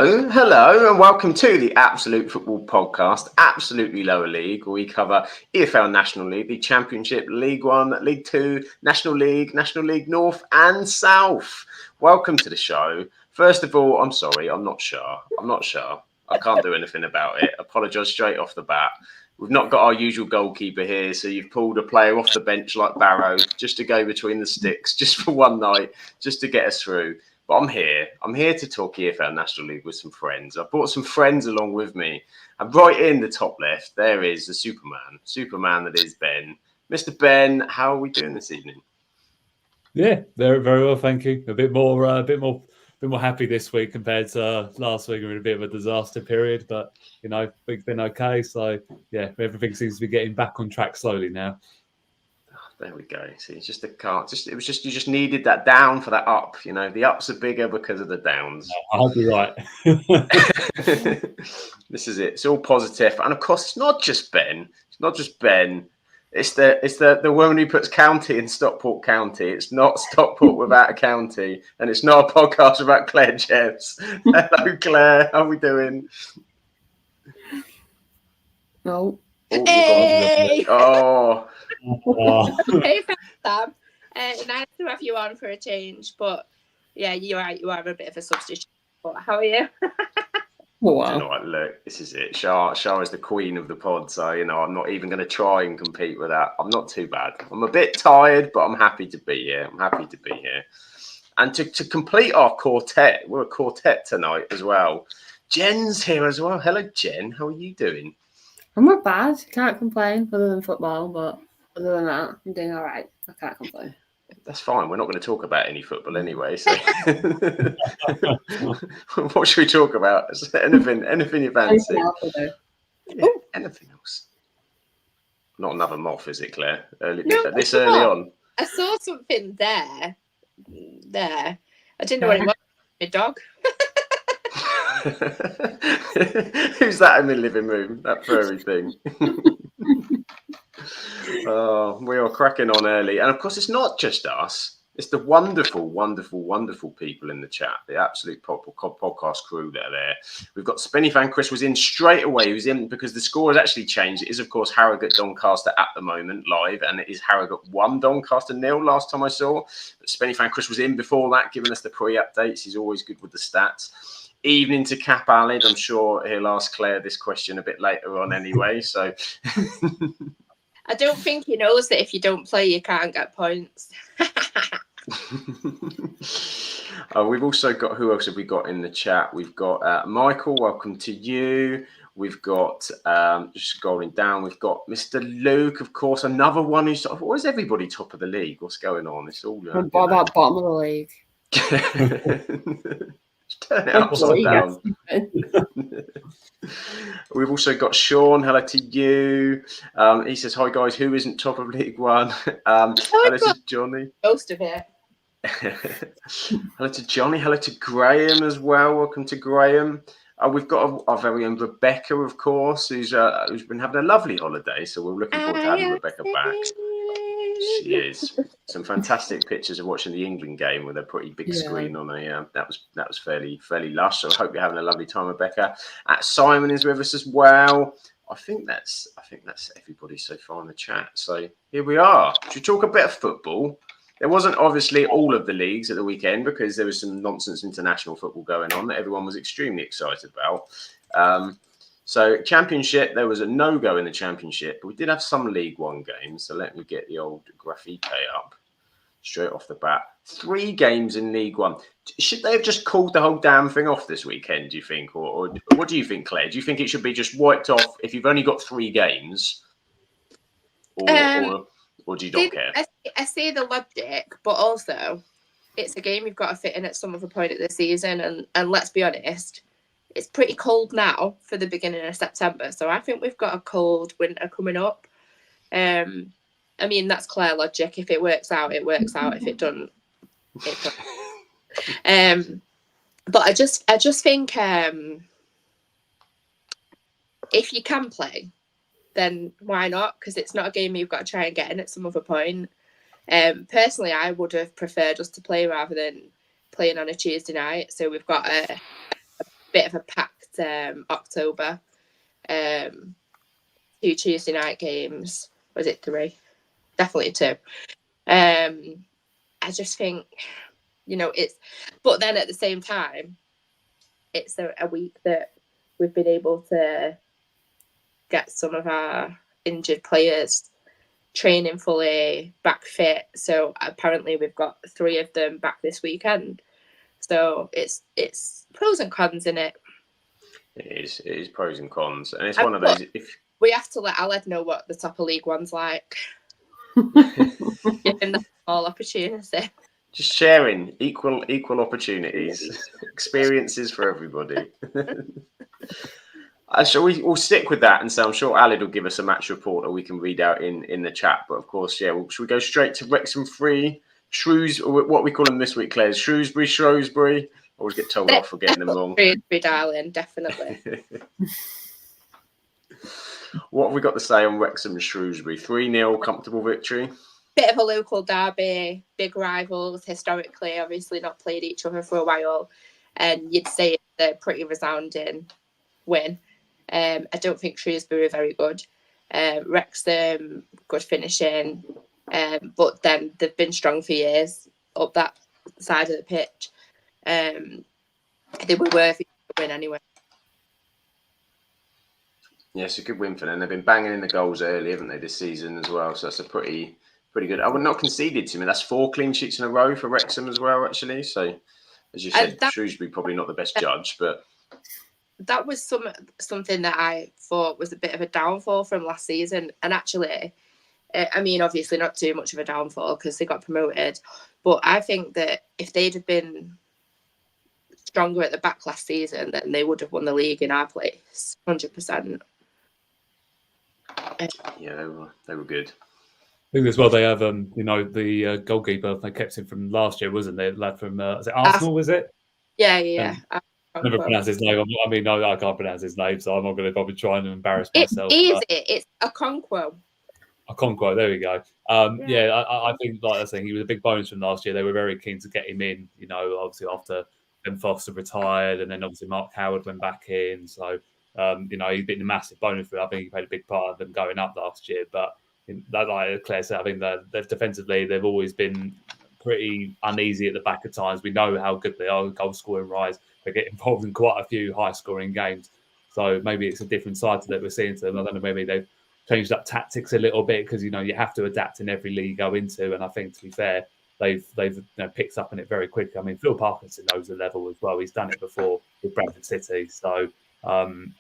Hello, and welcome to the Absolute Football Podcast, Absolutely Lower League, where we cover EFL National League, the Championship, League One, League Two, National League North and South. Welcome to the show. First of all, I'm sorry, I'm not sure. I can't do anything about it. Apologise straight off the bat. We've not got our usual goalkeeper here, so you've pulled a player off the bench like Barrow just to go between the sticks, just for one night, just to get us through. But I'm here. I'm here to talk EFL National League with some friends. I've brought some friends along with me. And right in the top left, there is the Superman that is Ben. Mr. Ben, how are we doing this evening? Yeah, very, very well, thank you. A bit more happy this week compared to last week. We were in a bit of a disaster period, but we've been okay. So yeah, everything seems to be getting back on track slowly now. There we go. See, it's just you just needed that down for that up. The ups are bigger because of the downs. I hope you're right. This is it. It's all positive. And of course, it's not just Ben. It's the woman who puts county in Stockport County. It's not Stockport without a county. And it's not a podcast about Claire Jeffs. Hello, Claire. How are we doing? No. Hey! Oh. Hey, Sam. Nice to have you on for a change, but yeah, you are a bit of a substitute. But how are you? Wow. Look, this is it. Shah is the queen of the pod, so I'm not even going to try and compete with that. I'm not too bad. I'm a bit tired, but I'm happy to be here. And to complete our quartet, we're a quartet tonight as well. Jen's here as well. Hello, Jen. How are you doing? I'm not bad. Can't complain other than football, but other than that, I'm doing all right. I can't complain. That's fine. We're not going to talk about any football anyway. So, what should we talk about? Anything you fancy? Anything else? Not another moth, is it, Claire? Early on. I saw something there. I didn't know what it was. My dog. Who's that in the living room? That furry thing. Oh, we are cracking on early. And of course, it's not just us. It's the wonderful, wonderful, wonderful people in the chat. The absolute podcast crew that are there. We've got Spenny fan Chris was in straight away. He was in because the score has actually changed. It is, of course, Harrogate Doncaster at the moment live. And it is Harrogate 1, Doncaster 0 last time I saw. But Spenny fan Chris was in before that, giving us the pre-updates. He's always good with the stats. Evening to Cap Alid. I'm sure he'll ask Claire this question a bit later on anyway. So I don't think he knows that if you don't play, you can't get points. We've also got, who else have we got in the chat? We've got Michael, welcome to you. We've got, just scrolling down, we've got Mr. Luke, of course, another one who's, why is everybody top of the league? What's going on? It's all... What about bottom of the league? Turn it upside down. We've also got Sean. Hello to you. He says, "Hi guys, who isn't top of League One?" Hello to Johnny. Most of it. Hello to Johnny. Hello to Graham as well. Welcome to Graham. We've got our very own Rebecca, of course, who's been having a lovely holiday. So we're looking forward to having Rebecca back. She is. Some fantastic pictures of watching the England game with a pretty big screen on a. That was fairly lush. So I hope you're having a lovely time, Rebecca. Simon is with us as well. I think that's everybody so far in the chat. So here we are. Should we talk a bit of football? There wasn't obviously all of the leagues at the weekend because there was some nonsense international football going on that everyone was extremely excited about. So Championship, there was a no-go in the Championship, but we did have some League One games. So let me get the old Graffiti up straight off the bat. 3 games in League One. Should they have just called the whole damn thing off this weekend, do you think? Or what do you think, Claire? Do you think it should be just wiped off if you've only got 3 games? Or do you not care? I see the logic, but also it's a game you've got to fit in at some other point of the season. And let's be honest, it's pretty cold now for the beginning of September. So I think we've got a cold winter coming up. I mean, that's clear logic. If it works out, it works out. If it doesn't, it doesn't. But I just think if you can play, then why not? Because it's not a game you've got to try and get in at some other point. Personally, I would have preferred us to play rather than playing on a Tuesday night. So we've got a bit of a packed October. 2 Tuesday night games. Was it 3? Definitely 2. I just think, it's... But then at the same time, it's a week that we've been able to get some of our injured players training fully, back fit. So apparently we've got 3 of them back this weekend. So it's pros and cons in it. It is pros and cons, and it's one of those. If we have to let Aled know what the top of League One's like, give him that small opportunity. Just sharing equal opportunities, experiences for everybody. We'll stick with that, and so I'm sure Aled will give us a match report that we can read out in the chat. But of course, should we go straight to Wrexham 3, what we call them this week, Claire? Shrewsbury. I always get told off for getting them wrong. Shrewsbury, darling, definitely. What have we got to say on Wrexham and Shrewsbury? 3-0, comfortable victory. Bit of a local derby, big rivals historically, obviously not played each other for a while, and you'd say it's a pretty resounding win. I don't think Shrewsbury are very good. Wrexham, good finishing, but then they've been strong for years up that side of the pitch. They were worthy to win anyway. Yeah, it's a good win for them. They've been banging in the goals early, haven't they, this season as well? So that's a pretty good. I would not conceded to me. That's 4 clean sheets in a row for Wrexham as well, actually. So, as you said, Shrewsbury probably not the best judge, but that was something that I thought was a bit of a downfall from last season. And actually, I mean, obviously not too much of a downfall because they got promoted. But I think that if they'd have been stronger at the back last season, then they would have won the league in our place, 100%. Yeah, they were good. I think as well they have, the goalkeeper, they kept him from last year, wasn't they? Lad from, was it Arsenal, was it? Yeah. I never pronounce his name. I mean, no, I can't pronounce his name, so I'm not going to probably try and embarrass myself. It's Okonkwo. Okonkwo, there we go. I think, like I was saying, he was a big bonus from last year. They were very keen to get him in, obviously after Ben Foster retired, and then obviously Mark Howard went back in. So, he's been a massive bonus for it. I think he played a big part of them going up last year. But like Claire said, I think that defensively, they've always been pretty uneasy at the back at times. We know how good they are, goal scoring rise. They get involved in quite a few high scoring games. So maybe it's a different side to that we're seeing to them. I don't know, maybe they've changed up tactics a little bit because, you have to adapt in every league you go into. And I think, to be fair, they've picked up on it very quick. I mean, Phil Parkinson knows the level as well. He's done it before with Bradford City. So I'm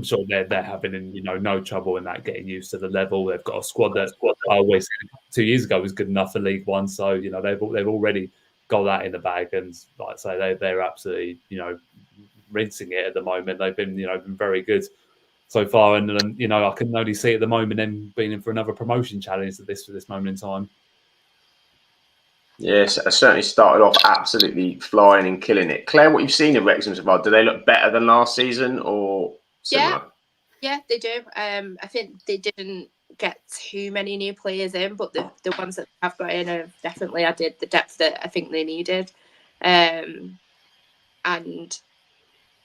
sure they're having, no trouble in that, getting used to the level. They've got a squad that I always said 2 years ago was good enough for League One. So, they've already got that in the bag. And like I say, they're absolutely, rinsing it at the moment. They've been, been very good so far. And I can only see at the moment them being in for another promotion challenge at this moment in time. Yes, I certainly started off absolutely flying and killing it. Claire, what you've seen in Wrexham so far, do they look better than last season or similar? Yeah, they do. I think they didn't get too many new players in, but the ones that have got in have definitely added the depth that I think they needed. And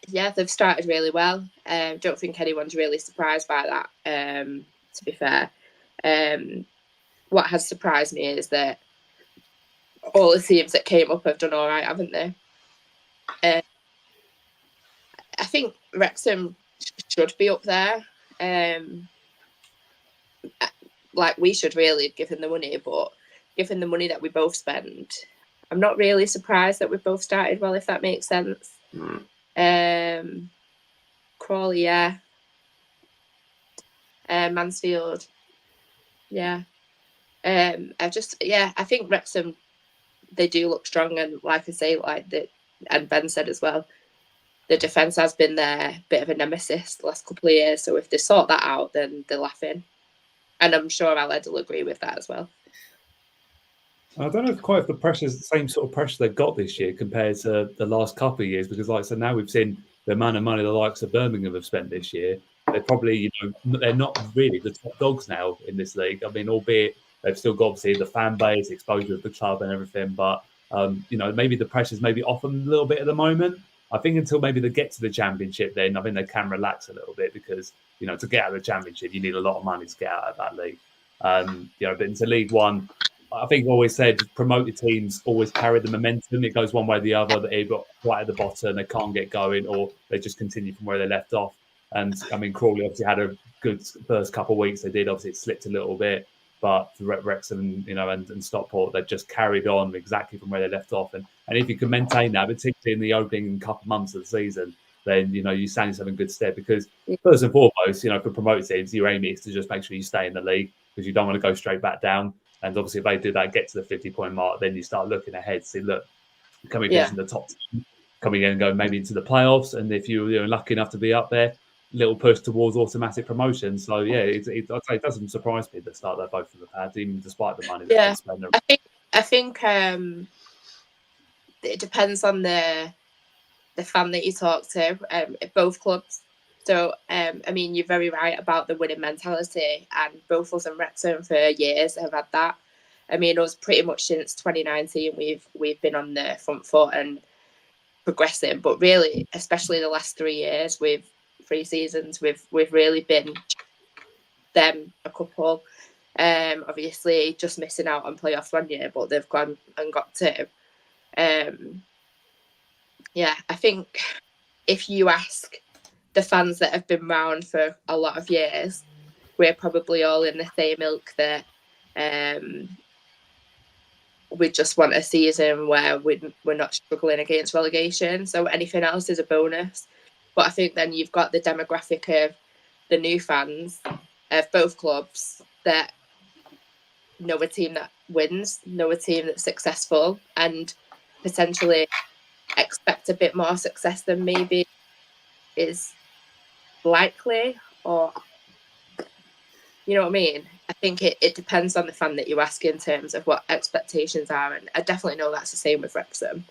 yeah, they've started really well. Don't think anyone's really surprised by that, to be fair. What has surprised me is that all the teams that came up have done all right, haven't they? I think Wrexham should be up there. Like, we should really have given the money, but given the money that we both spend, I'm not really surprised that we've both started well, if that makes sense. Crawley, yeah. Mansfield, yeah. I think Wrexham, they do look strong, and like I say, and Ben said as well, the defence has been their bit of a nemesis the last couple of years. So if they sort that out, then they're laughing. And I'm sure Aled will agree with that as well. I don't know if the pressure's the same sort of pressure they've got this year compared to the last couple of years, because like I said, now we've seen the amount of money the likes of Birmingham have spent this year. They're probably, they're not really the top dogs now in this league. I mean, albeit they've still got obviously the fan base, exposure of the club and everything, but maybe the pressure's maybe off them a little bit at the moment. I think until maybe they get to the Championship, then I think they can relax a little bit because, to get out of the Championship, you need a lot of money to get out of that league. But into League One, I think I always said promoted teams always carry the momentum. It goes one way or the other. They got right at the bottom, they can't get going, or they just continue from where they left off. And I mean, Crawley obviously had a good first couple of weeks. They did. Obviously, it slipped a little bit, but for Wrexham, and Stockport, they've just carried on exactly from where they left off. And if you can maintain that, particularly in the opening couple of months of the season, then you stand yourself in good stead. Because first and foremost, for promoted teams, your aim is to just make sure you stay in the league because you don't want to go straight back down. And obviously, if they do that, get to the 50-point mark, then you start looking ahead. See, look, can we finish in the top 10? Can we go maybe into the playoffs? And if you're lucky enough to be up there, little push towards automatic promotion. So yeah, I'd say it doesn't surprise me that start they're both of the pads, even despite the money that they spend. I think it depends on the fan that you talk to at both clubs. So I mean, you're very right about the winning mentality, and both us and Wrexham for years have had that. I mean, us pretty much since 2019, we've been on the front foot and progressing. But really, especially the last 3 years, 3 seasons, we've really been them a couple. Obviously, just missing out on playoffs 1 year, but they've gone and got 2. I think if you ask the fans that have been around for a lot of years, we're probably all in the same ilk that we just want a season where we're not struggling against relegation. So anything else is a bonus. But I think then you've got the demographic of the new fans of both clubs that know a team that wins, know a team that's successful, and potentially expect a bit more success than maybe is likely, or you know what I mean? I think it depends on the fan that you ask in terms of what expectations are, and I definitely know that's the same with Wrexham.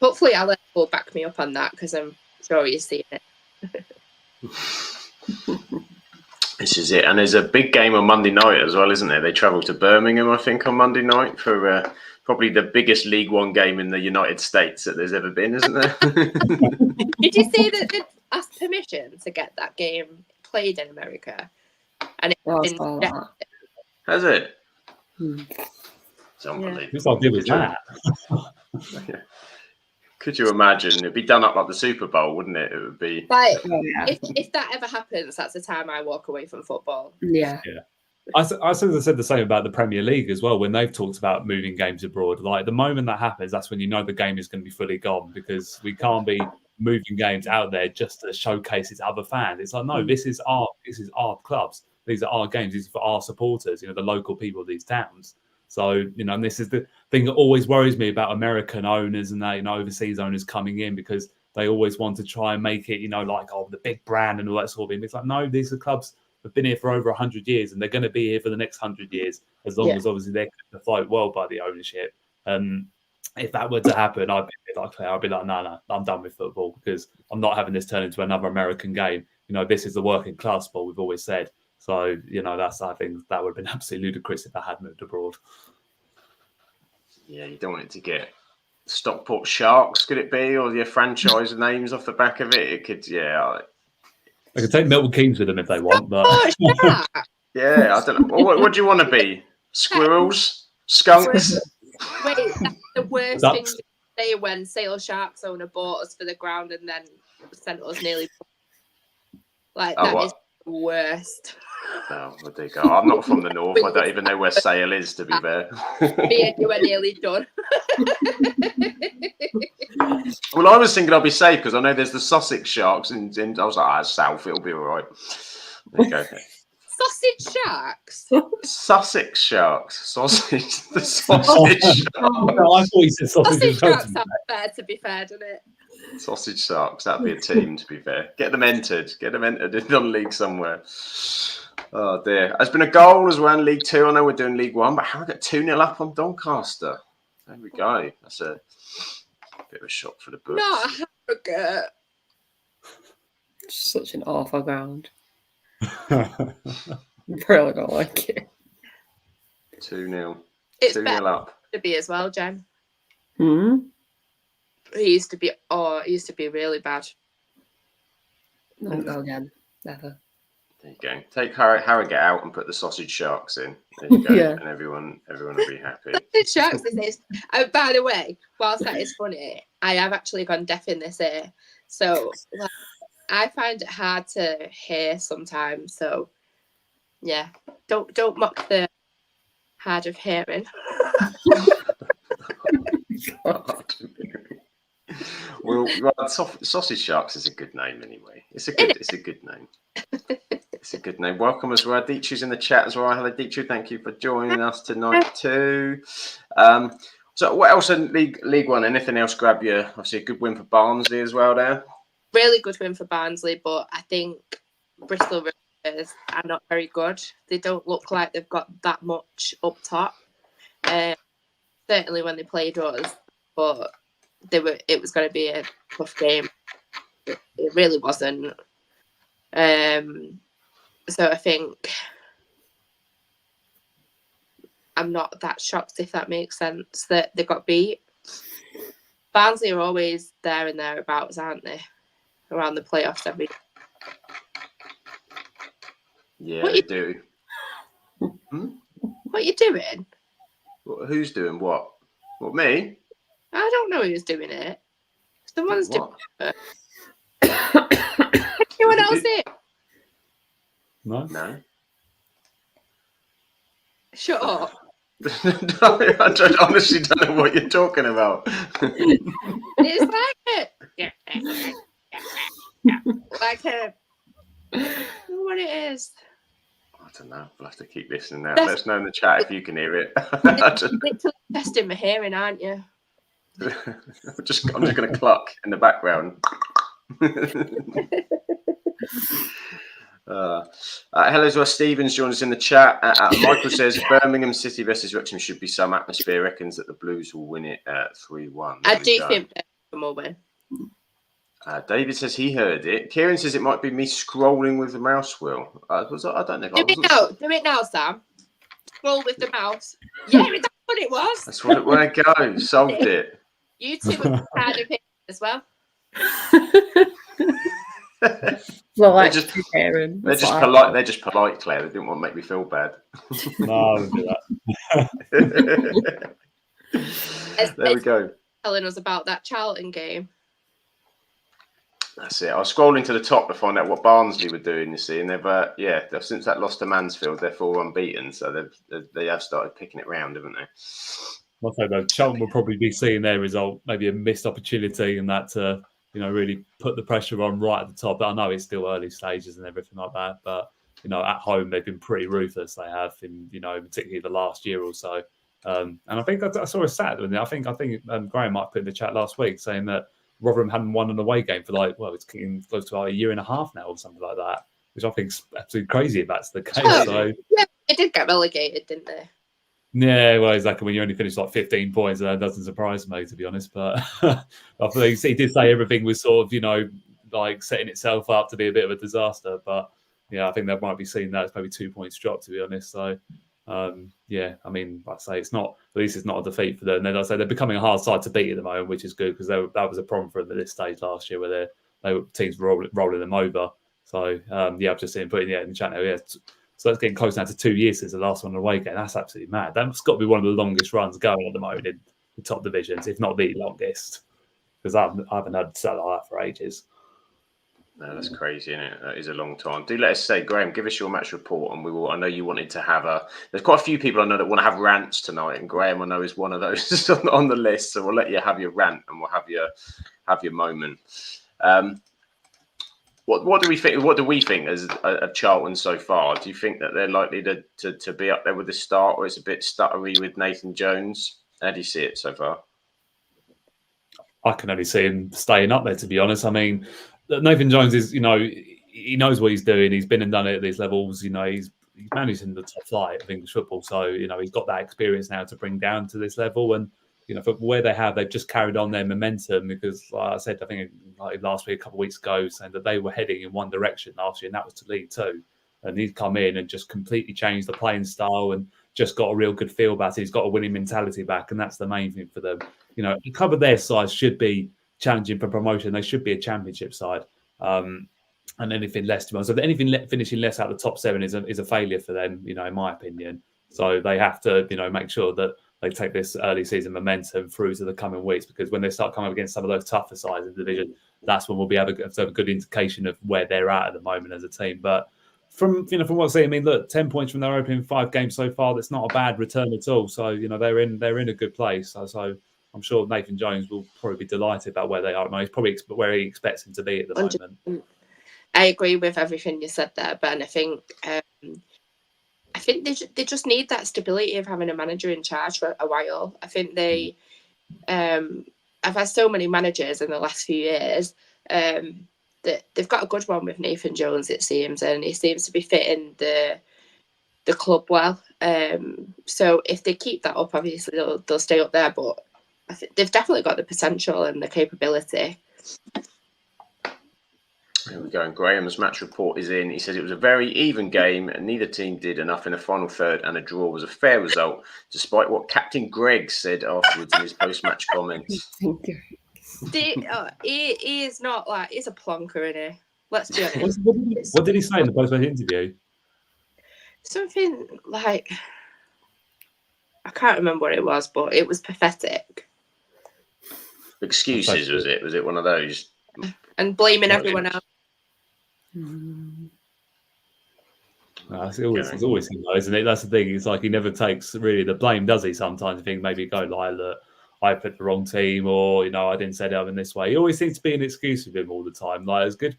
Hopefully Alan will back me up on that because I'm sure he's seen it. This is it. And there's a big game on Monday night as well, isn't there? They travel to Birmingham, I think, on Monday night for probably the biggest League One game in the United States that there's ever been, isn't there? Did you see that they'd asked permission to get that game played in America? And it's been Has it? It's unbelievable. Who's not good with that? Could you imagine? It'd be done up like the Super Bowl, wouldn't it? It would be like if that ever happens, that's the time I walk away from football. Yeah. I said the same about the Premier League as well when they've talked about moving games abroad. Like the moment that happens, that's when you know the game is going to be fully gone because we can't be moving games out there just to showcase its other fans. It's like, no, this is our clubs. These are our games. These are for our supporters, the local people of these towns. So, and this is the thing that always worries me about American owners and that, overseas owners coming in because they always want to try and make it, like, the big brand and all that sort of thing. It's like, no, these are clubs that have been here for over 100 years and they're going to be here for the next 100 years as long as obviously they're afloat well by the ownership. If that were to happen, I'd be like, no, I'm done with football because I'm not having this turn into another American game. This is the working class sport, we've always said. So, I think that would have been absolutely ludicrous if I had moved abroad. Yeah, you don't want it to get Stockport Sharks, could it be? Or your franchise names off the back of it? It could, I could take Milton Keynes with them if they want, but... Yeah, I don't know. What do you want to be? Squirrels? Skunks? Wait, that's the worst thing to say when Sale Sharks owner bought us for the ground and then sent us nearly... Like, that is the worst. Oh, well, there you go. I'm not from the north. I don't even know where Sale is, to be fair. Me and you are nearly done. Well, I was thinking I'd be safe because I know there's the Sussex Sharks, and I was like, south, it'll be all right. There you go. Sausage Sharks? Sussex Sharks. Sausage. The Sausage Sharks. No, I thought you said Sausage Sharks sounds fair, to be fair, doesn't it? Sausage Sharks. That'd be a team, to be fair. Get them entered in non-league somewhere. Oh, dear. There's been a goal as well in League 2. I know we're doing League 1, but how I got 2-0 up on Doncaster? There we go. That's a bit of a shock for the books. Not a Harrogate. Such an awful ground. Really don't like it. 2-0. It's 2-0 better up. to be as well, Jen. It used to be really bad. Not go again. Never. There you go. Take Harrogate out and put the sausage sharks in. There you go. Yeah. And everyone will be happy. The Sharks is this. By the way, whilst that is funny, I have actually gone deaf in this ear. So like, I find it hard to hear sometimes. So yeah, don't mock the hard of hearing. Well, sausage sharks is a good name anyway. It's a good name. It's a good name. Welcome as well. Deechu's in the chat as well. Hello, Deechu. Thank you for joining us tonight too. So what else in League One? Anything else grab you? Obviously, a good win for Barnsley as well there. Really good win for Barnsley, but I think Bristol Rovers are not very good. They don't look like they've got that much up top. Certainly when they played us, but it was going to be a tough game. It really wasn't. So I think I'm not that shocked, if that makes sense, that they got beat. Barnsley are always there and thereabouts, aren't they? Around the playoffs every year. Yeah, they do. What are you doing? Who's doing what? What, me? I don't know who's doing it. Someone's doing it. Anyone else it? No. Shut up. I honestly don't know what you're talking about. It's like a what it is. I don't know. We'll have to keep listening now. Let us know in the chat if you can hear it. Literally testing my hearing, aren't you? I'm just going to cluck in the background. Hello as well. Stevens joins us in the chat. Michael says Birmingham City versus Wrexham should be some atmosphere. Reckons that the Blues will win it 3-1. I do think Birmingham will win. David says he heard it. Kieran says it might be me scrolling with the mouse wheel. I don't know. Do it now, Sam. Scroll with the mouse. Yeah, that's what it was. That's what it was. Go. Solved it. You two were proud of it as well. Well, they're just polite. They're just polite, Claire. They didn't want to make me feel bad. No, I wouldn't do that. There we go. Telling us about that Charlton game. That's it. I was scrolling to the top to find out what Barnsley were doing. You see, and they've since that loss to Mansfield, they're 4 unbeaten. So they have started picking it round, haven't they? I'll say though, Charlton will probably be seeing their result, maybe a missed opportunity, and that to really put the pressure on right at the top. But I know it's still early stages and everything like that. But at home they've been pretty ruthless. They have in particularly the last year or so. And I think I saw a stat. I think Graham might put in the chat last week saying that Rotherham hadn't won an away game for it's getting close to a year and a half now or something like that, which I think is absolutely crazy if that's the case. So yeah, they did get relegated, didn't they? Yeah, well, exactly. When you only finish 15 points, that doesn't surprise me, to be honest. But I think he did say everything was sort of, setting itself up to be a bit of a disaster. But yeah, I think they might be seeing that as maybe 2 points drop, to be honest. So yeah, I mean, like I say, at least it's not a defeat for them. And then I say they're becoming a hard side to beat at the moment, which is good because that was a problem for them at this stage last year where teams were rolling them over. So yeah, I've just seen putting in the chat now. Yeah. So that's getting close now to 2 years since the last one on the away game. That's absolutely mad. That's got to be one of the longest runs going at the moment in the top divisions, if not the longest. Because I haven't had something like that for ages. No, that's crazy, isn't it? That is a long time. Do let us say, Graham, give us your match report, and we will. I know you wanted to have there's quite a few people I know that want to have rants tonight, and Graham I know is one of those on the list. So we'll let you have your rant, and we'll have your moment. What do we think? What do we think as a Charlton so far? Do you think that they're likely to be up there with the start, or it's a bit stuttery with Nathan Jones? How do you see it so far? I can only see him staying up there, to be honest. I mean, Nathan Jones is, he knows what he's doing. He's been and done it at these levels. He's managed in the top flight of English football. So, he's got that experience now to bring down to this level. And, for where they've just carried on their momentum because, like I said, I think last week, a couple of weeks ago, saying that they were heading in one direction last year, and that was to League Two. And he's come in and just completely changed the playing style and just got a real good feel about it. He's got a winning mentality back, and that's the main thing for them. To cover their size should be challenging for promotion. They should be a Championship side. And anything less, so anything finishing less out of the top 7 is a failure for them, in my opinion. So they have to, make sure that they take this early season momentum through to the coming weeks, because when they start coming up against some of those tougher sides in the division, that's when we'll be able to have a good indication of where they're at the moment as a team. But from what I see, I mean, look, 10 points from their opening 5 games so far. That's not a bad return at all. So they're in a good place. So I'm sure Nathan Jones will probably be delighted about where they are. He's probably where he expects him to be at the moment. I agree with everything you said there, Ben. I think they just need that stability of having a manager in charge for a while. I think they I've had so many managers in the last few years that they've got a good one with Nathan Jones, it seems, and he seems to be fitting the club well. So if they keep that up, obviously they'll stay up there. But I think they've definitely got the potential and the capability. Here we go. And Graham's match report is in. He says it was a very even game and neither team did enough in the final third, and a draw was a fair result, despite what Captain Greg said afterwards in his post-match comments. He is not like, he's a plonker, isn't he? Let's be honest. What did he say in the post-match interview? Something like, I can't remember what it was, but it was pathetic. Excuses, was it? Was it one of those? And blaming everyone else. It's always him, though, isn't it? That's the thing. It's like he never takes really the blame, does he? Sometimes I think maybe go like, look, I picked the wrong team, or I didn't set it up in this way. He always seems to be an excuse with him all the time. Like as good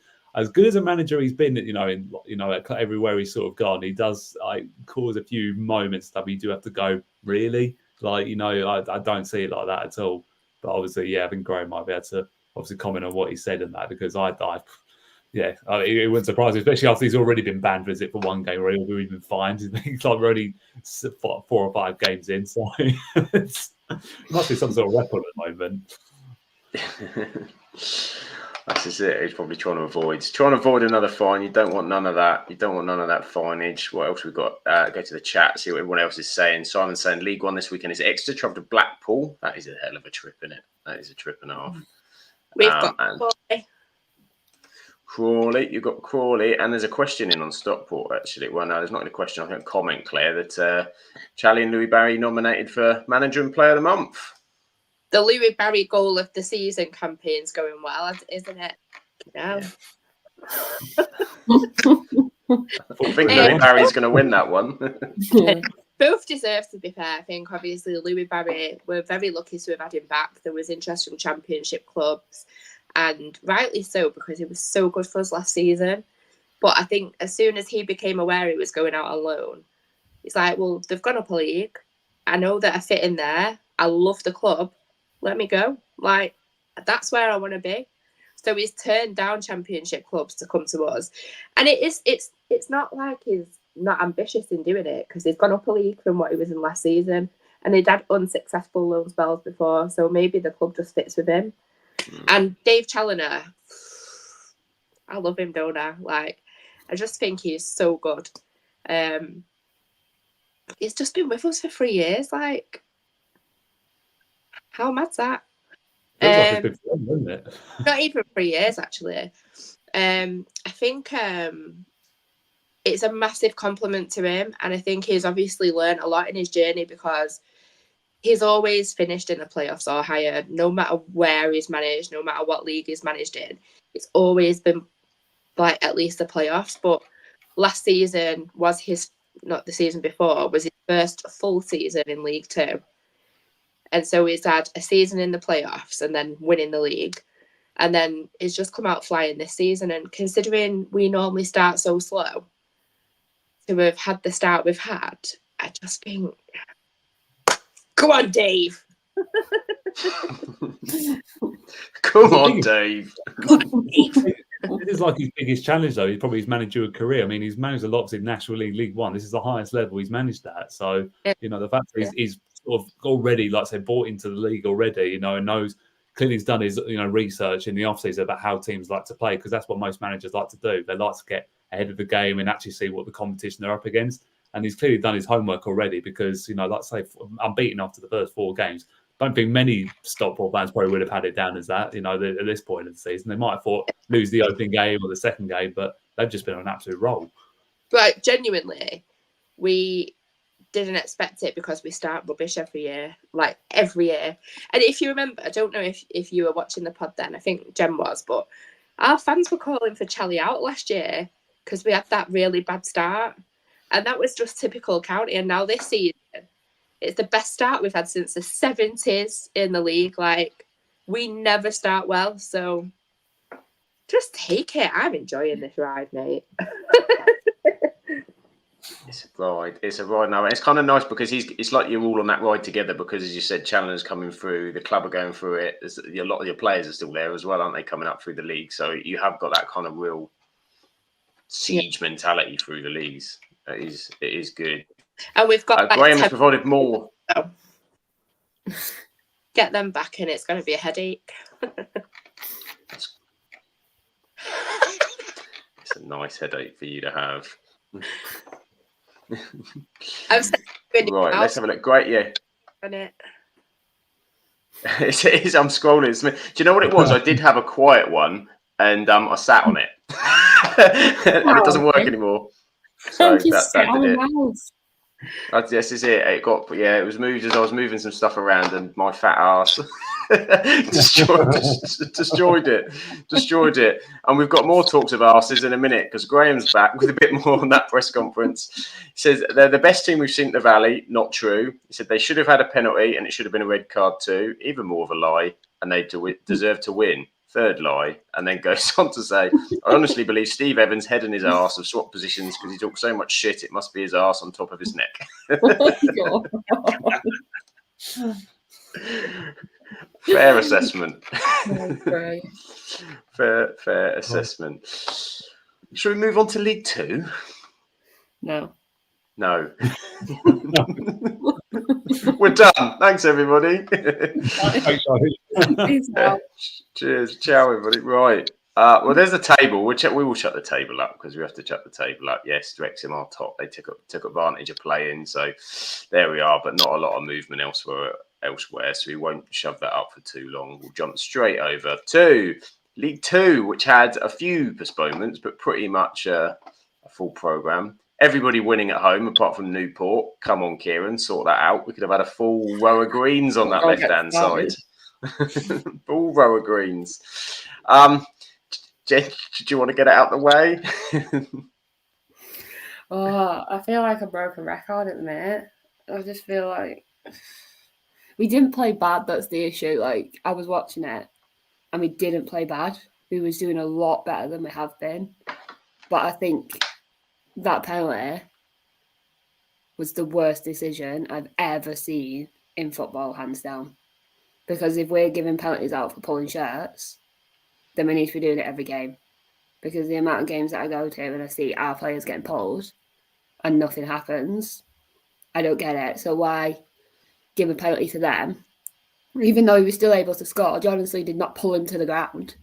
as a manager he's been, everywhere he's sort of gone, he does cause a few moments that we do have to go, really? I don't see it like that at all. But obviously, I think Graham might be able to obviously comment on what he said in that, because it wouldn't surprise me, especially after he's already been banned for one game, or he'll be fined. It's like we're only 4 or 5 games in, so it must be some sort of record at the moment. That's just it. He's probably trying to avoid another fine. You don't want none of that. You don't want none of that fineage. What else we've got? Go to the chat, see what everyone else is saying. Simon's saying League One this weekend is Exeter travel to Blackpool. That is a hell of a trip, isn't it? That is a trip and a half. We've got Crawley. You've got Crawley, and there's a question in on Stockport, actually. Well, no, there's not any question. I think a comment, Claire, that Charlie and Louis Barry nominated for Manager and Player of the Month. The Louis Barry goal of the season campaign's going well, isn't it? Yeah. I think Louis Barry's going to win that one. Both deserve to be fair. I think obviously Louis Barry, we're very lucky to have had him back. There was interest from Championship clubs, and rightly so, because he was so good for us last season. But I think as soon as he became aware he was going out on loan, he's like, well, they've gone up a league. I know that I fit in there. I love the club. Let me go. Like, that's where I want to be. So he's turned down Championship clubs to come to us. And it's not like he's not ambitious in doing it, because he's gone up a league from what he was in last season, and he'd had unsuccessful loan spells before, so maybe the club just fits with him. And Dave Challoner, I love him, don't I? Like, I just think he's so good. He's just been with us for 3 years. Like, how mad's that? Feels like it's been fun, isn't it? Not even 3 years, actually. I think it's a massive compliment to him, and I think he's obviously learned a lot in his journey, because he's always finished in the playoffs or higher, no matter where he's managed, no matter what league he's managed in. It's always been like at least the playoffs. But last season was not the season before, was his first full season in League Two. And so he's had a season in the playoffs and then winning the league. And then he's just come out flying this season. And considering we normally start so slow, to have had the start we've had, I just think, come on, Dave. Come on, Dave. It is like his biggest challenge, though. He's probably his managerial career. I mean, he's managed a lot in National League, League One. This is the highest level he's managed that. So, the fact that he's sort of already, like I say, bought into the league already, and knows, clearly he's done his, research in the offseason about how teams like to play, because that's what most managers like to do. They like to get ahead of the game and actually see what the competition they're up against. And he's clearly done his homework already, because, like I say, unbeaten after the first 4 games. don't think many Stockport fans probably would have had it down as that, at this point of the season. They might have thought lose the opening game or the second game, but they've just been on an absolute roll. Right, genuinely, we didn't expect it because we start rubbish every year. And if you remember, I don't know if you were watching the pod then, I think Jen was, but our fans were calling for Charlie out last year because we had that really bad start. And that was just typical County. And now this season, it's the best start we've had since the 70s in the league. We never start well. So just take it. I'm enjoying this ride, mate. It's a ride. It's a ride now. It's kind of nice because it's like you're all on that ride together because, as you said, Challenger's coming through. The club are going through it. A lot of your players are still there as well, aren't they, coming up through the league? So you have got that kind of real siege mentality through the leagues. It is good. And we've got Graham has provided more. Get them back and it's going to be a headache. It's a nice headache for you to have. Right, let's have a look. Great, yeah. It is. I'm scrolling. Do you know what it was? I did have a quiet one, and I sat on it, and it doesn't work anymore. So that did it. This is it. It was moved as I was moving some stuff around, and my fat ass destroyed it. And we've got more talks of arses in a minute because Graham's back with a bit more on that press conference. He says they're the best team we've seen at the Valley. Not true. He said they should have had a penalty and it should have been a red card too. Even more of a lie, and they deserve to win. Third lie, and then goes on to say, I honestly believe Steve Evans' head and his arse have swapped positions because he talks so much shit, it must be his arse on top of his neck. Fair assessment. Fair assessment. Should we move on to League Two? No. We're done. Thanks, everybody. Cheers. Ciao, everybody. Right. Well, there's a table. We will shut the table up because we have to shut the table up. Yes, Wrexham are top. They took advantage of playing. So there we are, but not a lot of movement elsewhere. So we won't shove that up for too long. We'll jump straight over to League Two, which had a few postponements, but pretty much a full programme. Everybody winning at home, apart from Newport. Come on, Kieran, sort that out. We could have had a full row of greens on that left-hand side. Full row of greens. Jen, do you want to get it out the way? I feel like a broken record at the minute. I just feel like we didn't play bad. That's the issue. I was watching it, and we didn't play bad. We was doing a lot better than we have been. But I think that penalty was the worst decision I've ever seen in football, hands down. Because if we're giving penalties out for pulling shirts, then we need to be doing it every game. Because the amount of games that I go to and I see our players getting pulled and nothing happens, I don't get it. So why give a penalty to them? Even though he was still able to score, John honestly did not pull him to the ground.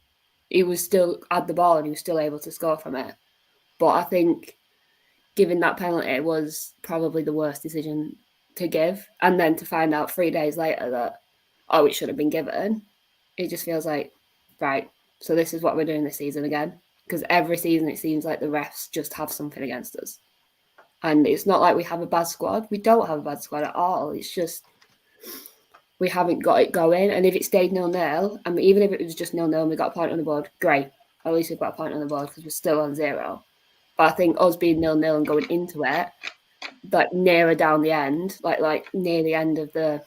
He was still at the ball and he was still able to score from it. But I think giving that penalty was probably the worst decision to give. And then to find out 3 days later that, it should have been given, it just feels like, right, so this is what we're doing this season again. Because every season it seems like the refs just have something against us. And it's not like we have a bad squad. We don't have a bad squad at all. It's just we haven't got it going. And if it stayed 0-0, and even if it was just 0-0 and we got a point on the board, great. At least we've got a point on the board because we're still on 0. But I think us being 0-0 and going into it, nearer down the end, like near the end of the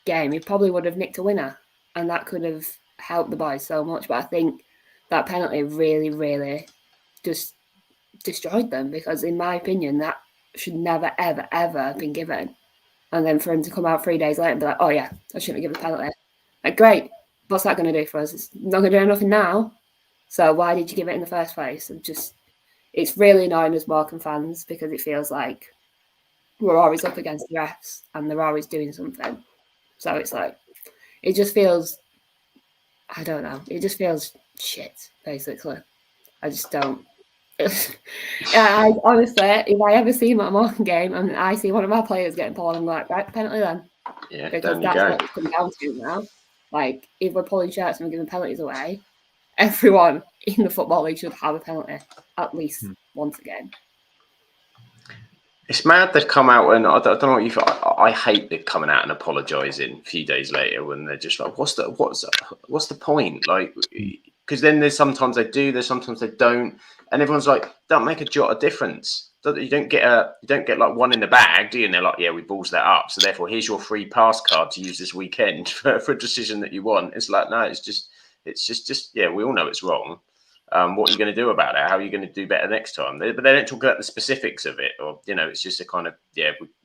game, he probably would have nicked a winner. And that could have helped the boys so much. But I think that penalty really, really just destroyed them because, in my opinion, that should never, ever, ever have been given. And then for him to come out 3 days later and be like, oh, yeah, I shouldn't have given a penalty. Great. What's that going to do for us? It's not going to do nothing now. So why did you give it in the first place? It's really annoying as Morecambe fans because it feels like we're always up against the refs and they're always doing something. So it's like, it just feels, I don't know, it just feels shit, basically. I just don't. I honestly, if I ever see my Morecambe game and I see one of my players getting pulled, I'm like, right, penalty then. Yeah, because that's what it's come down to now. Like, if we're pulling shirts and we're giving penalties away, everyone in the Football League should have a penalty at least once a game. It's mad they've come out and I don't know what you feel. I hate them coming out and apologising a few days later when they're just like, what's the point? Like, because then there's sometimes they do, there's sometimes they don't, and everyone's like, don't make a jot of difference. You don't get like one in the bag, do you? And they're like, yeah, we balls that up, so therefore here's your free pass card to use this weekend for a decision that you want. It's like, no, it's just yeah, we all know it's wrong. What are you going to do about it? How are you going to do better next time? But they don't talk about the specifics of it, or it's just a kind of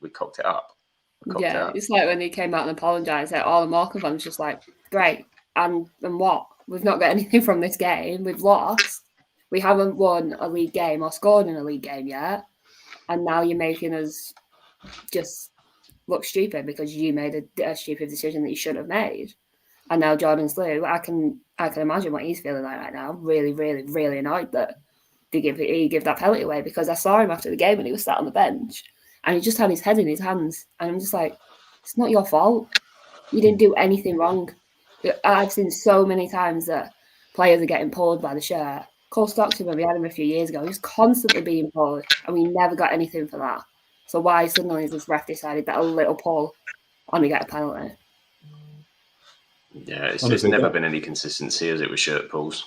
we cocked it up. It's like when he came out and apologised. Like, all the Morecambe was just like, great, and what? We've not got anything from this game. We've lost. We haven't won a league game or scored in a league game yet, and now you're making us just look stupid because you made a stupid decision that you shouldn't have made. And now Jordan Slew, I can imagine what he's feeling like right now. Really, really, really annoyed that he give that penalty away, because I saw him after the game and he was sat on the bench and he just had his head in his hands. And I'm just like, it's not your fault. You didn't do anything wrong. I've seen so many times that players are getting pulled by the shirt. Cole Stockton, when we had him a few years ago, he was constantly being pulled and we never got anything for that. So why suddenly has this ref decided that a little pull and we get a penalty? Yeah, it's never been any consistency, as it with shirt pulls.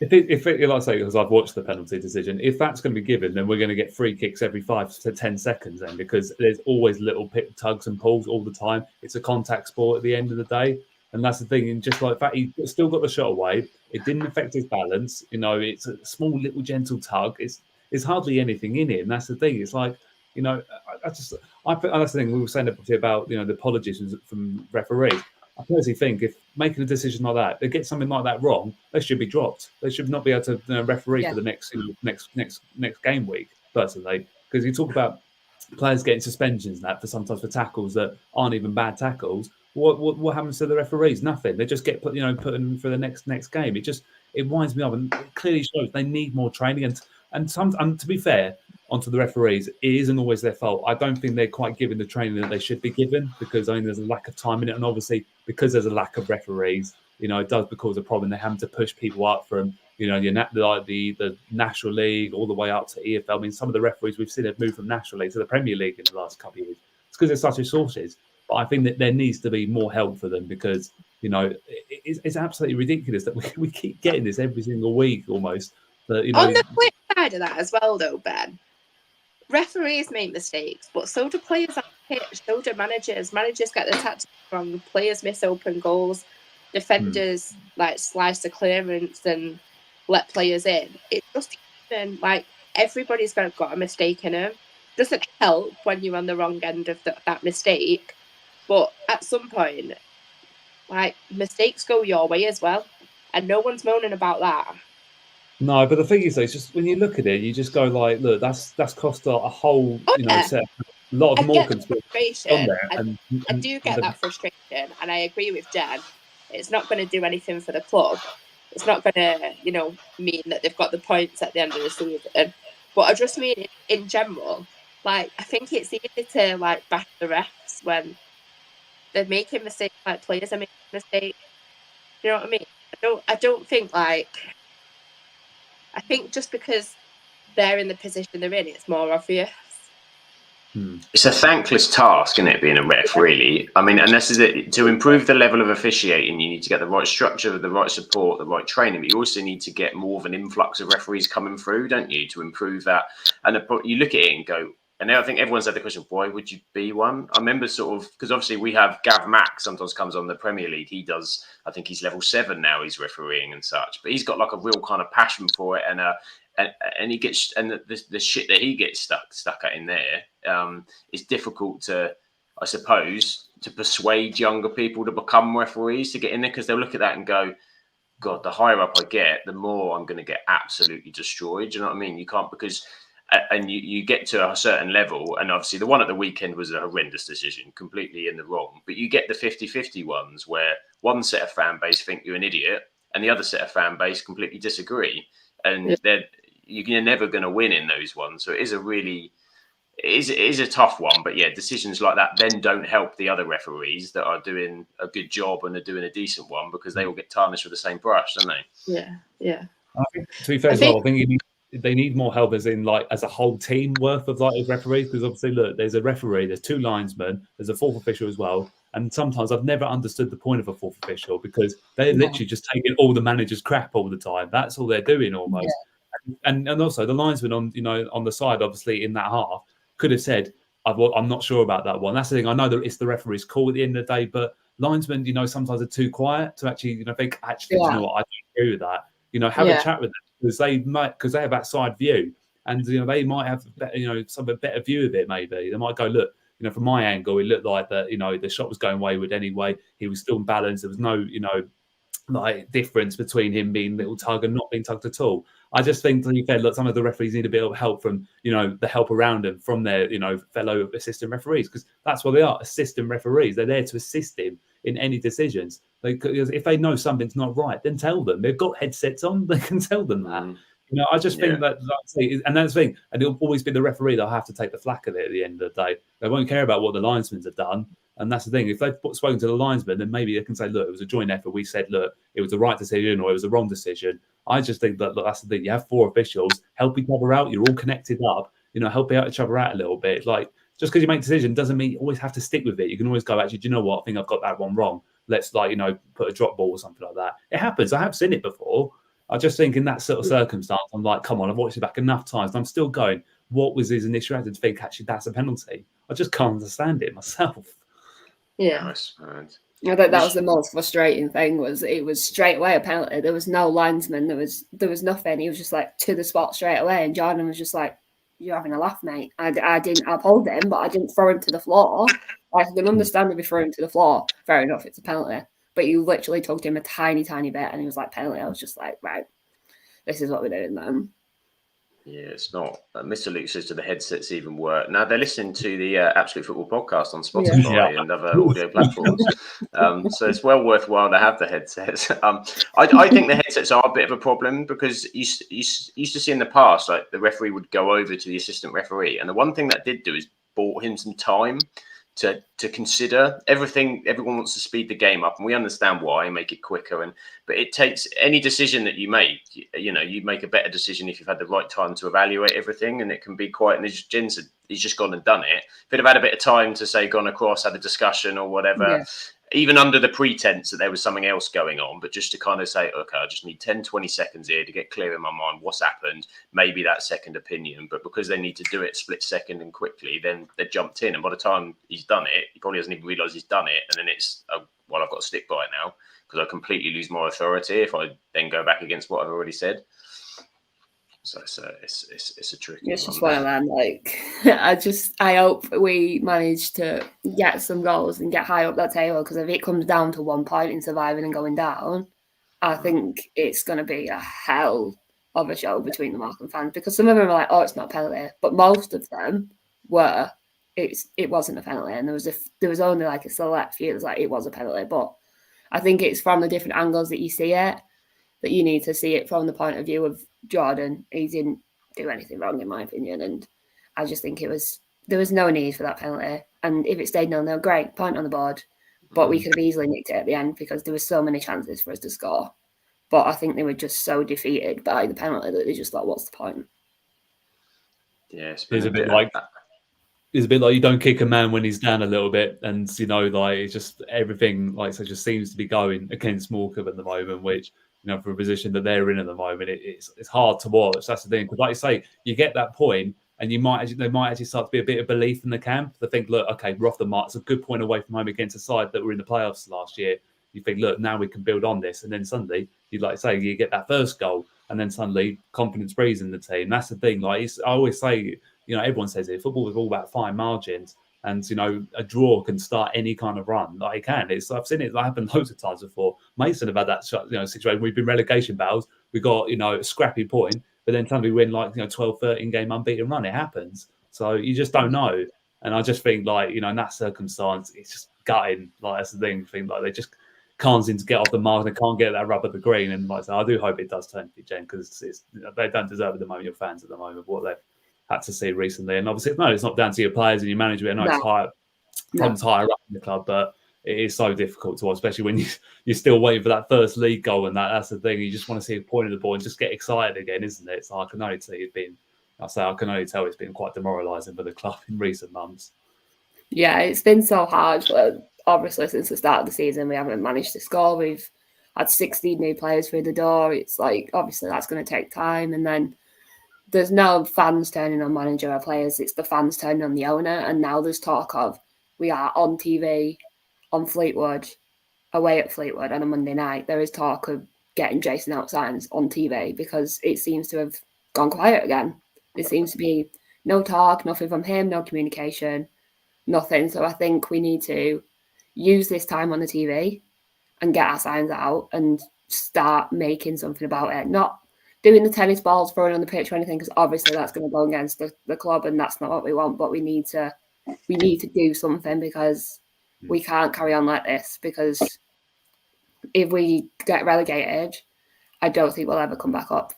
If like I say, because I've watched the penalty decision, if that's going to be given, then we're going to get free kicks every 5 to 10 seconds then, because there's always little tugs and pulls all the time. It's a contact sport at the end of the day. And that's the thing. And just like the fact he still got the shot away, it didn't affect his balance. It's a small little gentle tug. It's hardly anything in it. And that's the thing. It's like, I that's the thing we were saying about, the apologies from referees. I personally think if making a decision like that, they get something like that wrong, they should be dropped. They should not be able to referee for the next game week, personally. Because you talk about players getting suspensions and that sometimes for tackles that aren't even bad tackles. What happens to the referees? Nothing. They just get put in for the next game. It winds me up, and it clearly shows they need more training. And to be fair, onto the referees, it isn't always their fault. I don't think they're quite given the training that they should be given, because there's a lack of time in it, and obviously because there's a lack of referees, it does cause a problem. They're having to push people up from the National League all the way up to EFL. I mean, some of the referees we've seen have moved from National League to the Premier League in the last couple of years. It's because there's such resources. But I think that there needs to be more help for them, because it's absolutely ridiculous that we keep getting this every single week almost. But, on the flip side of that as well, though, Ben, referees make mistakes, but so do players on the pitch, so do managers. Managers get the tactics wrong, players miss open goals, defenders slice the clearance and let players in. It's just even everybody's got a mistake in them. Doesn't help when you're on the wrong end of that mistake, but at some point, mistakes go your way as well, and no one's moaning about that. No, but the thing is, though, it's just when you look at it, you just go like, look, that's cost a whole, set, a lot of more frustration on there. I do get that frustration, and I agree with Jen. It's not going to do anything for the club. It's not going to, mean that they've got the points at the end of the season. But I just mean in general, I think it's easy to bash the refs when they're making mistakes. Players are making mistakes. You know what I mean? I don't think I think just because they're in the position they're in, it's more obvious. It's a thankless task, isn't it, being a ref, really? I mean, and this is it. To improve the level of officiating, you need to get the right structure, the right support, the right training, but you also need to get more of an influx of referees coming through, don't you, to improve that? And you look at it and go, and now I think everyone's had the question, why would you be one? I remember because obviously we have Gav Mack sometimes comes on the Premier League. He does, I think he's level 7 now, he's refereeing and such, but he's got a real kind of passion for it, and he gets, and the shit that he gets stuck at in there is difficult to, I suppose, to persuade younger people to become referees to get in there, because they'll look at that and go, God, the higher up I get, the more I'm going to get absolutely destroyed. Do you know what I mean? You can't, because, and you get to a certain level, and obviously the one at the weekend was a horrendous decision, completely in the wrong, but you get the 50-50 ones where one set of fan base think you're an idiot and the other set of fan base completely disagree, and you're never going to win in those ones. So it is it is a tough one. But yeah, decisions like that then don't help the other referees that are doing a good job and are doing a decent one, because they all get tarnished with the same brush, don't they? Yeah. I think, to be fair as well, I think they need more help as a whole team worth of referees, because obviously, look, there's a referee, there's 2 linesmen, there's a 4th official as well. And sometimes I've never understood the point of a 4th official, because they're literally just taking all the manager's crap all the time. That's all they're doing almost. Yeah. And also the linesman on the side, obviously in that half, could have said, I'm not sure about that one. That's the thing. I know that it's the referee's call at the end of the day, but linesmen, sometimes are too quiet to actually, think, actually, you know what, I don't agree with that. Have a chat with them, because they have that side view, and they might have some better view of it. Maybe they might go, look, from my angle, it looked like that the shot was going wayward anyway. He was still in balance. There was no difference between him being little tug and not being tugged at all. I just think, to be fair, look, some of the referees need a bit of help from the help around them from their fellow assistant referees, because that's what they are, assistant referees. They're there to assist him in any decisions. If they know something's not right, then tell them. They've got headsets on; they can tell them that. I just think that, and that's the thing, and it'll always be the referee that'll have to take the flack of it at the end of the day. They won't care about what the linesmen have done. And that's the thing. If they've spoken to the linesman, then maybe they can say, look, it was a joint effort. We said, look, it was the right decision or it was the wrong decision. I just think that, look, that's the thing. You have 4 officials, help each other out. You're all connected up, help each other out a little bit. Just because you make a decision doesn't mean you always have to stick with it. You can always go, actually, do you know what? I think I've got that one wrong. Let's put a drop ball or something like that. It happens. I have seen it before. I just think in that sort of circumstance, I'm like, come on, I've watched it back enough times. And I'm still going, what was his initial reaction to think, actually, that's a penalty? I just can't understand it myself. Yeah. Nice. I think that was the most frustrating thing. It was straight away a penalty. There was no linesman. There was nothing. He was just to the spot straight away. And Jordan was just like, "You're having a laugh, mate." I didn't uphold him, but I didn't throw him to the floor. I can understand if you throw him to the floor. Fair enough, it's a penalty. But you literally tugged him a tiny, tiny bit, and he was like, penalty. I was just like, right, this is what we're doing then. Yeah, it's not. Mr. Luke says, do the headsets even work? Now, they're listening to the Absolute Football podcast on Spotify and other audio platforms. So it's well worthwhile to have the headsets. I think the headsets are a bit of a problem, because you used to see in the past, the referee would go over to the assistant referee. And the one thing that did do is bought him some time to consider everything. Everyone wants to speed the game up, and we understand why, and make it quicker. But it takes any decision that you make. You make a better decision if you've had the right time to evaluate everything, and it can be quite. And as Jen said, he's just gone and done it. If he'd have had a bit of time to say, gone across, had a discussion or whatever, even under the pretense that there was something else going on, but just to kind of say, okay, I just need 10, 20 seconds here to get clear in my mind what's happened, maybe that second opinion. But because they need to do it split second and quickly, then they jumped in. And by the time he's done it, he probably doesn't even realise he's done it. And then it's, well, I've got to stick by it now, because I completely lose my authority if I then go back against what I've already said. So it's a tricky one. It's just one of them. I hope we manage to get some goals and get high up that table, because if it comes down to 1 point in surviving and going down, I think it's going to be a hell of a show between the Markham fans, because some of them are like, oh, it's not a penalty, but most of them were. It wasn't a penalty, and there was only a select few that was like, it was a penalty. But I think it's from the different angles that you see it, that you need to see it from the point of view of Jordan. He didn't do anything wrong, in my opinion, and I just think there was no need for that penalty. And if it stayed 0-0, great, point on the board. But we could have easily nicked it at the end, because there were so many chances for us to score. But I think they were just so defeated by the penalty that they just thought, what's the point? Yeah, it's a bit like you don't kick a man when he's down a little bit, and it's just everything just seems to be going against Morecambe at the moment, which, for a position that they're in at the moment, it's hard to watch. That's the thing, because like you say, you get that point, and there might actually start to be a bit of belief in the camp. They think, look, okay, we're off the mark. It's a good point away from home against a side that were in the playoffs last year. You think, look, now we can build on this, and then suddenly, you get that first goal, and then suddenly confidence breeds in the team. That's the thing. I always say, everyone says it. Football is all about fine margins. And, a draw can start any kind of run. It can. I've seen it happen loads of times before. Mason have had that situation. We've been relegation battles. We got, a scrappy point, but then suddenly we win 12, 13 game unbeaten run. It happens. So you just don't know. And I just think in that circumstance, it's just gutting. That's the thing. They just can't seem to get off the mark. They can't get that rub of the green. And I do hope it does turn to Jen, because they don't deserve it at the moment. Your fans at the moment, what had to see recently. And obviously, no, it's not down to your players and your management. I know it's No. higher up in the club, but it is so difficult to watch, especially when you're still waiting for that first league goal, and that's the thing. You just want to see a point of the ball and just get excited again, isn't it? So I can only tell it's been quite demoralising for the club in recent months. Yeah, it's been so hard. But obviously, since the start of the season, we haven't managed to score. We've had 16 new players through the door. It's like, obviously, that's going to take time. And then there's no fans turning on manager or players. It's the fans turning on the owner. And now there's talk of we are on TV on Fleetwood, away at Fleetwood on a Monday night. There is talk of getting Jason out signs on TV because it seems to have gone quiet again. There seems to be no talk, nothing from him, no communication, nothing. So I think we need to use this time on the TV and get our signs out and start making something about it. Not doing the tennis balls throwing on the pitch or anything, because obviously that's going to go against the club and that's not what we want. But we need to do something because we can't carry on like this, because if we get relegated, I don't think we'll ever come back up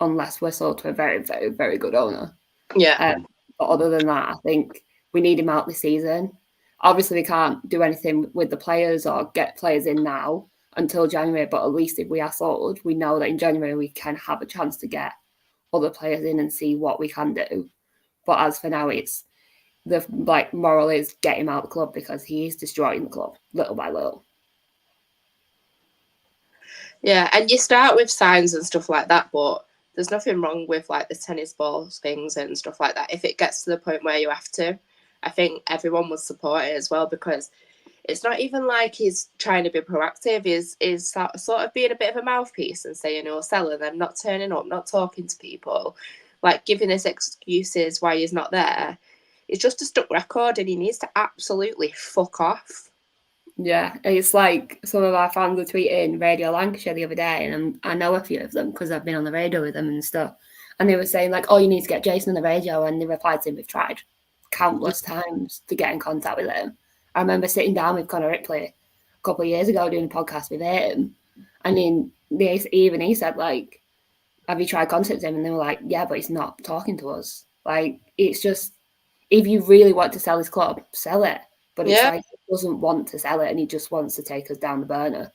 unless we're sold to a very, very, very good owner. Yeah. But other than that, I think we need him out this season. Obviously, we can't do anything with the players or get players in now until January, but at least if we are sold, we know that in January we can have a chance to get other players in and see what we can do. But as for now, it's the moral is get him out of the club because he is destroying the club little by little. Yeah, and you start with signs and stuff like that, but there's nothing wrong with like the tennis balls things and stuff like that. If it gets to the point where you have to, I think everyone would support it as well, because it's not even like he's trying to be proactive. He's sort of being a bit of a mouthpiece and saying he'll sell and then not turning up, not talking to people, like giving us excuses why he's not there. It's just a stuck record and he needs to absolutely fuck off. Yeah, it's like some of our fans were tweeting Radio Lancashire the other day, and I know a few of them because I've been on the radio with them and stuff. And they were saying like, "Oh, you need to get Jason on the radio," and they replied to him, "We've tried countless times to get in contact with him." I remember sitting down with Conor Ripley a couple of years ago doing a podcast with him, and he said like, "Have you tried contacting him?" And they were like, "Yeah, but he's not talking to us." Like, it's just, if you really want to sell his club, sell it. But it's like he doesn't want to sell it and he just wants to take us down the burner.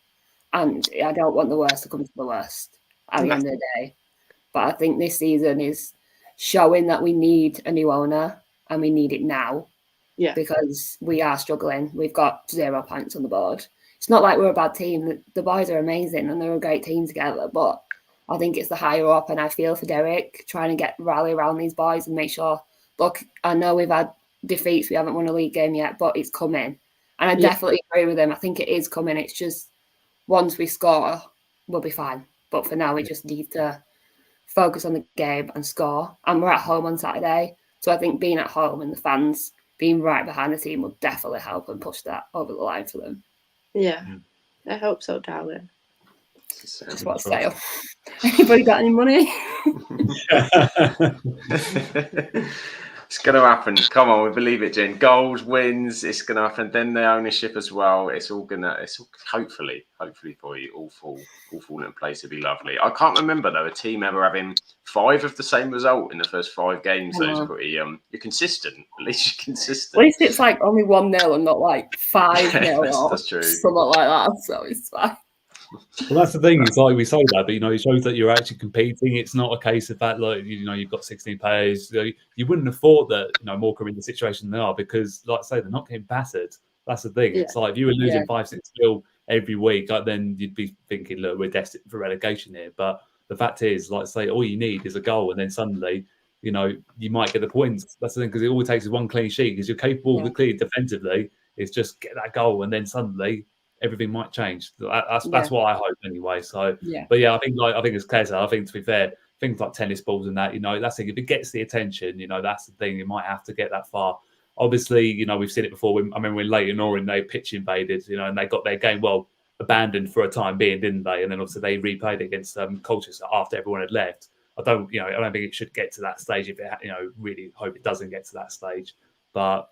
And I don't want the worst to come to the worst at the end of the day. But I think this season is showing that we need a new owner and we need it now. Yeah. Because we are struggling. We've got 0 points on the board. It's not like we're a bad team. The boys are amazing and they're a great team together. But I think it's the higher up, and I feel for Derek trying to rally around these boys and make sure, look, I know we've had defeats, we haven't won a league game yet, but it's coming. And I definitely agree with him. I think it is coming. It's just once we score, we'll be fine. But for now, we just need to focus on the game and score. And we're at home on Saturday. So I think being at home and the fans being right behind the team will definitely help and push that over the line for them. Yeah, I hope so, darling. Just what sale. Anybody got any money? It's going to happen. Come on, we believe it, Jen. Goals, wins, it's going to happen. Then the ownership as well. It's all hopefully for you, all fall in place. It'd be lovely. I can't remember though a team ever having 5 of the same result in the first 5 games. So it's pretty. You're consistent. At least you're consistent. At least it's like only 1-0 and not like 5-0. That's true. Something like that. So it's fine. Well, that's the thing. It's like we say that, but it shows that you're actually competing. It's not a case of that, like you've got 16 players. You wouldn't have thought that Morecambe are in the situation they are because, like I say, they're not getting battered. That's the thing. It's like if you were losing 5-6-0 every week, then you'd be thinking, look, we're destined for relegation here. But the fact is, like I say, all you need is a goal, and then suddenly, you might get the points. That's the thing, because it all takes is one clean sheet. Because you're capable of clear defensively. It's just get that goal, and then suddenly everything might change. That's what I hope anyway. So, but I think it's Claire said. I think, to be fair, things like tennis balls and that, that's the thing. If it gets the attention, that's the thing. You might have to get that far. Obviously, we've seen it before. I remember when Leighton Orient, they pitch invaded, and they got their game abandoned for a time being, didn't they? And then obviously they replayed it against Colchester after everyone had left. I don't think it should get to that stage. If it, really hope it doesn't get to that stage. But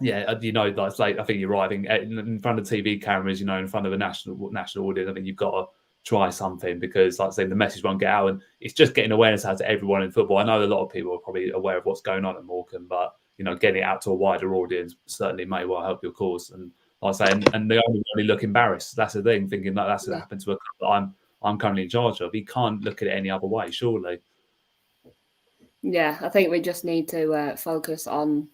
I think you're right. I think in front of TV cameras, in front of a national audience, I think you've got to try something, because, like I say, the message won't get out, and it's just getting awareness out to everyone in football. I know a lot of people are probably aware of what's going on at Morecambe, but getting it out to a wider audience certainly may well help your cause. And like I say, and they only look embarrassed. That's the thing, thinking that that's what happened to a club that I'm currently in charge of. He can't look at it any other way, surely. Yeah, I think we just need to focus on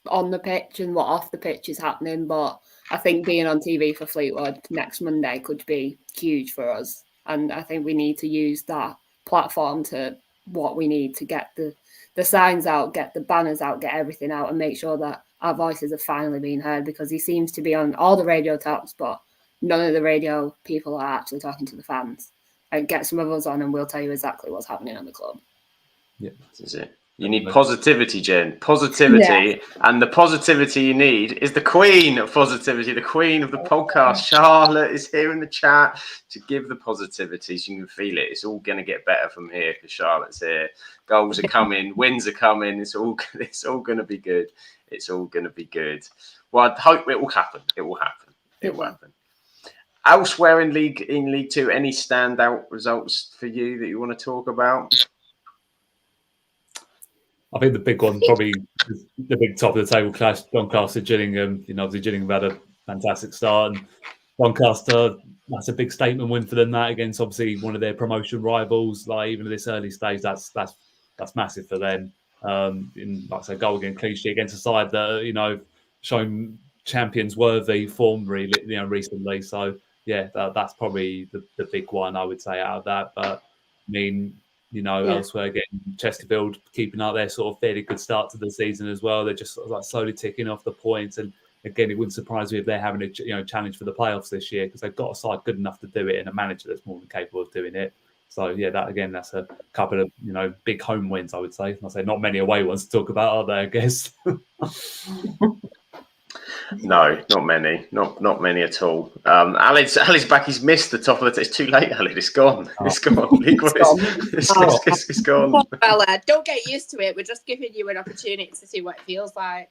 the pitch and what off the pitch is happening. But I think being on TV for Fleetwood next Monday could be huge for us. And I think we need to use that platform to what we need to get the signs out, get the banners out, get everything out, and make sure that our voices are finally being heard, because he seems to be on all the radio tops, but none of the radio people are actually talking to the fans. And get some of us on and we'll tell you exactly what's happening at the club. Yeah, this is it. You need positivity, Jen. Positivity. Yeah. And the positivity you need is the queen of positivity, the queen of the podcast. Charlotte is here in the chat to give the positivity, so you can feel it. It's all going to get better from here because Charlotte's here. Goals are coming. Wins are coming. It's all going to be good. It's all going to be good. Well, I hope it will happen. It will happen. It will happen. Elsewhere in League 2, any standout results for you that you want to talk about? I think the big one, probably the big top of the table clash, Doncaster Gillingham. Obviously Gillingham had a fantastic start, and Doncaster, that's a big statement win for them. That against obviously one of their promotion rivals, like even at this early stage, that's massive for them. In like I say, goal against cliche against a side that shown champions worthy form really recently. So yeah, that's probably the big one I would say out of that. But I mean, elsewhere again, Chesterfield keeping up their sort of fairly good start to the season as well. They're just sort of like slowly ticking off the points, and again, it wouldn't surprise me if they're having a challenge for the playoffs this year, because they've got a side good enough to do it and a manager that's more than capable of doing it. So yeah, that's a couple of big home wins, I would say. I say not many away ones to talk about, are there? I guess. No, not many. Not many at all. Ali's back. He's missed the top of the. It's too late, Ali. It's gone. It's gone. It's gone. Bella, don't get used to it. We're just giving you an opportunity to see what it feels like.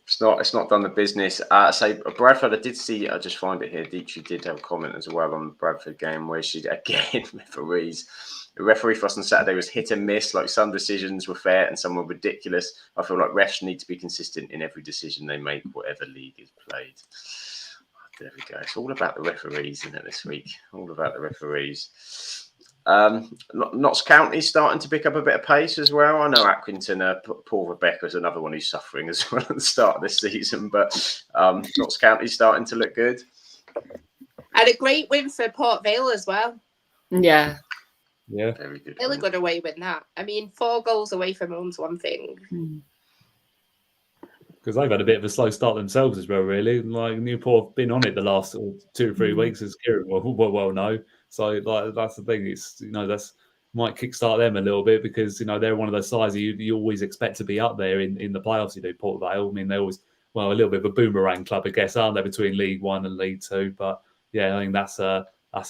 It's not done the business. So Bradford, I did see. I just find it here. Dietrich did have a comment as well on the Bradford game where she again referees. The referee for us on Saturday was hit and miss. Like some decisions were fair and some were ridiculous. I feel like refs need to be consistent in every decision they make, whatever league is played. There we go. It's all about the referees, isn't it, this week? All about the referees. Notts County starting to pick up a bit of pace as well. I know Accrington, Paul Rebecca is another one who's suffering as well at the start of this season, but Notts County starting to look good. And a great win for Port Vale as well. Yeah. Yeah, very good. Really good away win that. I mean, 4 goals away from home's one thing. Because they've had a bit of a slow start themselves as well, really. Like Newport have been on it the last 2 or 3 weeks, as Kieran well know. So like that's the thing. It's that's might kickstart them a little bit, because they're one of those sides you always expect to be up there in the playoffs. Port Vale. I mean, they're always a little bit of a boomerang club, I guess, aren't they, between League 1 and League 2? But yeah, I think that's a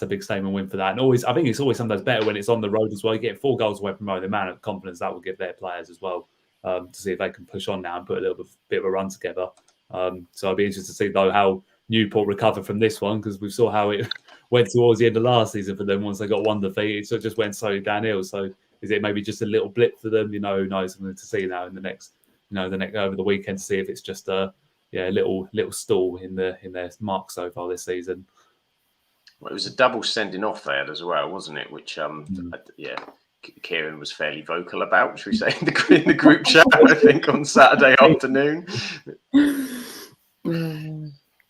big statement win for that. And I think it's always sometimes better when it's on the road as well. You get 4 goals away from home. The amount of confidence that will give their players as well, to see if they can push on now and put a little bit of a run together. So I'd be interested to see, though, how Newport recover from this one, because we saw how it went towards the end of last season for them once they got 1 defeat. So it just went slowly downhill. So is it maybe just a little blip for them? Who knows? Something to see now in the next, over the weekend, to see if it's just a little stall in their mark so far this season. Well, it was a double sending off there as well, wasn't it? Which, Kieran was fairly vocal about, should we say, in the group chat, I think, on Saturday afternoon.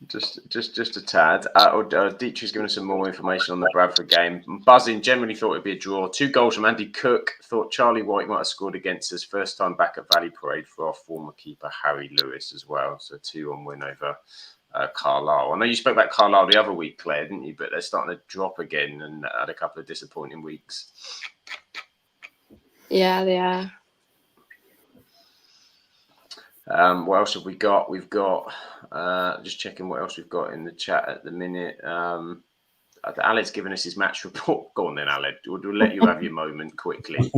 Just a tad. Dietrich's given us some more information on the Bradford game. Buzzing, generally thought it'd be a draw. 2 goals from Andy Cook. Thought Charlie White might have scored against us. First time back at Valley Parade for our former keeper, Harry Lewis, as well. So 2-1 win over Carlisle. I know you spoke about Carlisle the other week, Claire, didn't you? But they're starting to drop again and had a couple of disappointing weeks. Yeah, they are. What else have we got? We've got just checking what else we've got in the chat at the minute. Aled's given us his match report. Go on then, Aled. We'll let you have your moment quickly.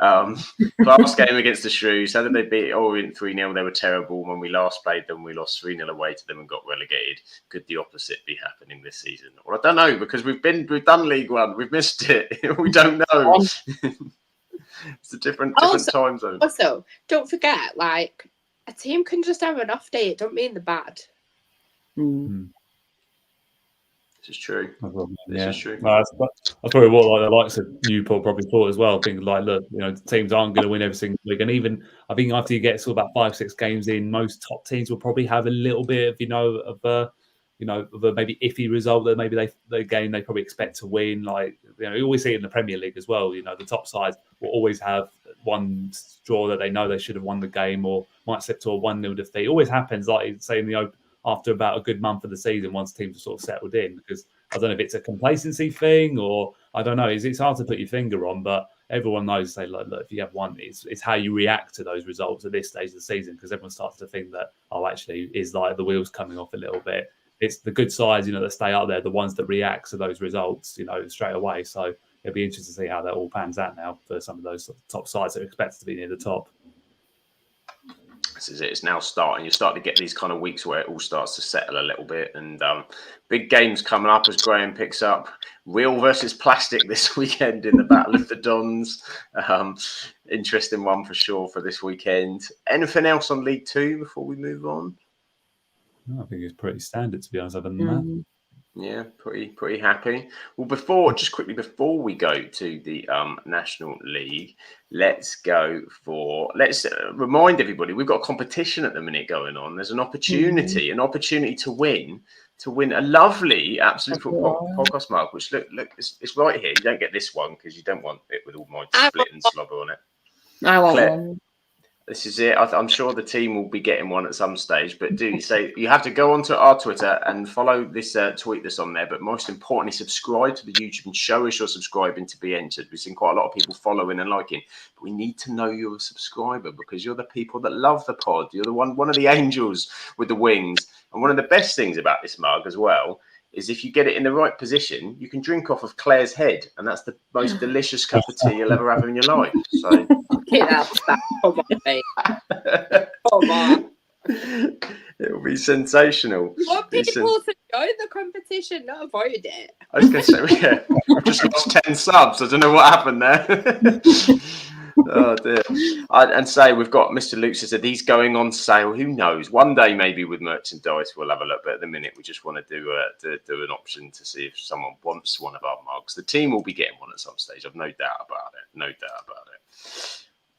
Last game against the Shrews, how did they beat Orient 3-0? They were terrible. When we last played them, we lost 3-0 away to them and got relegated. Could the opposite be happening this season? Or I don't know, because we've done League One. We've missed it. We don't know. It's a different time zone. Also, don't forget, like, a team can just have an off day. It don't mean they're bad. This is true. This is true. That's probably what like the likes of Newport probably thought as well. Thinking like, look, teams aren't going to win every single week, and even I think after you get to about 5-6 games in, most top teams will probably have a little bit of a maybe iffy result that maybe they probably expect to win. Like you always see it in the Premier League as well. The top sides will always have one draw that they know they should have won the game, or might slip to a 1-0 defeat. It always happens, like say in the Open. After about a good month of the season, once teams are sort of settled in, because I don't know if it's a complacency thing or I don't know. It's hard to put your finger on, but everyone knows. Say, look, if you have one, it's how you react to those results at this stage of the season, because everyone starts to think that actually is like the wheels coming off a little bit. It's the good sides, that stay out there, the ones that react to those results, straight away. So it'll be interesting to see how that all pans out now for some of those sort of top sides that are expected to be near the top. This is it. It's now starting. You start to get these kind of weeks where it all starts to settle a little bit, and big games coming up as Graham picks up. Real versus Plastic this weekend in the Battle of the Dons. Interesting one for sure for this weekend. Anything else on League Two before we move on? I think it's pretty standard, to be honest. Other than that. Yeah, pretty happy. Well, before we go to the National League, let's remind everybody we've got a competition at the minute going on. There's an opportunity to win a lovely Absolute Football podcast mug. Which look, it's right here. You don't get this one because you don't want it with all my split and slobber on it. I want one. This is it. I'm sure the team will be getting one at some stage, but you have to go onto our Twitter and follow this tweet that's on there. But most importantly, subscribe to the YouTube and show us you're subscribing to be entered. We've seen quite a lot of people following and liking, but we need to know you're a subscriber because you're the people that love the pod. You're the one of the angels with the wings. And one of the best things about this mug as well is if you get it in the right position, you can drink off of Claire's head, and that's the most delicious cup of tea you'll ever have in your life. So, come on, mate. Come on. It'll be sensational. You want people to join the competition, not avoid it. I was going to say, we've just lost 10 subs. I don't know what happened there. Oh dear. And say we've got Mr. Luke said he's going on sale. Who knows? One day maybe with merchandise we'll have a look. But at the minute we just want to do an option to see if someone wants one of our mugs. The team will be getting one at some stage. I've no doubt about it.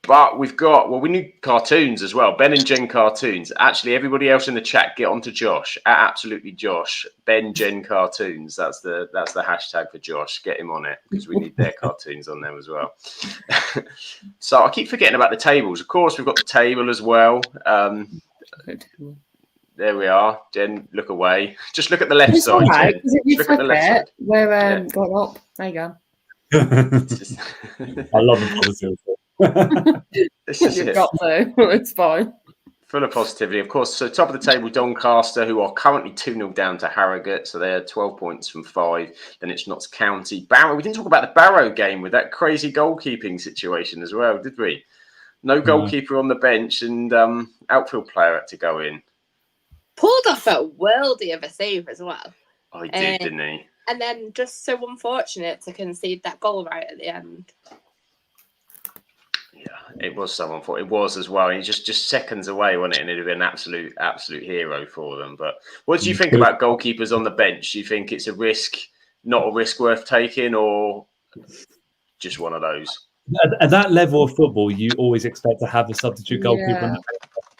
But we need cartoons as well. Ben and Jen cartoons. Actually, everybody else in the chat, get on to Josh at Absolutely Josh. Ben Jen cartoons. That's the hashtag for Josh. Get him on it because we need their cartoons on there as well. So I keep forgetting about the tables. Of course, we've got the table as well. There we are. Jen, look away. Just look at the left side. Right, Jen. Look at the left side. We're going up. There you go. I love the positive. You've got to. It's fine. Full of positivity, of course. So top of the table, Doncaster, who are currently 2-0 down to Harrogate. So they're 12 points from 5. Then it's Notts County. Barrow. We didn't talk about the Barrow game with that crazy goalkeeping situation as well, did we? No goalkeeper on the bench and outfield player had to go in. Pulled off a worldie of a save as well. Oh, he did, didn't he? And then just so unfortunate to concede that goal right at the end. Yeah, it was someone for it was as well. He just seconds away, wasn't it? And it'd be an absolute hero for them. But what do you think about goalkeepers on the bench? Do you think it's a risk, not a risk worth taking, or just one of those? At that level of football, you always expect to have a substitute goalkeeper on the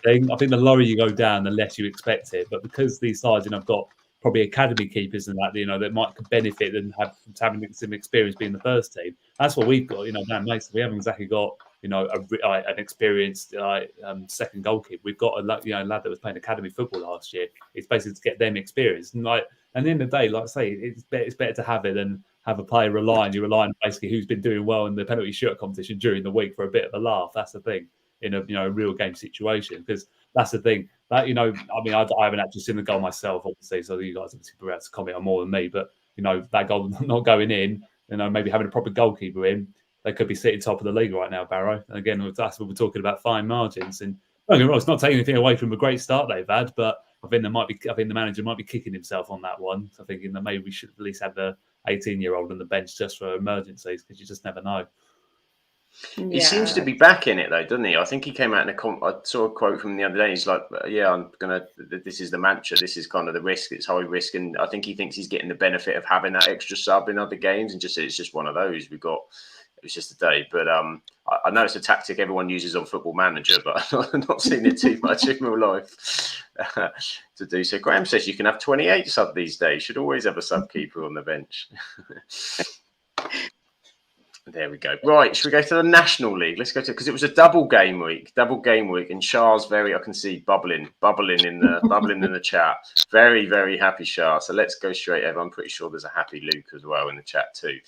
bench. I think the lower you go down, the less you expect it. But because these sides, have got probably academy keepers and that, that might benefit and have having some experience being the first team. That's what we've got. Dan Mason, we haven't exactly got an experienced second goalkeeper. We've got a lad that was playing academy football last year. It's basically to get them experience. And at the end of the day, like I say, it's better to have it than have a player relying on basically who's been doing well in the penalty shootout competition during the week for a bit of a laugh. That's the thing in a real game situation, because that's the thing that I haven't actually seen the goal myself, obviously, so you guys obviously be able to comment on more than me. But that goal not going in, maybe having a proper goalkeeper in, they could be sitting top of the league right now, Barrow. And again, that's what we're talking about, fine margins. And don't get me wrong, it's not taking anything away from a great start they've had, but I think the manager might be kicking himself on that one. So thinking that maybe we should at least have the 18-year-old on the bench just for emergencies, because you just never know. He seems to be back in it though, doesn't he? I think he came out in I saw a quote from the other day. He's like, "Yeah, this is the mantra. This is kind of the risk. It's high risk." And I think he thinks he's getting the benefit of having that extra sub in other games, and it's just one of those. It was just a day, but I know it's a tactic everyone uses on Football Manager, but I've not seen it too much in real life to do so. Graham says you can have 28 sub these days. Should always have a sub keeper on the bench. There we go. Right, should we go to the National League? Let's go to, because it was a double game week, and Shah's I can see bubbling in the chat. Very, very happy Shah. So let's go straight over. I'm pretty sure there's a happy Luke as well in the chat too.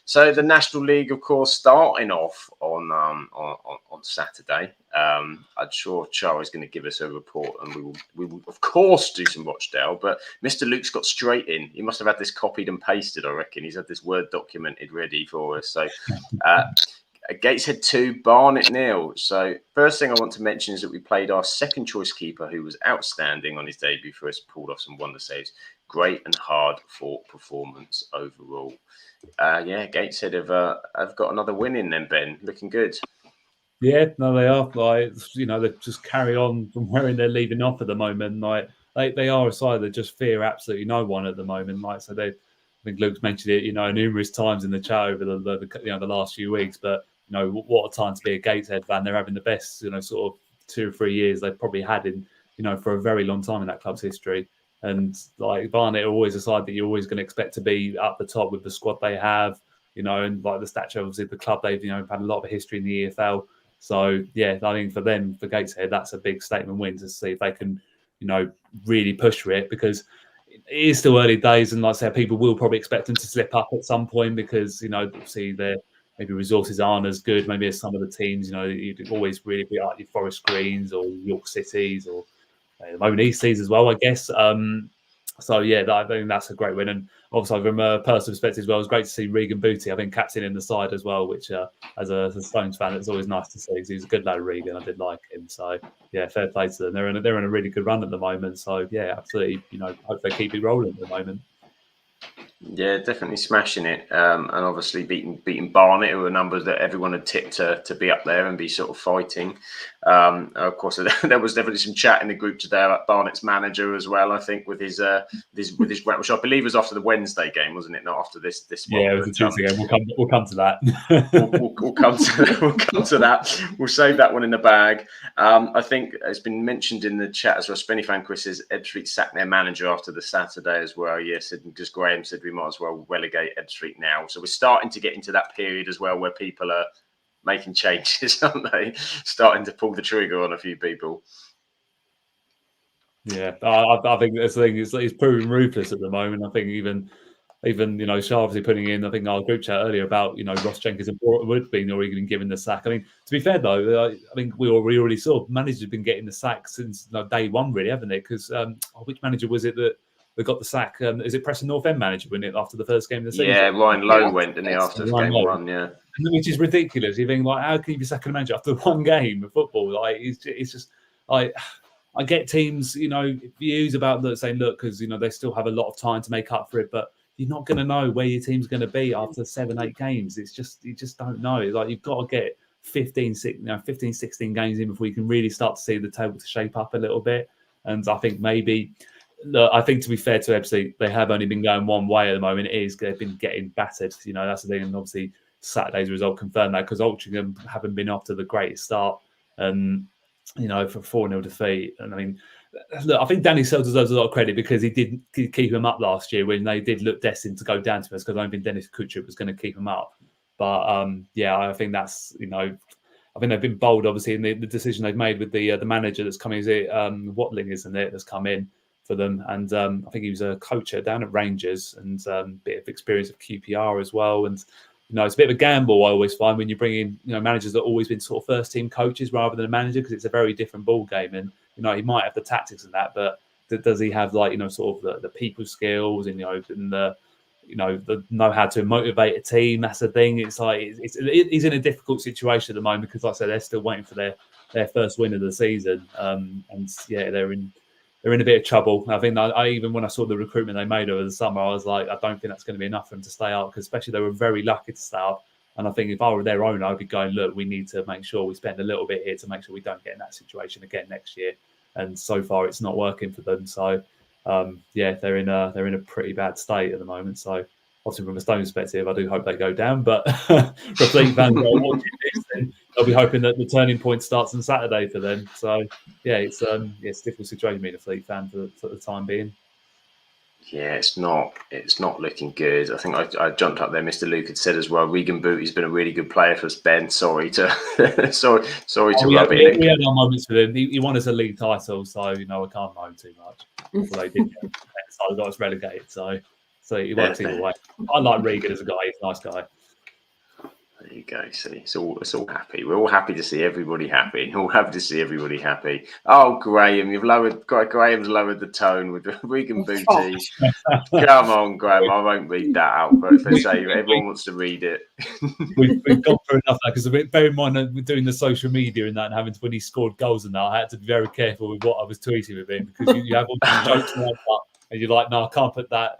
So the National League, of course, starting off on Saturday. I'm sure Charlie's going to give us a report, and we will of course do some Rochdale. But Mr. Luke's got straight in. He must have had this copied and pasted, I reckon. He's had this Word documented ready for us. So Gateshead 2, Barnet 0. So first thing I want to mention is that we played our second choice keeper, who was outstanding on his debut for us, pulled off some wonder saves. Great and hard fought performance overall. Gateshead have got another win in them, Ben. Looking good. Yeah, no, they are. They just carry on from where they're leaving off at the moment. They are a side that just fear absolutely no one at the moment. I think Luke's mentioned it, numerous times in the chat over the last few weeks. But what a time to be a Gateshead fan. They're having the best, sort of 2 or 3 years they've probably had in, for a very long time in that club's history. And Barnet are always a side that you're always going to expect to be up the top with the squad they have, and the stature obviously the club they've had a lot of history in the EFL. So yeah, I think for Gateshead, that's a big statement win to see if they can, really push for it, because it is still early days, and like I said, people will probably expect them to slip up at some point because obviously their maybe resources aren't as good maybe as some of the teams. You'd always really be like your Forest Greens or York Cities or the moment Easties as well, I guess. So yeah, I think that's a great win, and obviously from a personal perspective as well, it was great to see Regan Booty, I think, captain in the side as well, which as a Stones fan, it's always nice to see. He's a good lad, Regan. I did like him, so yeah, fair play to them. They're in a really good run at the moment, so yeah, absolutely. Hope they keep it rolling at the moment. Yeah, definitely smashing it, and obviously beating Barnet, who were numbers that everyone had tipped to be up there and be sort of fighting. Of course, there was definitely some chat in the group today about Barnet's manager as well. I think with his which I believe was after the Wednesday game, wasn't it? Not after this one. Yeah, it was a Tuesday game. We'll come to that. we'll come to that. We'll save that one in the bag. I think it's been mentioned in the chat as well. Spenny fan Chris says Ebbsfleet sacked their manager after the Saturday as well. Yes, and just Graham said we might as well relegate Ebbsfleet now. So we're starting to get into that period as well where people are making changes, aren't they? Starting to pull the trigger on a few people. Yeah, I think that's the thing. He's proving ruthless at the moment. I think even Shah obviously putting in, I think our group chat earlier about Ross Jenkins and Wood being or even given the sack. I mean, to be fair though, I think we already saw managers have been getting the sack since day one, really, haven't they? Because which manager was it that got the sack? Is it Preston North End manager when it after the first game of the season? Yeah, Ryan Lowe went in the after game one. Yeah, which is ridiculous. You think how can you be sacking a manager after one game of football? It's just I get teams, views about that saying, look, because they still have a lot of time to make up for it, but you're not going to know where your team's going to be after 7-8 games. It's just you just don't know. You've got to get 15, 16 games in before you can really start to see the table to shape up a little bit. And I think maybe. Look, I think to be fair to Ebbsfleet, they have only been going one way at the moment. They've been getting battered. That's the thing. And obviously Saturday's result confirmed that because Altrincham haven't been off to the greatest start. And, for 4-0 defeat. And I mean, look, I think Danny Sells deserves a lot of credit because he did keep him up last year when they did look destined to go down to us because I don't think Dennis Kutcher was going to keep him up. But I think that's, I think they've been bold, obviously, in the decision they've made with the manager that's coming. Is it Watling, isn't it, that's come in for them, and I think he was a coach down at Rangers and a bit of experience of QPR as well. And it's a bit of a gamble I always find when you bring in managers that have always been sort of first team coaches rather than a manager because it's a very different ball game. And he might have the tactics and that, but does he have sort of the people skills and and the know how to motivate a team. That's the thing. It's like he's in a difficult situation at the moment because, like I said, they're still waiting for their first win of the season. And yeah, they're in a bit of trouble. I think I even when I saw the recruitment they made over the summer, I was like, I don't think that's going to be enough for them to stay up, because especially they were very lucky to stay up. And I think if I were their owner, I'd be going, look, we need to make sure we spend a little bit here to make sure we don't get in that situation again next year. And so far, it's not working for them. So, yeah, they're in a pretty bad state at the moment. So, obviously, from a Stone perspective, I do hope they go down. But for Fleet fans who are watching this, then they'll be hoping that the turning point starts on Saturday for them. So, yeah, it's a difficult situation being a Fleet fan for the time being. Yeah, it's not looking good. I think I jumped up there. Mr. Luke had said as well, Regan Booty's been a really good player for us, Ben. Sorry to rub it in. We had our moments with him. He won us a league title, so I can't moan too much. Although he did got us relegated, so he works either way. I like Regan as a guy. He's a nice guy. There you go. See, it's all happy. We're all happy to see everybody happy. All happy to see everybody happy. Oh, Graham, Graham's lowered the tone with Regan Booty. Come on, Graham. I won't read that out, but if they say everyone wants to read it. We've gone through enough now, because bear in mind that we're doing the social media and that, and having when he scored goals and that, I had to be very careful with what I was tweeting with him, because you have all these jokes like that. And you're like, no, I can't put that.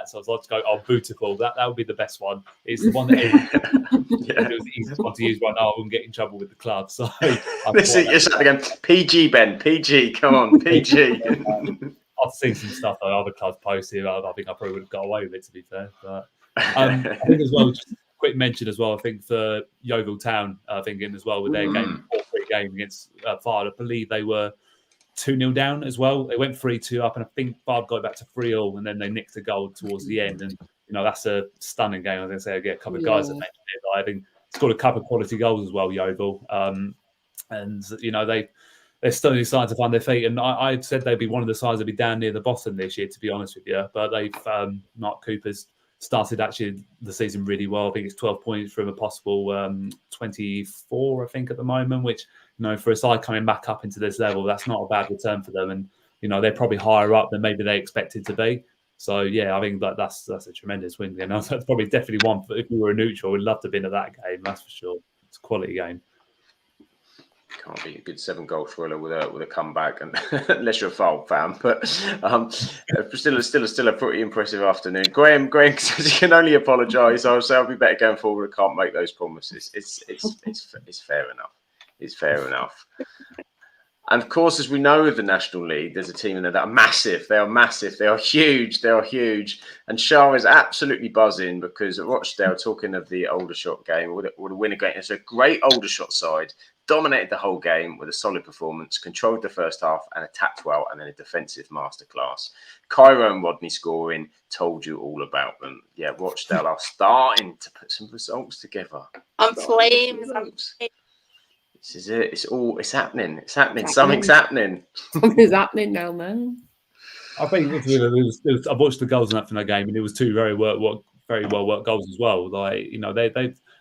So I was like, to go, Bootiful. That would be the best one. It's the one that it was the easiest one to use right now. I wouldn't get in trouble with the club. So again. PG, Ben. PG. Come on, PG. I've seen some stuff that other clubs posted. I think I probably would have got away with it, to be fair. But I think as well, just a quick mention as well, I think for Yeovil Town, I think in as well with their game, 4-3 game against Fard, I believe they were 2-0 down as well. They went 3-2 up, and I think Barb got back to 3-0, and then they nicked a goal towards the end. And that's a stunning game. I was going to say, I get a couple of guys that mentioned it. I think scored a couple of quality goals as well, Yeovil. And they're still starting to find their feet. And I said they'd be one of the sides that'd be down near the bottom this year, to be honest with you. But they've Mark Cooper's started actually the season really well. I think it's 12 points from a possible 24, I think, at the moment, which, for a side coming back up into this level, that's not a bad return for them. And, they're probably higher up than maybe they expected to be. So, yeah, I think that's a tremendous win. That's probably definitely one. If we were a neutral, we'd love to have been at that game, that's for sure. It's a quality game. Can't be a good 7-goal thriller with a comeback, and unless you're a foul fan. But still a pretty impressive afternoon. Graham says he can only apologise. I'll say I'll be better going forward. I can't make those promises. It's fair enough. It's fair enough. And of course, as we know with the National League, there's a team in there that are massive. They are massive. They are huge. They are huge. And Shah is absolutely buzzing because at Rochdale, talking of the Aldershot game, would a win again. It's a great Aldershot side. Dominated the whole game with a solid performance, controlled the first half and attacked well, and then a defensive masterclass. Cairo and Rodney scoring, told you all about them. Yeah, Rochdale are starting to put some results together. I'm flames. This is it. It's happening. It's happening. Something's happening. Something's happening now, man. I think I watched the goals in that final game, and it was two very well worked goals as well. Like,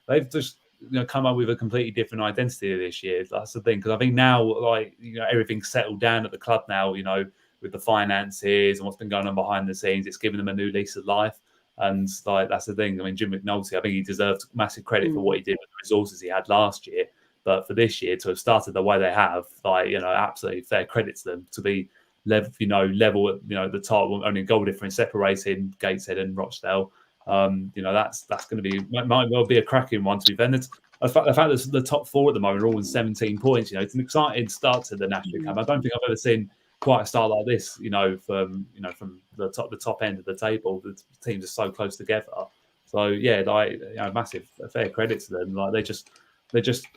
they've just come up with a completely different identity this year. That's the thing, because I think now, like, everything's settled down at the club now. With the finances and what's been going on behind the scenes, it's given them a new lease of life. And like, that's the thing. I mean, Jim McNulty, I think he deserves massive credit for what he did with the resources he had last year. But for this year to have started the way they have, absolutely fair credit to them to be level at the top, only goal difference separating Gateshead and Rochdale. That's going to be might well be a cracking one, to be fair. The fact that the top four at the moment are all in 17 points. It's an exciting start to the National Cup. I don't think I've ever seen quite a start like this. From the top end of the table, the teams are so close together. So yeah, massive fair credit to them. Like they're just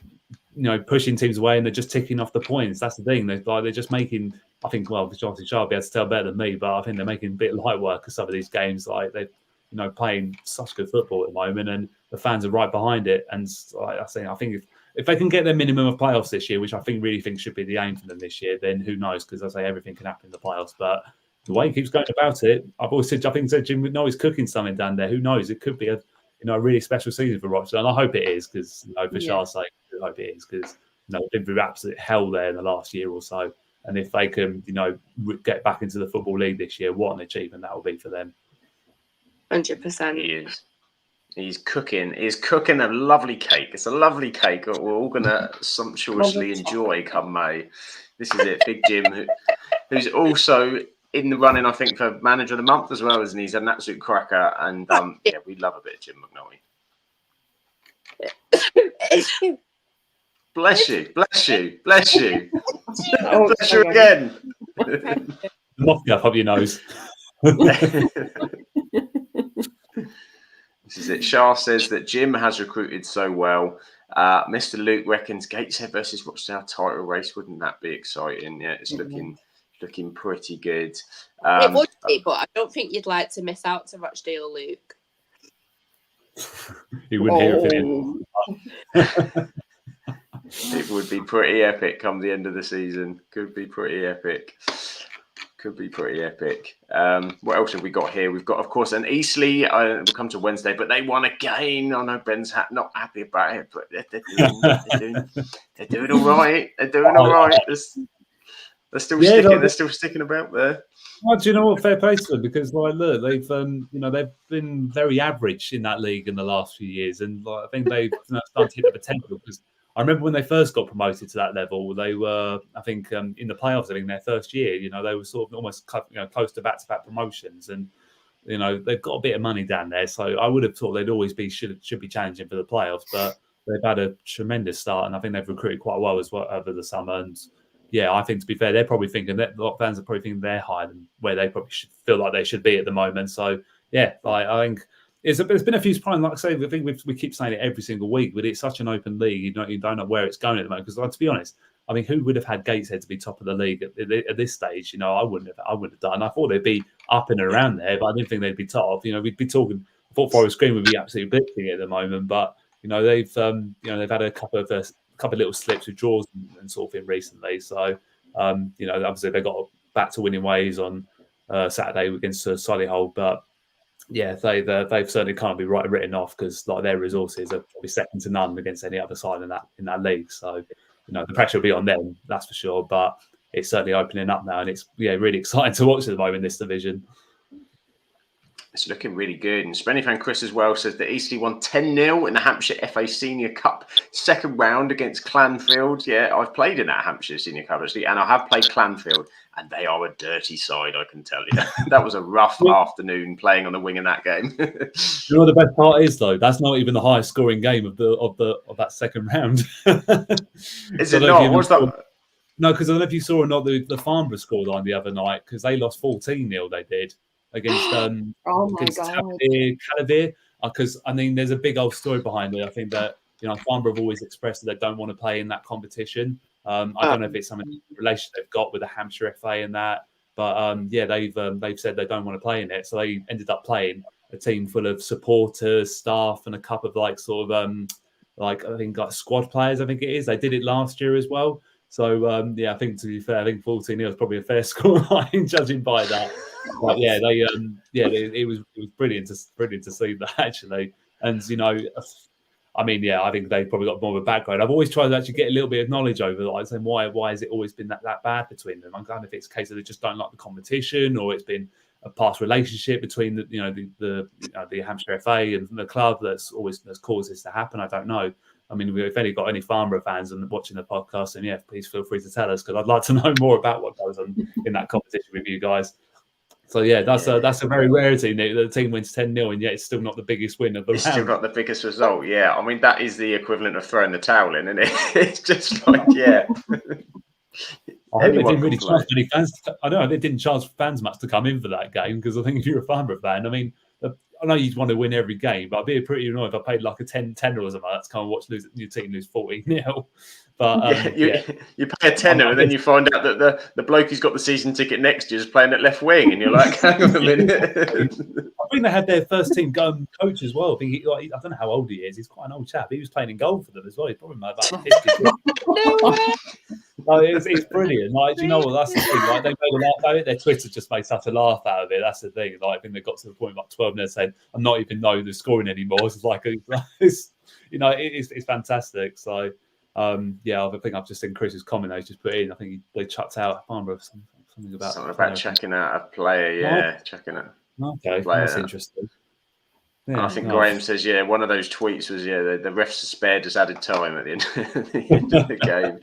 pushing teams away, and they're just ticking off the points. That's the thing. They're just making. I think, well, obviously Charles will be able to tell better than me, but I think they're making a bit of light work of some of these games. Like they're playing such good football at the moment, and the fans are right behind it. And I think if they can get their minimum of playoffs this year, which I really think should be the aim for them this year, then who knows? Because I say everything can happen in the playoffs. But the way he keeps going about it, I've always said, Jim McNulty is cooking something down there. Who knows? It could be a really special season for Rochdale, and I hope it is, because for Charles' sake, I hope it is, because they've been through absolute hell there in the last year or so. And if they can, get back into the Football League this year, what an achievement that will be for them. 100%. He is. He's cooking. He's cooking a lovely cake. It's a lovely cake that we're all going to sumptuously enjoy come May. This is it. Big Jim, who's also in the running, I think, for Manager of the Month as well, isn't he? He's an absolute cracker. And yeah, we love a bit of Jim McNulty. Bless you. Bless you. Bless you. Bless you again. Mopping up your nose. This is it. Shah says that Jim has recruited so well. Mr. Luke reckons Gateshead versus Rochdale title race. Wouldn't that be exciting? Yeah, it's looking pretty good. It would be, but I don't think you'd like to miss out to Rochdale, Luke. He wouldn't hear it. It would be pretty epic come the end of the season. Could be pretty epic. Could be pretty epic. What else have we got here? We've got, of course, an Eastleigh. We'll come to Wednesday, but they won again. I know Ben's not happy about it, but they're doing all right. They're doing all right. They're still sticking. They're still sticking about there. Well, do you know what? Fair play to them, because like, look, they've they've been very average in that league in the last few years, and like, I think they've started to hit the potential. Because I remember when they first got promoted to that level, they were, I think, in the playoffs, I think their first year, they were sort of almost close to back-to-back promotions, and they've got a bit of money down there, so I would have thought they'd always be should be challenging for the playoffs, but they've had a tremendous start, and I think they've recruited quite well as well over the summer. And yeah, I think, to be fair, they're probably thinking that a lot of fans are probably thinking they're higher than where they probably should feel like they should be at the moment. So yeah, I think. There's been a few times, like I say, I think we keep saying it every single week, but it's such an open league. You don't know where it's going at the moment. Because, to be honest, I mean, who would have had Gateshead to be top of the league at this stage? I wouldn't have done. I thought they'd be up and around there, but I didn't think they'd be top. We'd be talking. I thought Forest Green would be absolutely blitzing at the moment, but they've had a couple of little slips with draws and sort of thing recently. So obviously they got back to winning ways on Saturday against Solihull, but. Yeah, they've certainly can't be written off, because like their resources are probably second to none against any other side in that league. So the pressure will be on them, that's for sure. But it's certainly opening up now, and it's really exciting to watch at the moment, this division. It's looking really good. And Spenny fan Chris as well says that Eastleigh won 10-0 in the Hampshire FA Senior Cup second round against Clanfield. Yeah, I've played in that Hampshire Senior Cup actually, and I have played Clanfield, and they are a dirty side, I can tell you. That was a rough afternoon playing on the wing in that game. You know what the best part is, though? That's not even the highest scoring game of that second round. Is it not? What's that? No, because I don't know if you saw or not the Farnborough scoreline the other night, because they lost 14-0. They did. Against Calavere, because I mean, there's a big old story behind it. I think that Farnborough have always expressed that they don't want to play in that competition. I don't know if it's some relation they've got with the Hampshire FA and that, but they've said they don't want to play in it, so they ended up playing a team full of supporters, staff, and a couple of I think squad players. I think it is. They did it last year as well. So I think, to be fair, I think 14-0 is probably a fair scoreline judging by that. But yeah, it was brilliant to see that actually. And I mean, I think they've probably got more of a background. I've always tried to actually get a little bit of knowledge over that, saying why has it always been that bad between them? I'm kind of, if it's a case of they just don't like the competition, or it's been a past relationship between the Hampshire FA and the club that's caused this to happen. I don't know. I mean, if any got any Farnborough fans and watching the podcast, then please feel free to tell us, because I'd like to know more about what goes on in that competition with you guys. So that's a very rarity. The team wins 10-0, and yet it's still not the biggest win of the round. It's still not the biggest result. Yeah, I mean, that is the equivalent of throwing the towel in, isn't it? It's just like I hope they didn't really charge many fans. I know they didn't charge fans much to come in for that game, because I think if you're a Farnborough fan, I mean, I know you'd want to win every game, but I'd be pretty annoyed if I paid like a 10 or something to come and watch your team lose 14-0. But you pay a tenner, and then you find out that the bloke who's got the season ticket next year is playing at left wing, and you're like, hang on a minute. I think they had their first team coach as well. I think I don't know how old he is. He's quite an old chap. He was playing in goal for them as well. He's probably about 50. It's brilliant. Like, do you know what? That's the thing. Like, they made a laugh out of it. Their Twitter just made such a laugh out of it. That's the thing. Like, I think they got to the point about 12 minutes saying, "I'm not even know the scoring anymore." It's like it's fantastic. So. I think I've just seen Chris's comment he's just put in. I think they chucked out Farnborough something about checking out a player. Yeah, checking out. Okay, that's interesting. And I think Graham says, one of those tweets was, the refs are spared us added time at the end, of the game.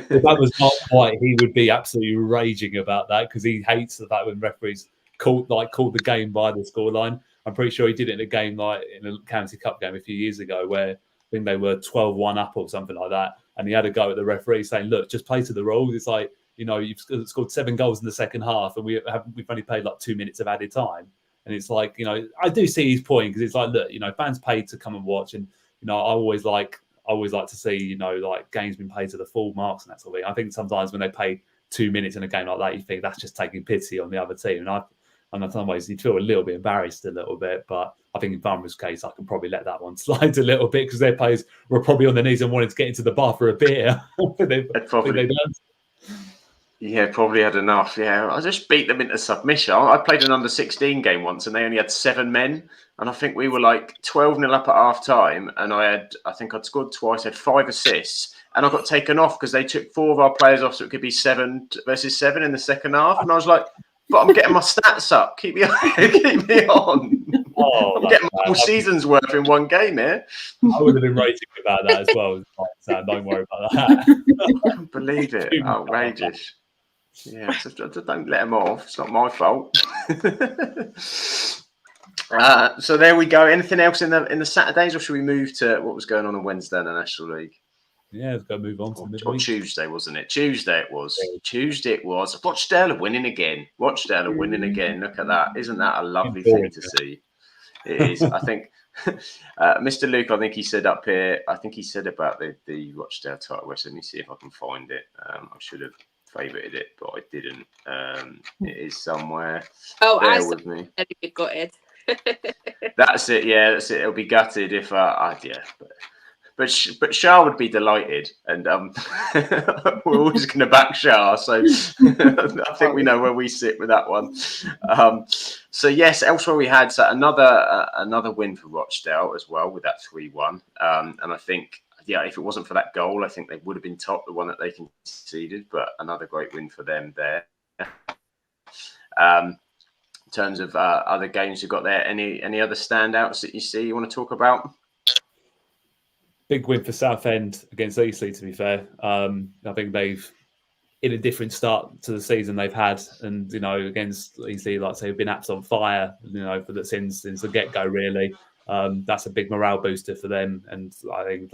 If that was Mark White, he would be absolutely raging about that because he hates the fact when referees called the game by the scoreline. I'm pretty sure he did it in a game like in a County Cup game a few years ago where I think they were 12-1 up or something like that. And he had a go at the referee saying, look, just play to the rules. It's like, you've scored 7 goals in the second half and we've only played like 2 minutes of added time. And it's like, I do see his point because it's like, look, fans paid to come and watch. And, I always like to see, like games being played to the full marks and that sort of thing. I think sometimes when they pay 2 minutes in a game like that, you think that's just taking pity on the other team. And in some ways, you feel a little bit embarrassed a little bit. But I think in Vanarama's case, I can probably let that one slide a little bit because their players were probably on their knees and wanted to get into the bar for a beer. Probably had enough. Yeah, I just beat them into submission. I played an under-16 game once and they only had 7 men. And I think we were like 12-0 up at half time. And I think I'd scored twice, had 5 assists. And I got taken off because they took 4 of our players off. So it could be 7 versus 7 in the second half. And I was like, but I'm getting my stats up. Keep me on. I'm getting my whole season's worth in one game here. I would have been raging about that as well. So don't worry about that. I can't believe it. Outrageous. Yeah, so don't let them off. It's not my fault. So there we go. Anything else in the Saturdays, or should we move to what was going on Wednesday in the National League? Yeah, let's go move on to midweek. Or Tuesday, wasn't it? Tuesday it was. Yeah. Tuesday it was. Rochdale are winning again. Look at that. Isn't that a lovely thing to see? It is. I think Mr. Luke, I think he said up here, he said about the Rochdale title race. Let me see if I can find it. I should have favorited it, but I didn't. It is somewhere. Oh, bear with me. Be gutted. That's it. Yeah, that's it. It'll be gutted if But Shah would be delighted, and we're always going to back Shah. So I think we know where we sit with that one. So yes, elsewhere we had another win for Rochdale as well with that 3-1. And I think, if it wasn't for that goal, I think they would have been top, the one that they conceded. But another great win for them there. In terms of other games you've got there, any other standouts that you want to talk about? Big win for Southend against Eastleigh, to be fair. I think they've, in a different start to the season they've had, and, against Eastleigh, like I say, have been apps on fire, since the get-go, really. That's a big morale booster for them. And I think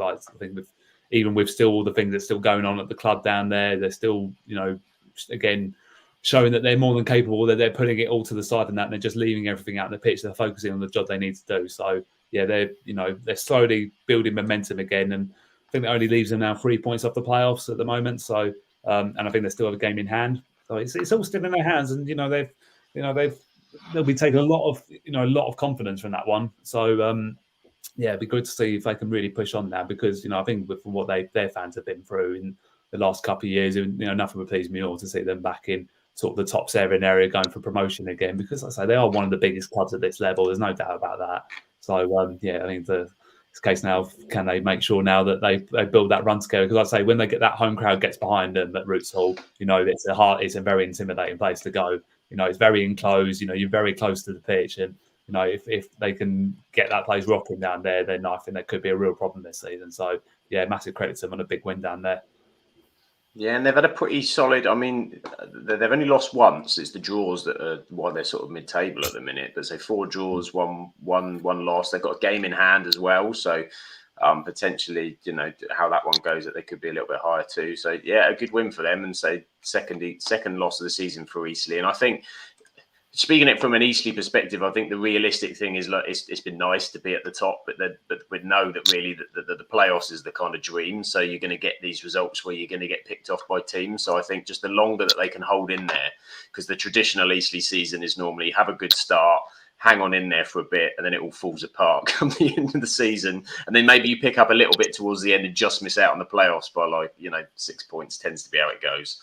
with still all the things that's still going on at the club down there, they're still, again, showing that they're more than capable, that they're putting it all to the side and they're just leaving everything out on the pitch. They're focusing on the job they need to do. So, yeah, they're slowly building momentum again, and I think that only leaves them now 3 points off the playoffs at the moment. So, and I think they still have a game in hand. So it's all still in their hands, and they'll be taking a lot of confidence from that one. So, it'd be good to see if they can really push on now, because I think from what their fans have been through in the last couple of years, nothing would please me more to see them back in sort of the top 7 area going for promotion again, because like I say, they are one of the biggest clubs at this level. There's no doubt about that. So, I think it's a case now, can they make sure now that they build that run together? Because I say, when they get that home crowd gets behind them at Roots Hall, it's a very intimidating place to go. It's very enclosed, you're very close to the pitch. And, if they can get that place rocking down there, then I think that could be a real problem this season. So, yeah, massive credit to them on a big win down there. Yeah, and they've had a pretty solid. I mean, they've only lost once. It's the draws that are why they're sort of mid-table at the minute. But say 4 draws, one loss. They've got a game in hand as well. So potentially, how that one goes, that they could be a little bit higher too. So yeah, a good win for them, and say second loss of the season for Eastleigh. And I think, speaking it from an Eastleigh perspective, I think the realistic thing is, like, it's been nice to be at the top, but we know that really the playoffs is the kind of dream. So you're going to get these results where you're going to get picked off by teams. So I think just the longer that they can hold in there, because the traditional Eastleigh season is normally have a good start, hang on in there for a bit, and then it all falls apart come the end of the season. And then maybe you pick up a little bit towards the end and just miss out on the playoffs by 6 points tends to be how it goes.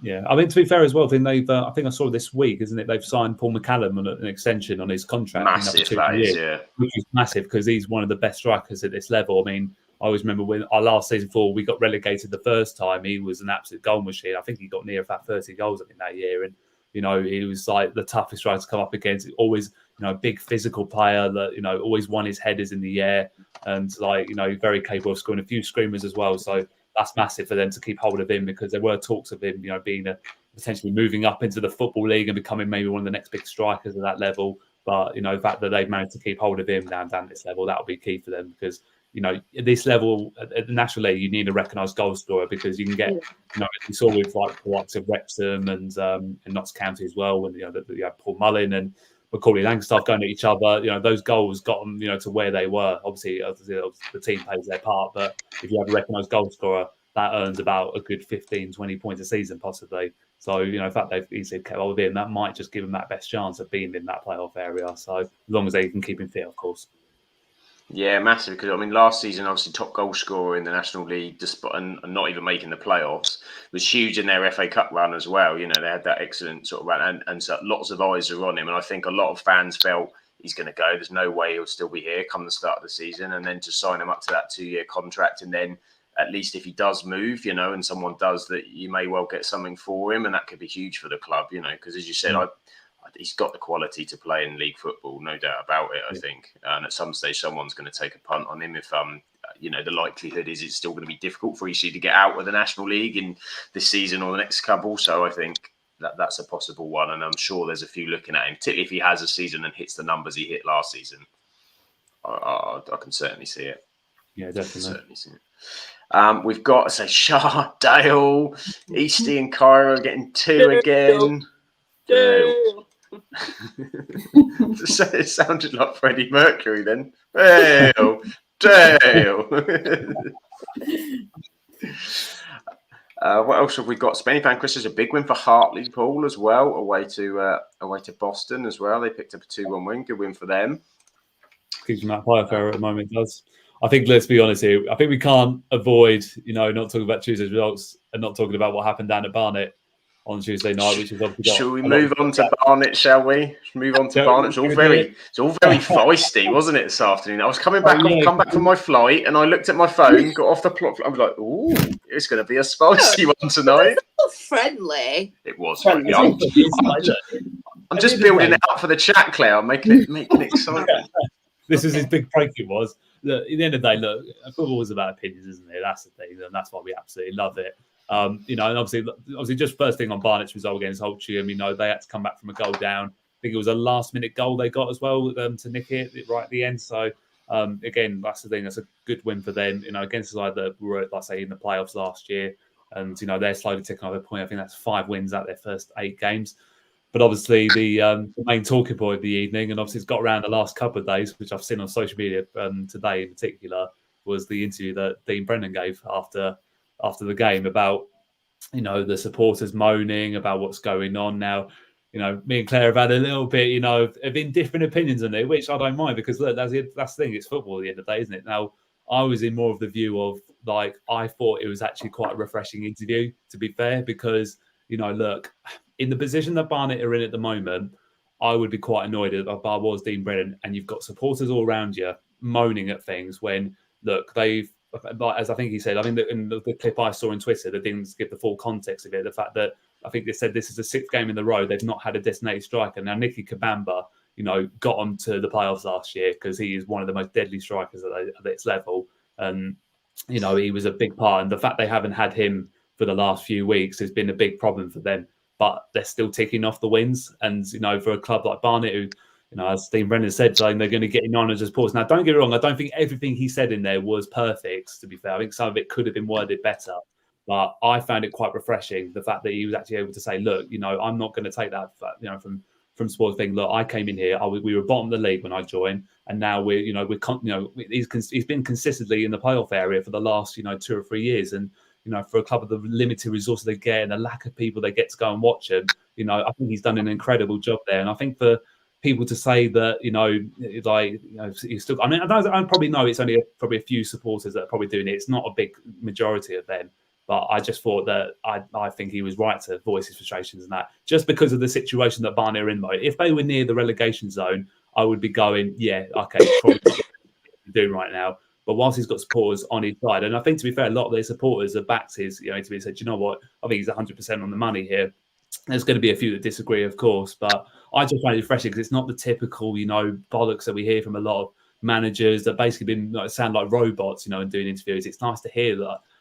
Yeah, I mean, to be fair as well, I think I saw this week, isn't it? They've signed Paul McCallum on an extension on his contract. Massive, that is, yeah. Which is massive, because he's one of the best strikers at this level. I mean, I always remember when our last season 4, we got relegated the first time. He was an absolute goal machine. I think he got near about 30 goals that year. And, he was like the toughest striker to come up against. Always a big physical player that, always won his headers in the air and very capable of scoring a few screamers as well. So that's massive for them to keep hold of him, because there were talks of him, being potentially moving up into the Football League and becoming maybe one of the next big strikers at that level. But, the fact that they've managed to keep hold of him down this level, that'll be key for them, because, at this level, at the National League, you need a recognised goal scorer, because you can get, as we saw with the likes of Wrexham and Notts County as well, when, you had Paul Mullin and Macaulay Langstaff going at each other, those goals got them, to where they were. Obviously, the team plays their part, but if you have a recognised goal scorer, that earns about a good 15, 20 points a season, possibly. So, the fact they've easily kept hold of him, that might just give them that best chance of being in that playoff area. So, as long as they can keep him fit, of course. Yeah, massive. Because last season, obviously, top goal scorer in the National League, despite and not even making the playoffs, was huge in their FA Cup run as well. They had that excellent sort of run, and so lots of eyes are on him. And I think a lot of fans felt he's going to go. There's no way he'll still be here come the start of the season, and then to sign him up to that 2-year contract, and then at least if he does move, and someone does, that you may well get something for him, and that could be huge for the club. Because as you said, he's got the quality to play in league football, no doubt about it, I think. And at some stage, someone's going to take a punt on him if, the likelihood is it's still going to be difficult for EC to get out of the National League in this season or the next couple. So I think that's a possible one. And I'm sure there's a few looking at him, particularly if he has a season and hits the numbers he hit last season. I can certainly see it. Yeah, definitely. Certainly see it. We've got to say Shah, Dale, Eastie and Cairo getting 2 again. Dale. It sounded like Freddie Mercury then. Dale. What else have we got? Spain fan Chris is a big win for Hartlepool as well, away to Boston as well. They picked up a 2-1 win. Good win for them. Keeps them at playoff area at the moment, does. I think, let's be honest here, I think we can't avoid, not talking about Tuesday's results and not talking about what happened down at Barnet on Tuesday night, which is obviously. Shall we move on to Barnet, shall we? Move on to Barnet. It's all very feisty, wasn't it, this afternoon? I was coming back back from my flight, and I looked at my phone, got off the plot. I was like, "Ooh, it's going to be a spicy one tonight." Friendly. It was friendly. I'm just building it up for the chat, Claire. I'm making it exciting. This is his big break. It was. Look, at the end of the day, look, football is about opinions, isn't it? That's the thing, and that's why we absolutely love it. And obviously, just first thing on Barnet's result against Holtsham, they had to come back from a goal down. I think it was a last-minute goal they got as well to nick it right at the end. So, again, that's the thing. That's a good win for them, against the side that were, like I say, in the playoffs last year. And, they're slowly ticking over a point. I think that's 5 wins out their first 8 games. But obviously, the main talking point of the evening, and obviously it's got around the last couple of days, which I've seen on social media today in particular, was the interview that Dean Brennan gave after the game about, the supporters moaning about what's going on now. Me and Claire have had a little bit, of indifferent opinions on it, which I don't mind, because look, that's the thing. It's football at the end of the day, isn't it? Now, I was in more of the view of, I thought it was actually quite a refreshing interview, to be fair, because, look, in the position that Barnet are in at the moment, I would be quite annoyed if I was Dean Brennan and you've got supporters all around you moaning at things when, look, they've, as I think he said, I mean, in the clip I saw on Twitter, they didn't give the full context of it. The fact that I think they said this is the 6th game in the row they've not had a designated striker. Now, Nicky Kabamba, got them to the playoffs last year because he is one of the most deadly strikers at its level. And, he was a big part. And the fact they haven't had him for the last few weeks has been a big problem for them. But they're still ticking off the wins. And, for a club like Barnet, who, as Steve Brennan said, saying they're going to get in on as supporters. Now, don't get me wrong, I don't think everything he said in there was perfect, to be fair. I think some of it could have been worded better. But I found it quite refreshing, the fact that he was actually able to say, look, I'm not going to take that, from sports thing. Look, I came in here, we were bottom of the league when I joined, and now he's been consistently in the playoff area for the last, 2 or 3 years. And, for a club of the limited resources they get and the lack of people they get to go and watch him, I think he's done an incredible job there. And I think for people to say that, he's still, I mean, I probably know it's only probably a few supporters that are probably doing it. It's not a big majority of them. But I just thought that I think he was right to voice his frustrations and that, just because of the situation that Barnet are in. Though, if they were near the relegation zone, I would be going, yeah, okay, probably what he's doing right now. But whilst he's got supporters on his side, and I think, to be fair, a lot of their supporters have backed his, to be said, you know what, I think he's 100% on the money here. there's going to be a few that disagree, of course, but I just find it refreshing because it's not the typical, bollocks that we hear from a lot of managers that basically sound like robots, and doing interviews. It's nice to hear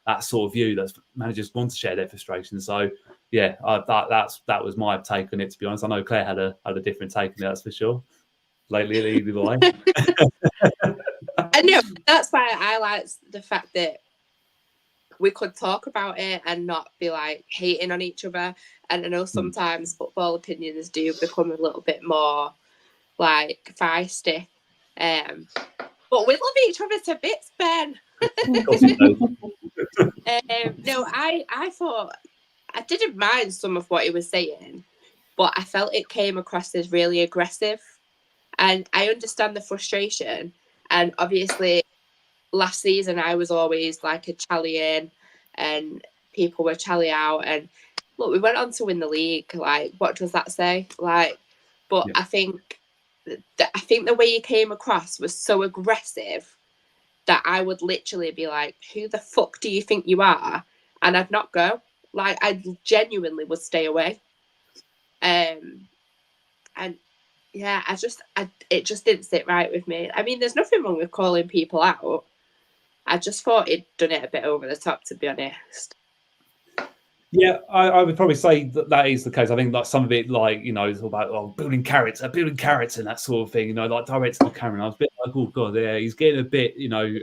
that sort of view that managers want to share their frustrations. So yeah, that was my take on it. To be honest, I know Claire had a different take on it, that's for sure. Lately, either way. I know that's why I like the fact that we could talk about it and not be like hating on each other. And I know sometimes football opinions do become a little bit more like feisty. But we love each other to bits, Ben. No, I thought I didn't mind some of what he was saying, but I felt it came across as really aggressive. And I understand the frustration. And obviously, last season, I was always like a Charlie in and people were Charlie out. And look, we went on to win the league. Like, what does that say? Like, but yeah. I think the way he came across was so aggressive that I would literally be like, who the fuck do you think you are? And I'd not go. Like, I genuinely would stay away. And yeah, it just didn't sit right with me. I mean, there's nothing wrong with calling people out. I just thought he'd done it a bit over the top, to be honest. Yeah, I would probably say that is the case. I think like some of it, like, it's all about building character and that sort of thing, like directing the camera. I was a bit like, oh god, yeah, he's getting a bit,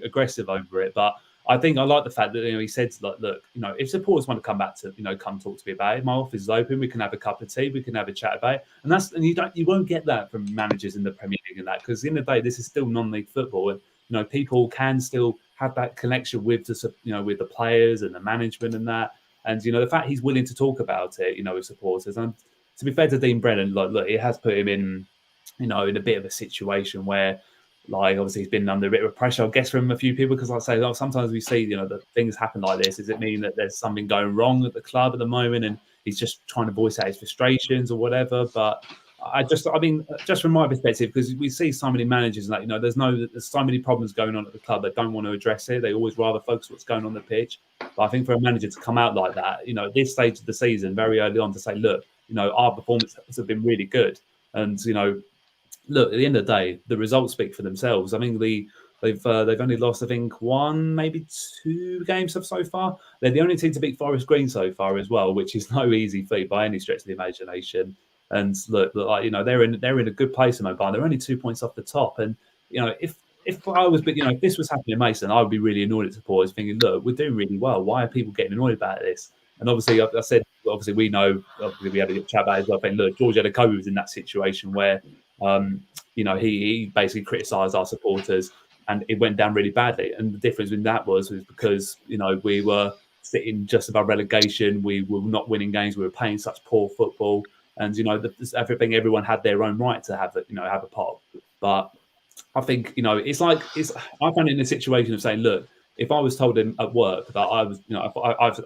aggressive over it. But I think I like the fact that he said, like, look, if supporters want to come back to, come talk to me about it, my office is open. We can have a cup of tea. We can have a chat about it. And you won't get that from managers in the Premier League and that, because at the end of the day, this is still non-league football, and people can still have that connection with with the players and the management and that. And the fact he's willing to talk about it, with supporters. And to be fair to Dean Brennan, like, look, it has put him in, in a bit of a situation where, like, obviously he's been under a bit of pressure, I guess, from a few people, because like I say, sometimes we see, that things happen like this. Does it mean that there's something going wrong at the club at the moment and he's just trying to voice out his frustrations or whatever? But just from my perspective, because we see so many managers and that, there's so many problems going on at the club. They don't want to address it. They always rather focus on what's going on the pitch. But I think for a manager to come out like that, at this stage of the season, very early on, to say, look, our performances have been really good. And, look, at the end of the day, the results speak for themselves. I mean, they've only lost, I think, one, maybe two games so far. They're the only team to beat Forest Green so far as well, which is no easy feat by any stretch of the imagination. And look, like, they're in a good place in Mobile. They're only 2 points off the top. And if I was, if this was happening in Mason, I would be really annoyed at supporters, thinking, look, we're doing really well. Why are people getting annoyed about this? And obviously, I said, obviously we know. Obviously, we had a chat about it as well. I think, look, George Edekobi was in that situation where, he basically criticised our supporters, and it went down really badly. And the difference in that was because we were sitting just above relegation. We were not winning games. We were playing such poor football. And everyone had their own right to have a pop. But I think I found it in a situation of saying, look, if I was told at work that I was,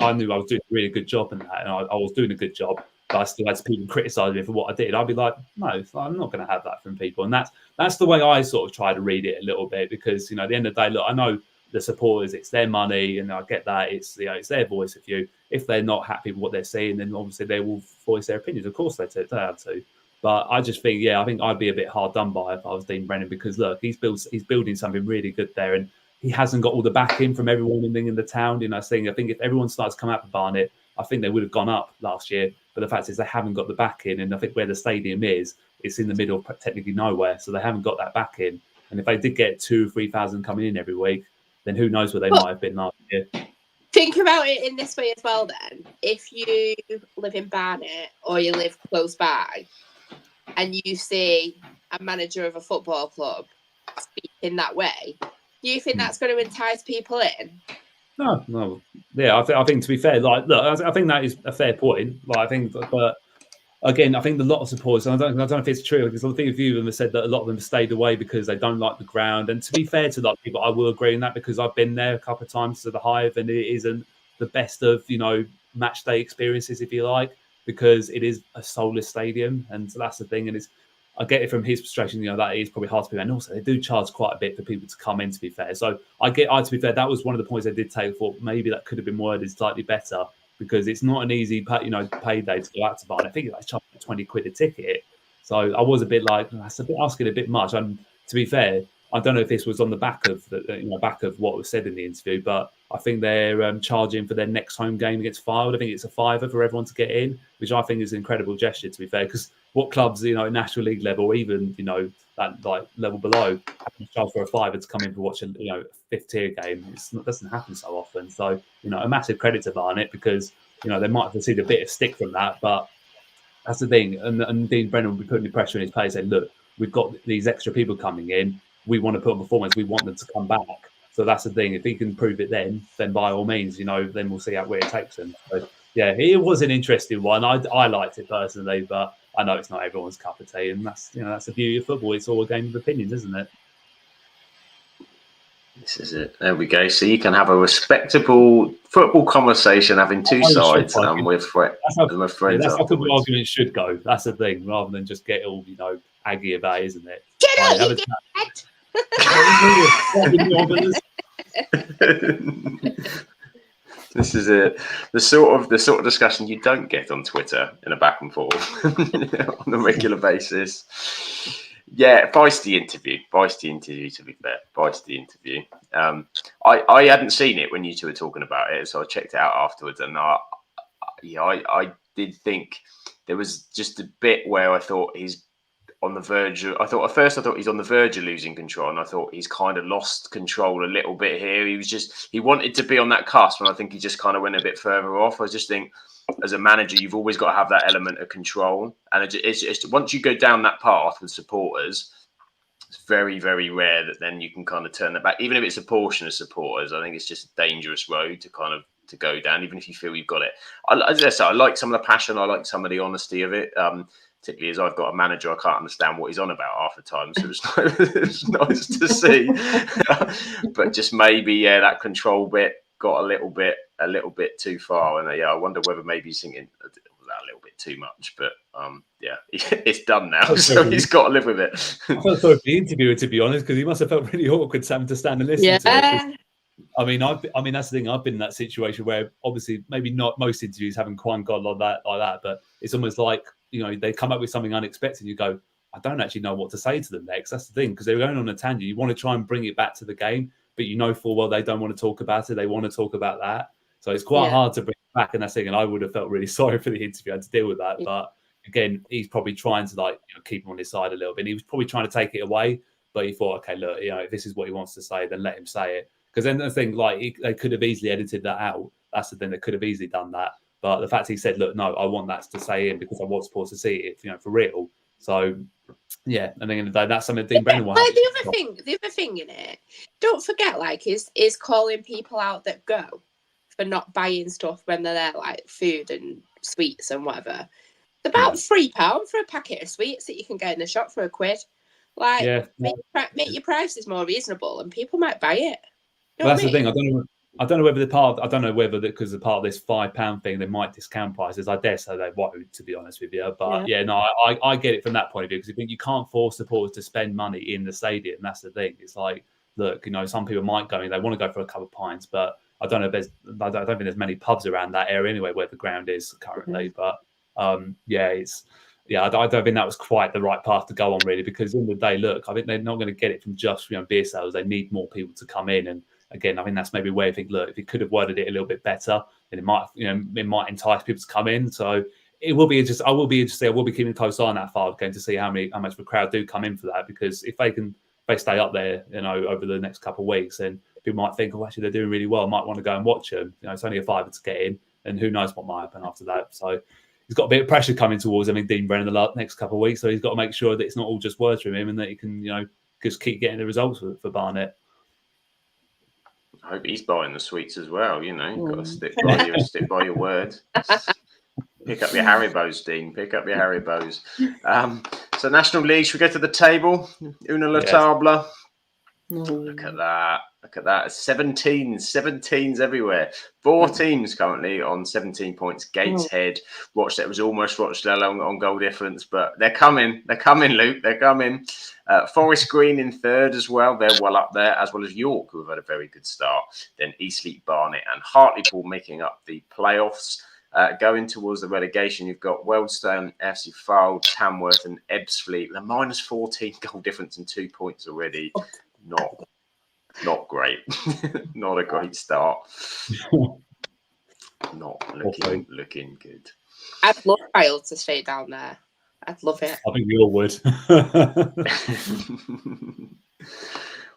I knew I was doing a really good job and that, and I was doing a good job, but I still had people criticise me for what I did, I'd be like, no, I'm not going to have that from people. And that's the way I sort of try to read it a little bit, because at the end of the day, look, I know the supporters, it's their money, and I get that it's their voice of view. If they're not happy with what they're seeing, then obviously they will voice their opinions. Of course they have to. But I just think, I think I'd be a bit hard done by if I was Dean Brennan, because look, he's building something really good there, and he hasn't got all the backing from everyone in the town. I think if everyone starts to come out for Barnet, I think they would have gone up last year. But the fact is they haven't got the backing, and I think where the stadium is, it's in the middle of technically nowhere, so they haven't got that backing. And if they did get 2,000 or 3,000 coming in every week, then who knows where they might have been last year. Think about it in this way as well then. If you live in Barnet or you live close by and you see a manager of a football club speak in that way, do you think that's going to entice people in? No. Yeah, I think to be fair, like, look, I think that is a fair point. Like, I think, but again, I think a lot of supporters, and I don't know if it's true, because I think a few of them have said that a lot of them have stayed away because they don't like the ground. And to be fair to a lot of people, I will agree in that, because I've been there a couple of times to the Hive, and it isn't the best of, match day experiences, if you like, because it is a soulless stadium. And so that's the thing. And I get it from his frustration, that is probably hard to be. And also, they do charge quite a bit for people to come in, to be fair. So to be fair, that was one of the points I did take. For maybe that could have been worded slightly better. because it's not an easy payday to go out to Barnet. I think it's like £20 a ticket. So I was a bit like, that's a bit asking a bit much. And to be fair, I don't know if this was on the back of what was said in the interview, but I think they're charging for their next home game against Fylde. I think it's a £5 for everyone to get in, which I think is an incredible gesture, to be fair, because what clubs, at National League level, even, that like level below, have to charge for a £5 to come in for watching, a fifth tier game. It doesn't happen so often. So, a massive credit to Barnet, because, they might have received a bit of stick from that, but that's the thing. And Dean Brennan will be putting the pressure on his players, saying, look, we've got these extra people coming in. We want to put on performance. We want them to come back. So that's the thing. If he can prove it then by all means, then we'll see where it takes him. So, yeah, it was an interesting one. I liked it personally, but I know it's not everyone's cup of tea. And that's the beauty of football. It's all a game of opinions, isn't it? This is it. There we go. So you can have a respectable football conversation, having two sides, and with friends. That's how football arguments should go. That's the thing, rather than just get all aggy about, isn't it? Get out, you This is it. The sort of discussion you don't get on Twitter in a back and forth on a regular basis. Yeah, feisty interview. To be fair, feisty interview. I hadn't seen it when you two were talking about it, so I checked it out afterwards, and I did think there was just a bit where I thought he's on the verge of, I thought he's on the verge of losing control, and I thought he's kind of lost control a little bit here. He wanted to be on that cusp, and I think he just kind of went a bit further off. I just think, as a manager, you've always got to have that element of control, and it's once you go down that path with supporters, it's very, very rare that then you can kind of turn that back. Even if it's a portion of supporters, I think it's just a dangerous road to go down, even if you feel you've got it. As I said, I like some of the passion, I like some of the honesty of it. Particularly as I've got a manager, I can't understand what he's on about half the time. So it's nice to see. But just maybe, that control bit got a little bit too far. And I wonder whether maybe he's thinking that a little bit too much. But it's done now. So he's got to live with it. I felt sorry for the interviewer, to be honest, because he must have felt really awkward having to stand and listen to it. I mean, that's the thing. I've been in that situation where obviously maybe not most interviews haven't quite gone like that, but it's almost like, they come up with something unexpected. You go, I don't actually know what to say to them next. That's the thing, because they're going on a tangent. You want to try and bring it back to the game, but full well they don't want to talk about it. They want to talk about that. So it's quite hard to bring it back. And that's the thing. And I would have felt really sorry for the interview. I had to deal with that. But again, he's probably trying to keep him on his side a little bit. And he was probably trying to take it away, but he thought, okay, look, if this is what he wants to say, then let him say it. Because then the thing, they could have easily edited that out. That's the thing. They could have easily done that. But the fact he said, look, no, I want that to stay in because I was supposed to see it, for real. So, yeah, and then that's something Dean Brennan wanted. The other thing in it, don't forget, is calling people out that go for not buying stuff when they're there, like food and sweets and whatever. It's about £3 for a packet of sweets that you can get in the shop for £1. Make your prices more reasonable, and people might buy it. Well, that's the thing. I don't know whether because the part of this £5 thing, they might discount prices. I dare say they won't, to be honest with you. But I get it from that point of view, because you can't force supporters to spend money in the stadium. That's the thing. It's like, look, some people might go in, they want to go for a couple of pints, but I don't know if I don't think there's many pubs around that area anyway where the ground is currently. But I don't think that was quite the right path to go on, really, because in the day, look, I think they're not going to get it from just beer sales. They need more people to come in. And again, I think that's maybe where I think, look, if he could have worded it a little bit better, then it might entice people to come in. So it will be interesting. I will be keeping a close eye on that Fylde game to see how much of a crowd do come in for that, because if they stay up there, over the next couple of weeks, then people might think, oh, actually they're doing really well. I might want to go and watch them. It's only a £5 to get in, and who knows what might happen after that. So he's got a bit of pressure coming towards him, Dean Brennan, the next couple of weeks. So he's got to make sure that it's not all just words from him, and that he can, just keep getting the results for Barnet. I hope he's buying the sweets as well. You've got to stick by your word. Pick up your Haribos, Dean. Pick up your Haribos. So National League, should we go to the table? Una la table. Look at that. Look at that. 17s everywhere. 4 teams currently on 17 points. Gateshead, Rochdale. It was almost Rochdale on goal difference, but they're coming. They're coming, Luke. They're coming. Forest Green in 3rd as well. They're well up there, as well as York, who have had a very good start. Then Eastleigh, Barnet and Hartlepool making up the playoffs. Going towards the relegation, you've got Wealdstone, FC Fylde, Tamworth and Ebbsfleet. The minus 14 goal difference and 2 points already. Not great. Not a great start. Not looking good. I'd love Kyle to stay down there. I'd love it. I think we all would.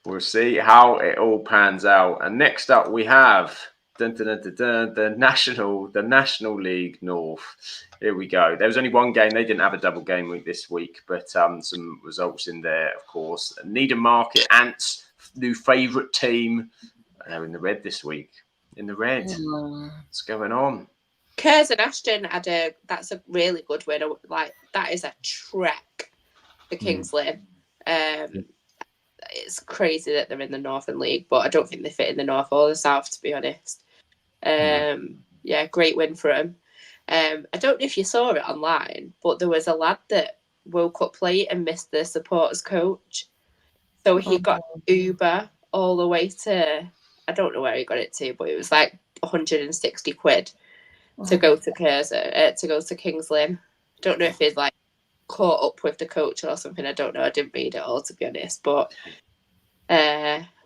We'll see how it all pans out. And next up we have the National League North. Here we go. There was only one game. They didn't have a double game week this week, but some results in there, of course. Needham Market, Ants, new favourite team. They're in the red this week. In the red. What's going on? Kers and Ashton that's a really good win. Like, that is a trek for Kings Lynn. It's crazy that they're in the Northern League, but I don't think they fit in the North or the South, to be honest. Yeah, great win for them. I don't know if you saw it online, but there was a lad that woke up late and missed the supporters coach. So he got Uber all the way to, I don't know where he got it to, but it was like 160 quid to go to to go to Kings Lynn. Don't know if he's like caught up with the coach or something. I don't know. I didn't read it all, to be honest. But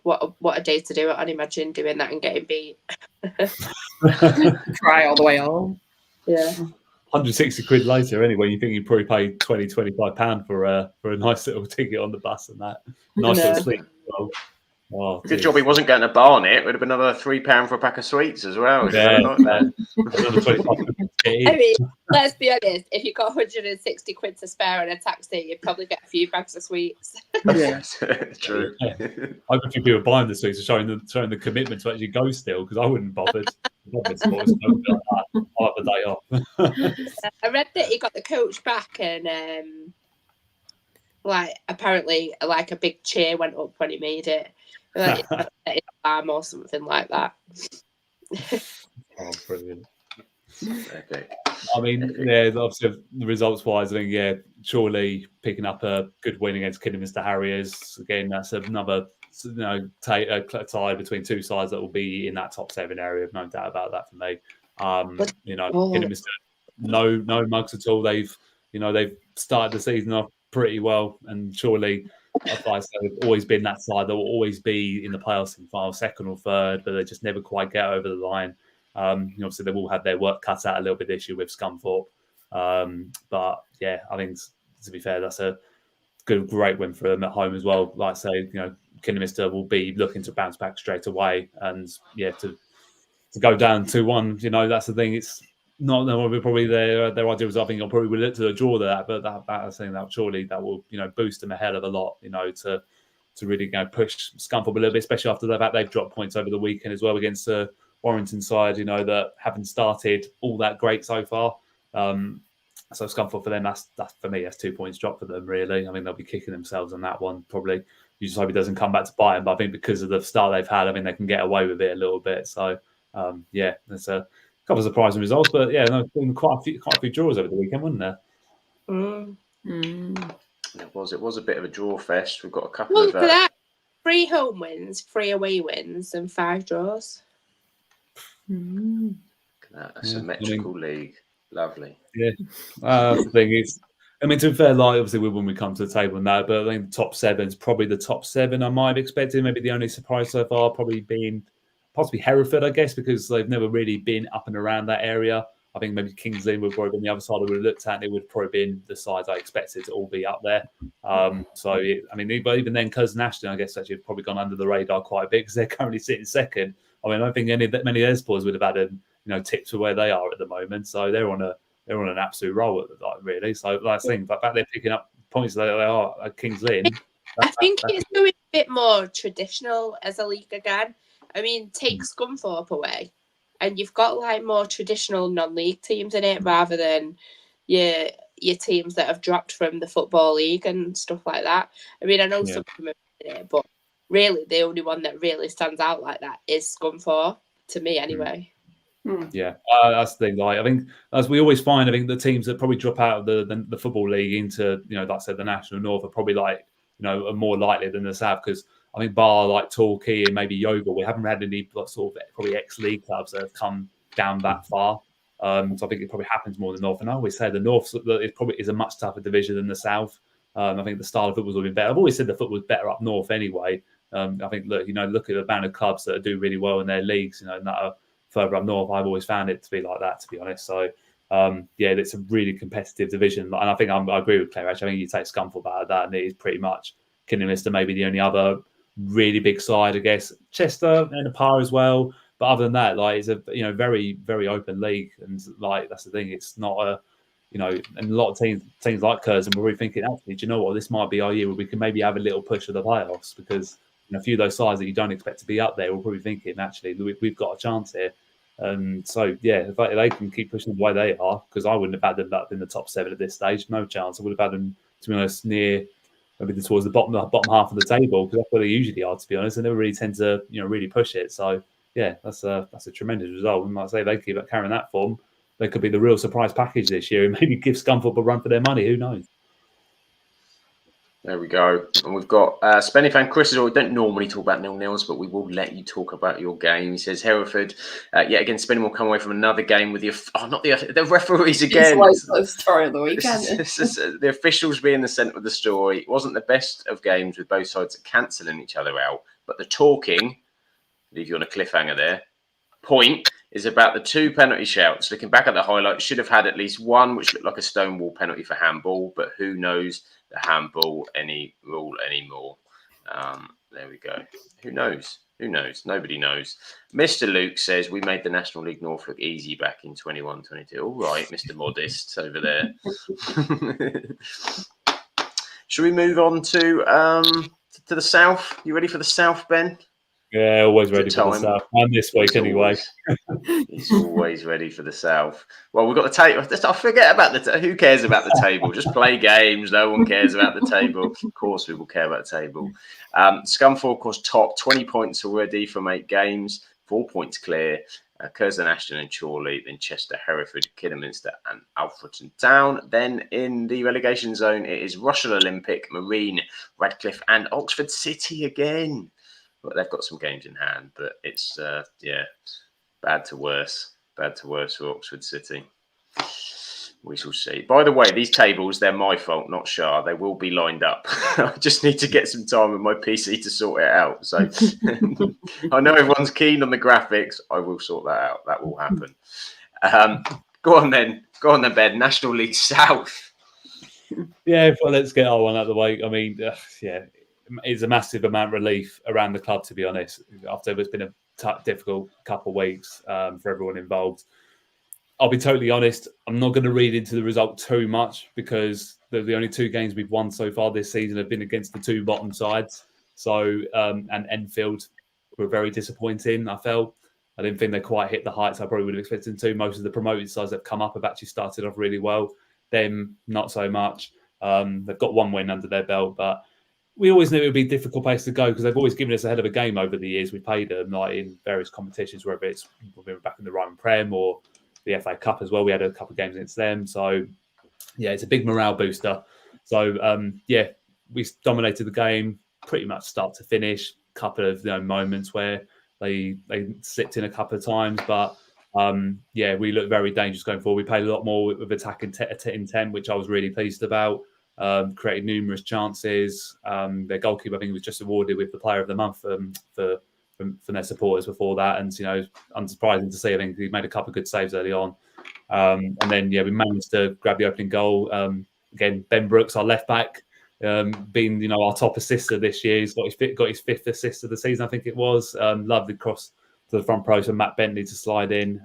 what a day to do it on. Imagine doing that and getting beat. Cry all the way home. Yeah. 160 quid later, anyway, you think you probably paid £20-25 for a nice little ticket on the bus and that. Nice little sleep. Oh, good job he wasn't going to Barnet. It would have been another £3 for a pack of sweets as well. Yeah, I mean, let's be honest. If you got 160 quid to spare on a taxi, you'd probably get a few bags of sweets. Yeah, true. Yeah. I think people buying the sweets are showing the commitment to actually go still, because I wouldn't bothered. I'll have a day off. I read that he got the coach back and apparently a big cheer went up when he made it. Like his arm or something like that. Oh, brilliant. Okay. I mean, yeah, obviously the results wise, I think, surely picking up a good win against Kidderminster Harriers. Again, that's another tie between two sides that will be in that top 7 area. No doubt about that for me. Kidderminster, no mugs at all. They've started the season off pretty well, and surely, like I said, they've always been that side that will always be in the playoffs in final, 2nd or 3rd, but they just never quite get over the line. Obviously, they will have their work cut out a little bit this year with Scunthorpe. But yeah, I think, to be fair, that's a great win for them at home as well. Like I say, Kidderminster will be looking to bounce back straight away, and to go down 2-1, that's the thing. It's not probably their ideal result. I think I'll probably look to a draw that, but that I think that surely that will boost them a hell of a lot. To really push Scunthorpe a little bit, especially after the fact they've dropped points over the weekend as well against the Warrington side. That haven't started all that great so far. So Scunthorpe for them, that's for me, that's 2 points drop for them, really. I mean, they'll be kicking themselves on that one, probably. You just hope it doesn't come back to bite them, but I think because of the start they've had, I mean, they can get away with it a little bit. So, there's a couple of surprising results, but quite a few draws over the weekend, wasn't there? It was a bit of a draw fest. We've got a couple of that. 3 home wins, 3 away wins, and 5 draws. A symmetrical league. Lovely. Yeah. The thing is, I mean, to be fair, obviously when we come to the table and that, but I think the top 7 is probably the top 7 I might have expected. Maybe the only surprise so far probably being possibly Hereford, I guess, because they've never really been up and around that area. I think maybe Kings Lynn would probably been the other side I would have looked at, and it would probably been the sides I expected to all be up there. Even then, Curzon Ashton, I guess, actually have probably gone under the radar quite a bit because they're currently sitting 2nd. I mean, I don't think many of their supporters would have had tipped to where they are at the moment. So they're on an absolute roll, really. So I think the fact they're picking up points like they are at Kings Lynn. I think it's going a bit more traditional as a league again. I mean, take Scunthorpe away, and you've got more traditional non-league teams in it rather than your teams that have dropped from the Football League and stuff like that. I mean, I know some of them are in it, but really the only one that really stands out like that is Scunthorpe, to me anyway. Yeah, that's the thing. Like, I think, as we always find, I think the teams that probably drop out of the football league into, like I said, the National North are probably are more likely than the South, because I think bar like Torquay and maybe Yeovil, we haven't had any sort of probably ex-league clubs that have come down that far. So I think it probably happens more in the North. And I always say the North is a much tougher division than the South. I think the style of football's will be better. I've always said the football's better up north anyway. I think look at the amount of clubs that do really well in their leagues, and that are further up north. I've always found it to be like that, to be honest. So it's a really competitive division, and I think I agree with Claire. Actually, I think you take Scunthorpe out of that, and it is pretty much Kidderminster, maybe the only other really big side, I guess. Chester and a par as well, but other than that, it's a very, very open league, and that's the thing. It's not a and a lot of teams like Curzon were really thinking, actually, do you know what? This might be our year where we can maybe have a little push of the playoffs, because a few of those sides that you don't expect to be up there will probably thinking, actually, we've got a chance here. So if they can keep pushing the way they are, because I wouldn't have had them up in the top 7 at this stage, no chance. I would have had them, to be honest, near maybe towards the bottom half of the table, because that's where they usually are, to be honest, and they really tend to really push it. So that's a tremendous result. And like I say, they keep carrying that form, they could be the real surprise package this year, and maybe give Scunthorpe a run for their money. Who knows? There we go. And we've got Spenny fan Chris as well. We don't normally talk about nil-nils, but we will let you talk about your game. He says Hereford, yet again, Spenny will come away from another game with the referees again. It's like the story of the weekend. The officials being the centre of the story. It wasn't the best of games with both sides cancelling each other out, but the talking, leave you on a cliffhanger there, point is about the 2 penalty shouts. Looking back at the highlights, should have had at least one, which looked like a stonewall penalty for handball, but who knows the handball rule anymore. There we go. Who knows? Nobody knows. Mr. Luke says we made the National League North look easy back in 21-22. All right, Mr. Modest over there. Should we move on to the South? You ready for the South, Ben? Yeah, always ready for the South. And this week, anyway. He's always ready for the South. Well, we've got the table. I forget about who cares about the table? Just play games. No one cares about the table. Of course, we will care about the table. Scunthorpe, of course, top 20 points already from 8 games, 4 points clear. Curzon, Ashton and Chorley, then Chester, Hereford, Kidderminster and Alfreton Town. Then in the relegation zone, it is Russell Olympic, Marine, Radcliffe and Oxford City again. But they've got some games in hand, but it's bad to worse for Oxford City. We shall see. By the way, these tables, they're my fault, not Shah. They will be lined up. I just need to get some time with my PC to sort it out. So I know everyone's keen on the graphics. I will sort that out. That will happen. Go on then, Ben. National League South. Yeah, well, let's get our one out of the way. I mean, it's a massive amount of relief around the club, to be honest, after it's been a difficult couple of weeks for everyone involved. I'll be totally honest, I'm not going to read into the result too much, because the only 2 games we've won so far this season have been against the 2 bottom sides. So, and Enfield were very disappointing, I felt. I didn't think they quite hit the heights I probably would have expected them to. Most of the promoted sides that have come up have actually started off really well. Them, not so much. They've got 1 win under their belt, but we always knew it would be a difficult place to go, because they've always given us a head of a game over the years. We played them in various competitions, whether it's when we were back in the Ryan Prem or the FA Cup as well. We had a couple of games against them. So, it's a big morale booster. So, we dominated the game pretty much start to finish. A couple of moments where they slipped in a couple of times. But, we looked very dangerous going forward. We played a lot more with attack intent, which I was really pleased about. Created numerous chances. Their goalkeeper, I think, was just awarded with the Player of the Month from their supporters before that, and unsurprising to see. I think he made a couple of good saves early on, and then we managed to grab the opening goal. Again, Ben Brooks, our left back, being our top assister this year. He's got his 5th assist of the season, I think it was. Lovely cross to the front post for Matt Bentley to slide in.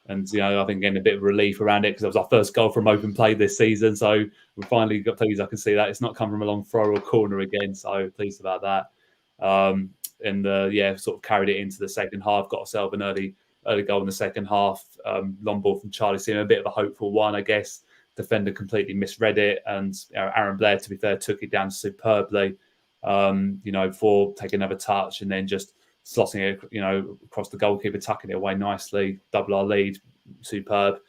And, I think getting a bit of relief around it, because it was our first goal from open play this season. So we finally got pleased. I can see that it's not come from a long throw or corner again. So pleased about that. Sort of carried it into the second half. Got ourselves an early goal in the second half. Long ball from Charlie Seaman, a bit of a hopeful one, I guess. Defender completely misread it. And Aaron Blair, to be fair, took it down superbly. before taking another touch and then just slotting it, across the goalkeeper, tucking it away nicely, double our lead, superb.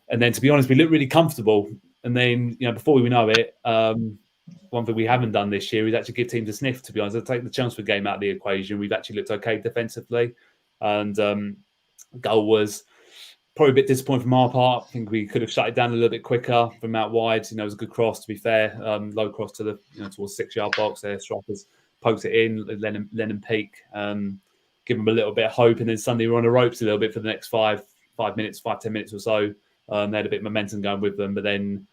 And then, to be honest, we looked really comfortable. And then, before we know it, one thing we haven't done this year is actually give teams a sniff, to be honest. I'll take the Chelmsford game out of the equation. We've actually looked okay defensively. And goal was probably a bit disappointing from our part. I think we could have shut it down a little bit quicker from out wide. It was a good cross, to be fair. Low cross to the towards 6-yard box there. Strikers poked it in, Lennon Peak, give them a little bit of hope. And then suddenly we're on the ropes a little bit for the next 5 minutes, 5-10 minutes or so. They had a bit of momentum going with them, but then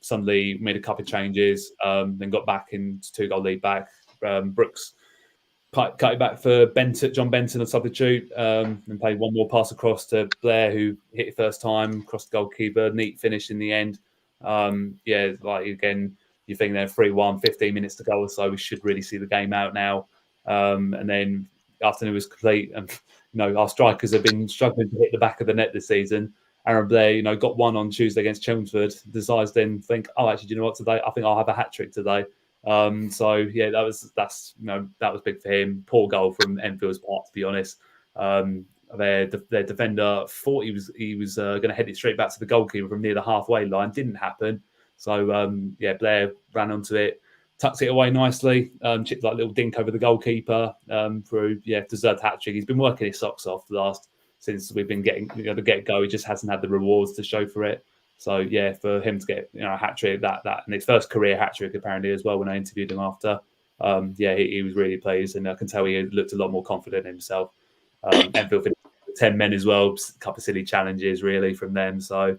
suddenly made a couple of changes, then got back into 2-goal lead back. Brooks cut it back for John Benton, a substitute, and played one more pass across to Blair, who hit it first time, across the goalkeeper. Neat finish in the end. Again, you think they're 3-1, 15 minutes to go or so. We should really see the game out now. And then afternoon was complete. And, our strikers have been struggling to hit the back of the net this season. Aaron Blair, got one on Tuesday against Chelmsford. Decides then think, actually, do you know what? Today, I think I'll have a hat trick today. That was big for him. Poor goal from Enfield's part, to be honest. Their defender thought he was going to head it straight back to the goalkeeper from near the halfway line. Didn't happen. So Blair ran onto it, tucked it away nicely, chipped like a little dink over the goalkeeper through. Deserved hat trick. He's been working his socks off since we've been getting the get go. He just hasn't had the rewards to show for it. So for him to get a hat trick, that and his first career hat trick apparently as well. When I interviewed him after, he was really pleased, and I can tell he looked a lot more confident in himself. Enfield finished 10 men as well. A couple of silly challenges really from them. So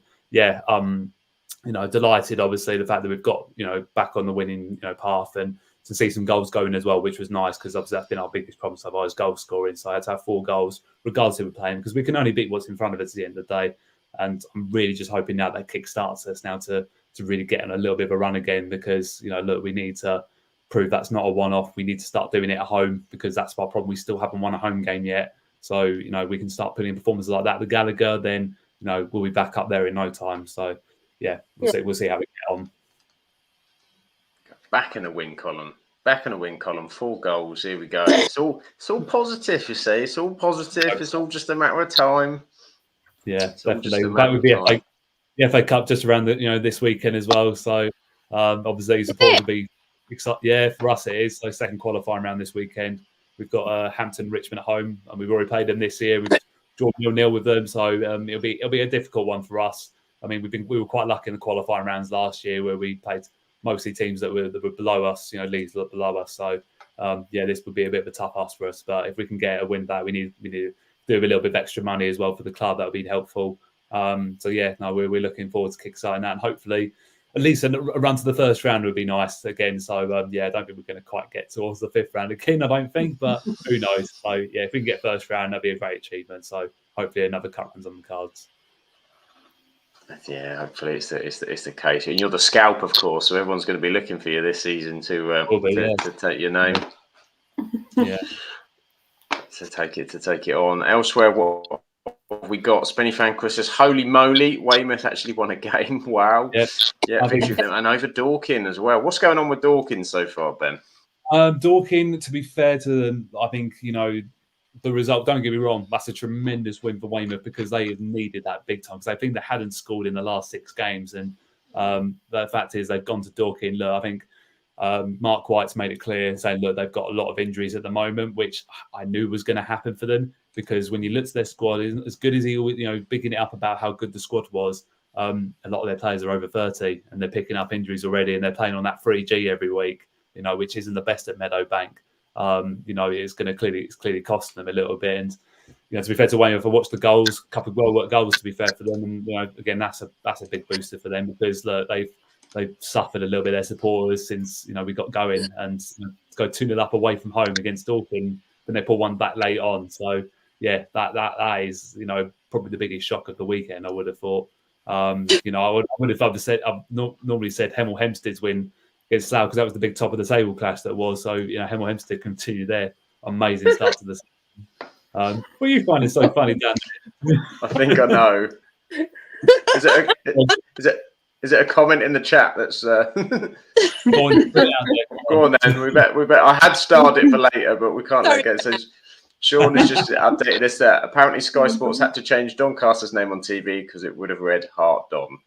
delighted obviously the fact that we've got back on the winning path, and to see some goals going as well, which was nice, because obviously that's been our biggest problem so far is goal scoring. So I had to have 4 goals regardless of who we're playing, because we can only beat what's in front of us at the end of the day. And I'm really just hoping now that kickstarts us now to really get on a little bit of a run again, because, we need to prove that's not a one-off. We need to start doing it at home, because that's our problem. We still haven't won a home game yet. So, we can start putting in performances like that. The Gallagher, then, we'll be back up there in no time. So, we'll see how we get on. Back in the win column. 4 goals. Here we go. It's all positive, you see. It's all positive. It's all just a matter of time. Yeah, definitely. That would be the FA Cup just around this weekend as well. So obviously support will be exciting. Yeah, for us it is. So second qualifying round this weekend. We've got Hampton, Richmond at home, and we've already played them this year. We've drawn 0-0 with them, so it'll be a difficult one for us. I mean, we were quite lucky in the qualifying rounds last year, where we played mostly teams that were below us. Leeds below us. So this would be a bit of a tough ask for us. But if we can get a win back, we need to do a little bit of extra money as well for the club. That would be helpful. We're looking forward to kickstarting that, and hopefully at least a run to the first round would be nice again. So I don't think we're going to quite get towards the 5th round again, I don't think, but who knows. So if we can get first round, that'd be a great achievement. So hopefully another cup runs on the cards. Yeah, hopefully it's the case. And you're the scalp, of course, so everyone's going to be looking for you this season to take your name. Yeah. To take it on. Elsewhere, what have we got? Spenny Fan Chris says, holy moly, Weymouth actually won a game. Wow. Yep. Yeah, and over Dorking as well. What's going on with Dorking so far, Ben? Dorking, to be fair to them, I think, the result, don't get me wrong, that's a tremendous win for Weymouth, because they have needed that big time, because I think they hadn't scored in the last 6 games. And the fact is they've gone to Dorking. Look, I think Mark White's made it clear, saying, look, they've got a lot of injuries at the moment, which I knew was going to happen for them, because when you look at their squad, as good as he, bigging it up about how good the squad was, a lot of their players are over 30 and they're picking up injuries already, and they're playing on that 3G every week, which isn't the best at Meadowbank. It's going to clearly costing them a little bit. And to be fair to Weymouth, I watched the goals, a couple of well-worked goals, to be fair for them, and again that's a big booster for them, because look, they've suffered a little bit, their supporters, since we got going, and to go 2-0 up away from home against Dorking, then they pull one back late on. So that is probably the biggest shock of the weekend, I would have thought. I would have said, I've normally said Hemel Hempstead's win against Slough, because that was the big top of the table clash that was. So Hemel Hempstead continue their amazing start to the season. What you find is so funny, Dan? I think I know. Is Is it a comment in the chat that's? Go on, put it out there. Go on then. We bet. I had started it for later, but we can't let it go. It says Sean has just updated this. Apparently, Sky Sports had to change Doncaster's name on TV because it would have read Heart Don.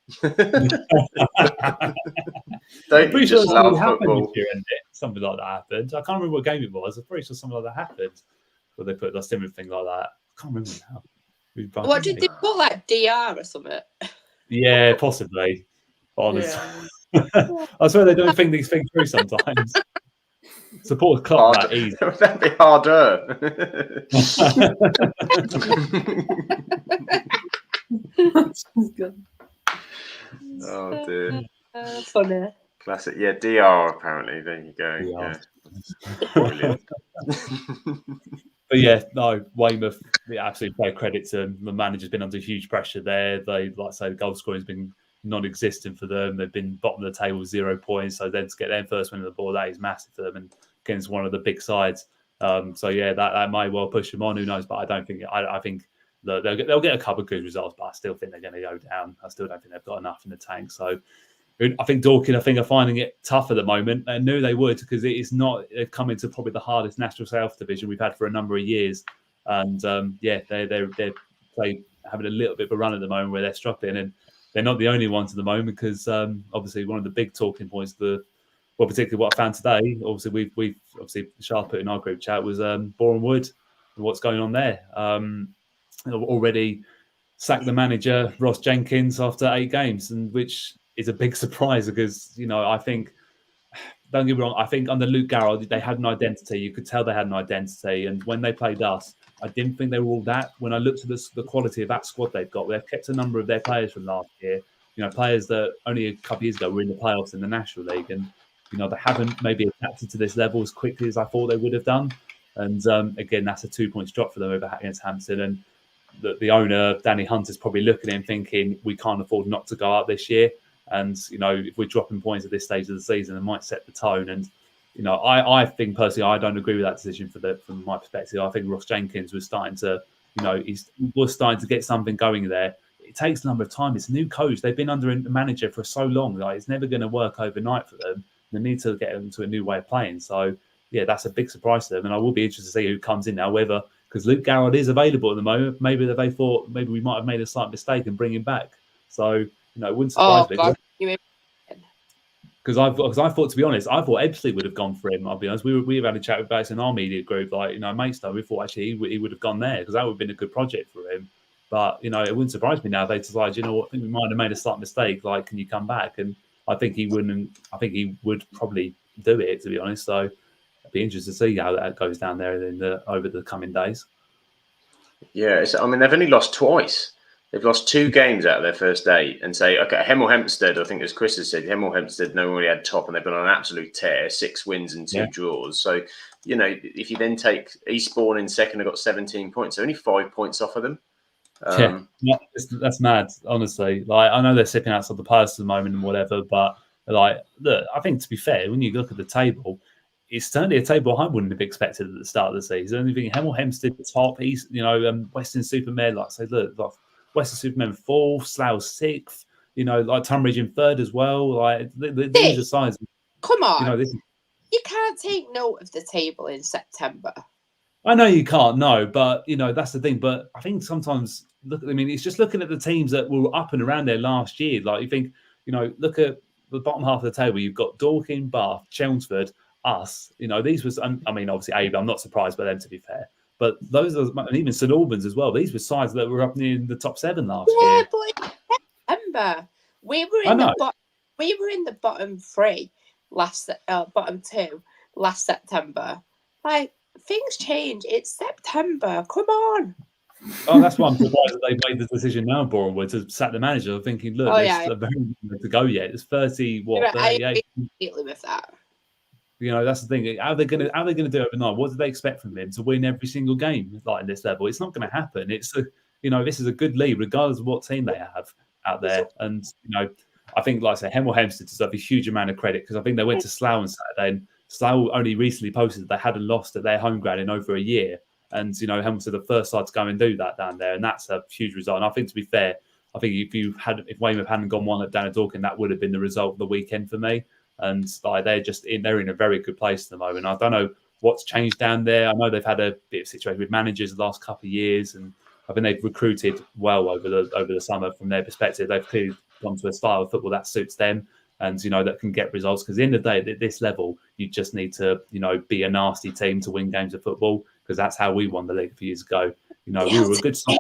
Don't you just love football? Year, something like that happened. I can't remember what game it was. I'm pretty sure something like that happened. Where they put a similar thing like that. I can't remember now. What did they put, like DR or something? Yeah, possibly. Honestly. Yeah. I swear they don't think these things through sometimes. Support a club that easy. That'd be harder. Oh dear. Funny. Classic. Yeah, DR apparently. There you go. Yeah. Brilliant. But yeah, no, Weymouth, absolutely fair credit to them. The manager's been under huge pressure there. They, like I say, the goal scoring has been non-existent for them. They've been bottom of the table with 0 points. So then to get their first win of the ball, that is massive for them and against one of the big sides. So yeah, that may well push them on. Who knows? But I don't think. I think that they'll get a couple of good results, but I still think they're going to go down. I still don't think they've got enough in the tank. So I think Dorking, are finding it tough at the moment. I knew they would because it is not. They've come into probably the hardest National South division we've had for a number of years, and yeah, they're having a little bit of a run at the moment where they're struggling, and they're not the only ones at the moment because obviously one of the big talking points, particularly what I found today, obviously we've Charles put in our group chat was Boreham Wood and what's going on there. Already sacked the manager Ross Jenkins after 8 games, and which is a big surprise because, I think, don't get me wrong, I think under Luke Garrard, they had an identity. You could tell they had an identity. And when they played us, I didn't think they were all that. When I looked at the quality of that squad they've got, they've kept a number of their players from last year. Players that only a couple of years ago were in the playoffs in the National League. And, they haven't maybe adapted to this level as quickly as I thought they would have done. And again, that's a 2-point drop for them against Hampton. And the owner, Danny Hunt, is probably looking at him thinking, we can't afford not to go up this year. And, if we're dropping points at this stage of the season, it might set the tone. And, I think personally, I don't agree with that decision from my perspective. I think Ross Jenkins was starting to, he was starting to get something going there. It takes a number of time. It's a new coach. They've been under a manager for so long. Like, it's never going to work overnight for them. They need to get into a new way of playing. So, yeah, that's a big surprise to them. And I will be interested to see who comes in now, whether, because Luke Garrard is available at the moment, maybe they thought maybe we might have made a slight mistake and bring him back. So, it wouldn't surprise me. Because I thought, to be honest, I thought Ebbsfleet would have gone for him. I'll be honest. We've had a chat about this in our media group, mates, we thought actually he would have gone there because that would have been a good project for him. But, it wouldn't surprise me now if they decide, I think we might have made a slight mistake. Like, can you come back? And I think he wouldn't. I think he would probably do it, to be honest. So I'd be interested to see how that goes down there over the coming days. Yeah, they've only lost twice. They've lost 2 games out of their first 8 and say, okay, Hemel Hempstead, I think as Chris has said, Hemel Hempstead no one really had top and they've been on an absolute tear, 6 wins and 2 draws. So, if you then take Eastbourne in second, they've got 17 points. So only 5 points off of them. That's mad, honestly. Like, I know they're sipping outside the past at the moment and whatever, but look, I think to be fair, when you look at the table, it's certainly a table I wouldn't have expected at the start of the season. I think Hemel Hempstead top, Western Superman, like I say, look, Western Superman 4th, Slough 6th, like Tunbridge in 3rd as well. Like these are signs. Come on, you can't take note of the table in September. I know you can't, no, but that's the thing. But I think sometimes it's just looking at the teams that were up and around there last year. Like you think, look at the bottom half of the table. You've got Dorking, Bath, Chelmsford, us. These was, obviously Abe. I'm not surprised by them, to be fair. But those are, and even St Albans as well. These were sides that were up near the top 7 last year. Yeah, but in September we were in the bottom 3 bottom 2 last September. Like, things change. It's September. Come on. Oh, that's why I'm surprised that they made the decision now, Boreham Wood, to sack the manager. I'm thinking, look, there's a very long to go yet. It's 38. I agree completely with that. That's the thing. How are they going to do it overnight? What do they expect from him to win every single game like in this level? It's not going to happen. It's this is a good league regardless of what team they have out there. And I think, like I say, Hemel Hempstead deserve a huge amount of credit because I think they went to Slough on Saturday, and Slough only recently posted that they hadn't lost at their home ground in over a year. And Hempstead the first side to go and do that down there, and that's a huge result. And I think, to be fair, I think if Weymouth hadn't gone 1 down at Dorking, that would have been the result of the weekend for me. And like they're in a very good place at the moment. I don't know what's changed down there. I know they've had a bit of situation with managers the last couple of years, and I think they've recruited well over the summer from their perspective. They've clearly gone to a style of football that suits them, and that can get results. Because at the end of the day, at this level, you just need to be a nasty team to win games of football. Because that's how we won the league a few years ago. We were a good side,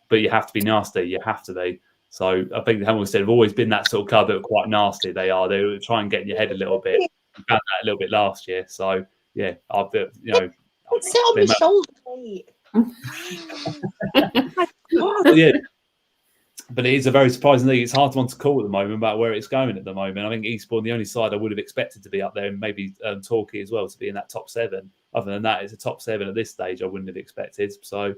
but you have to be nasty. You have to be. So I think Hamilton have always been that sort of club that are quite nasty. They will try and get in your head a little bit. We found that a little bit last year. So yeah, sit on my shoulder, mate. Yeah. But it is a very surprising league. It's hard one to call at the moment about where it's going at the moment. I think Eastbourne, the only side I would have expected to be up there, and maybe Torquay as well, to be in that top 7. Other than that, it's a top 7 at this stage. I wouldn't have expected. So,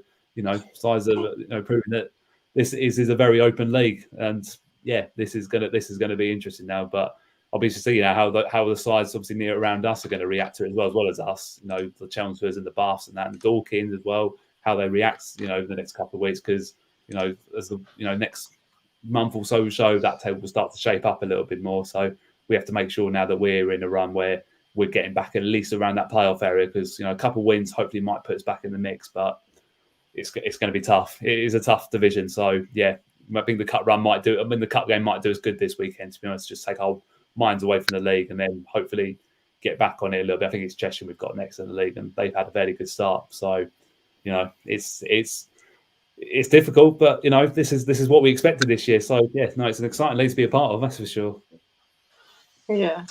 sides are proving that this is a very open league, and yeah, this is gonna be interesting now. But obviously, see how the sides obviously near around us are going to react to it as well as us. The Chelmsfords and the Baths and that, and the Dorkings as well, how they react. Over the next couple of weeks, because as the next month or so show, that table will start to shape up a little bit more. So we have to make sure now that we're in a run where we're getting back at least around that playoff area, because a couple of wins hopefully might put us back in the mix, but it's going to be tough. It is a tough division. So yeah, I think the cup run might do. I mean, the cup game might do us good this weekend. To be honest, just take our minds away from the league and then hopefully get back on it a little bit. I think it's Cheshire we've got next in the league, and they've had a very good start. So it's difficult, but this is what we expected this year. So yeah, no, it's an exciting league to be a part of. That's for sure. Yeah.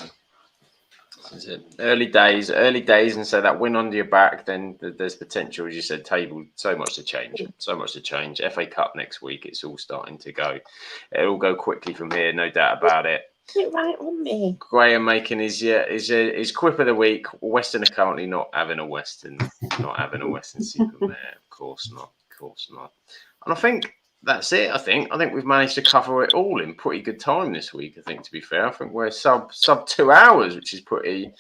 Is it early days, and so that win under your back, then there's potential, as you said, table, so much to change. FA Cup next week, it's all starting to go. It'll go quickly from here, no doubt about it. Sit right on me. Graham making his quip of the week. Western are currently not having a Western sequel there. Of course not. And I think that's it. I think we've managed to cover it all in pretty good time this week. I think, to be fair, I think we're sub 2 hours, which is pretty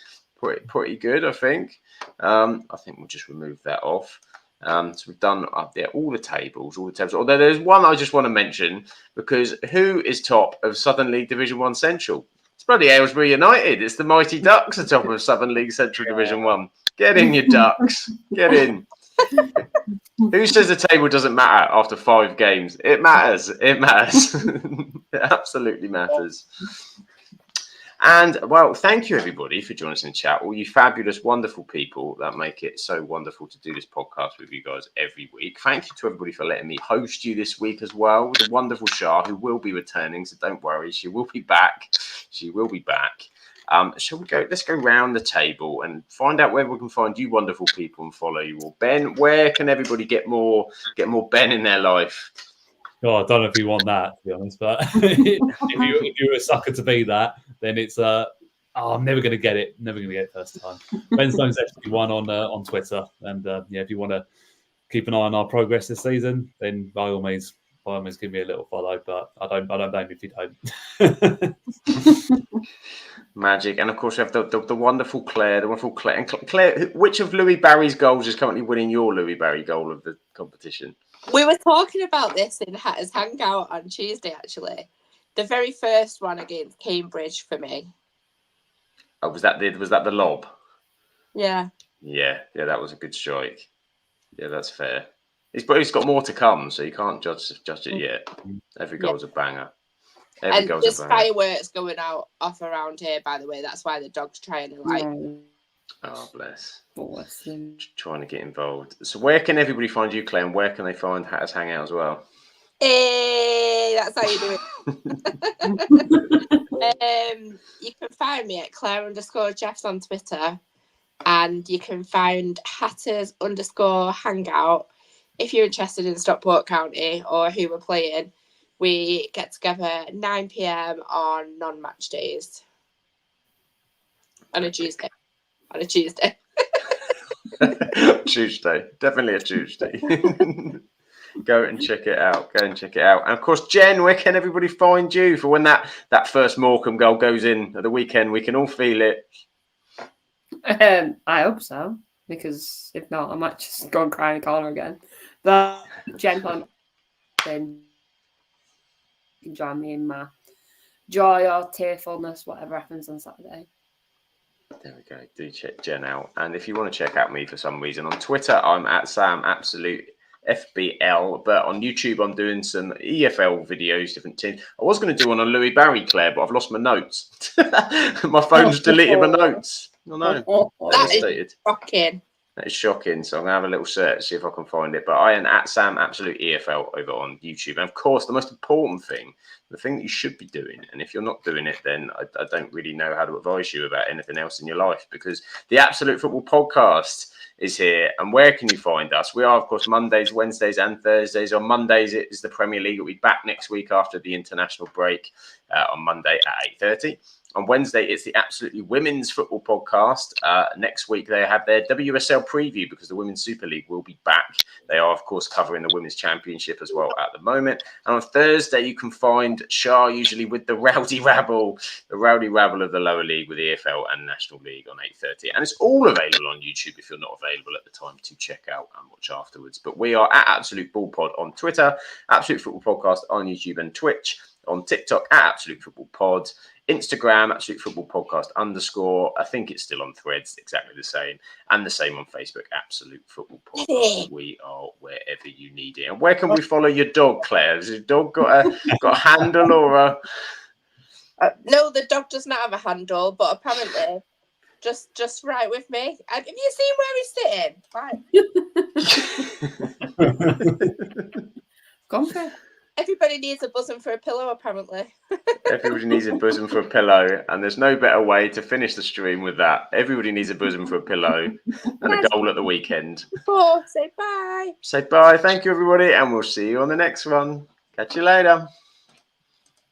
good. I think we'll just remove that off. So we've done up there all the tables. Although there's one I just want to mention, because who is top of Southern League Division 1 Central? It's bloody Aylesbury United. It's the Mighty Ducks are top of Southern League Central Division 1. Get in, you Ducks. Get in. Who says the table doesn't matter after 5 games? It matters. It absolutely matters. And, well, thank you, everybody, for joining us in the chat. All you fabulous, wonderful people that make it so wonderful to do this podcast with you guys every week. Thank you to everybody for letting me host you this week as well. The wonderful Shah, who will be returning, so don't worry. She will be back. Shall we go? Let's go round the table and find out where we can find you wonderful people and follow you all. Ben, where can everybody get more Ben in their life? Oh, I don't know if you want that, to be honest, but if you're a sucker to be that, then it's I'm never going to get it. Never going to get it first time. Ben Stone's SG1 on Twitter, and if you want to keep an eye on our progress this season, then by all means give me a little follow. But I don't blame you if you don't. Magic, and of course we have the wonderful Claire, And Claire, which of Louis Barry's goals is currently winning your Louis Barry goal of the competition? We were talking about this in Hatters Hangout on Tuesday, actually. The very first one against Cambridge for me. Oh, was that the lob? Yeah. Yeah, that was a good strike. Yeah, that's fair. He's got more to come, so you can't judge it yet. Every goal's a banger. And there's fireworks going off around here, by the way. That's why the dog's trying to Oh, bless. Awesome. Trying to get involved. So where can everybody find you, Claire, and where can they find Hatters Hangout as well? Hey, that's how you do it. You can find me at Claire_Jeffs on Twitter, and you can find Hatters_Hangout if you're interested in Stockport County or who we're playing. We get together 9 p.m. on non-match days. On a Tuesday. Tuesday. Definitely a Tuesday. Go and check it out. And of course, Jen, where can everybody find you for when that first Morecambe goal goes in at the weekend? We can all feel it. I hope so, because if not, I might just go and cry in a corner again. But Jen on You can join me in my joy or tearfulness, whatever happens on Saturday. There we go. Do check Jen out. And if you want to check out me for some reason on Twitter, I'm at Sam Absolute FBL. But on YouTube, I'm doing some EFL videos, different teams. I was going to do one on Louis Barry, Claire, but I've lost my notes. My phone's deleted my notes. I know. That is shocking. That is shocking. So I'm going to have a little search, see if I can find it. But I am at Sam Absolute EFL over on YouTube. And of course, the most important thing, the thing that you should be doing, and if you're not doing it, then I don't really know how to advise you about anything else in your life, because the Absolute Football Podcast is here. And where can you find us? We are, of course, Mondays, Wednesdays, and Thursdays. On Mondays, it is the Premier League. We'll be back next week after the international break on Monday at 8:30. On Wednesday, it's the Absolutely Women's Football Podcast. Next week, they have their WSL preview because the Women's Super League will be back. They are, of course, covering the Women's Championship as well at the moment. And on Thursday, you can find Shah usually with the rowdy rabble of the lower league with EFL and National League on 8:30. And it's all available on YouTube if you're not available at the time to check out and watch afterwards. But we are at Absolute Ball Pod on Twitter, Absolute Football Podcast on YouTube and Twitch, on TikTok at Absolute Football Pod, Instagram, Absolute Football Podcast _. I think it's still on Threads, exactly the same. And the same on Facebook, Absolute Football Podcast. We are wherever you need it. And where can we follow your dog, Claire? Has your dog got a handle or a... No, the dog does not have a handle, but apparently, just right with me. Have you seen where he's sitting? Comfort. Everybody needs a bosom for a pillow, apparently. Everybody needs a bosom for a pillow, and there's no better way to finish the stream with that. Everybody needs a bosom for a pillow and a goal at the weekend. Say bye. Say bye. Thank you, everybody, and we'll see you on the next one. Catch you later.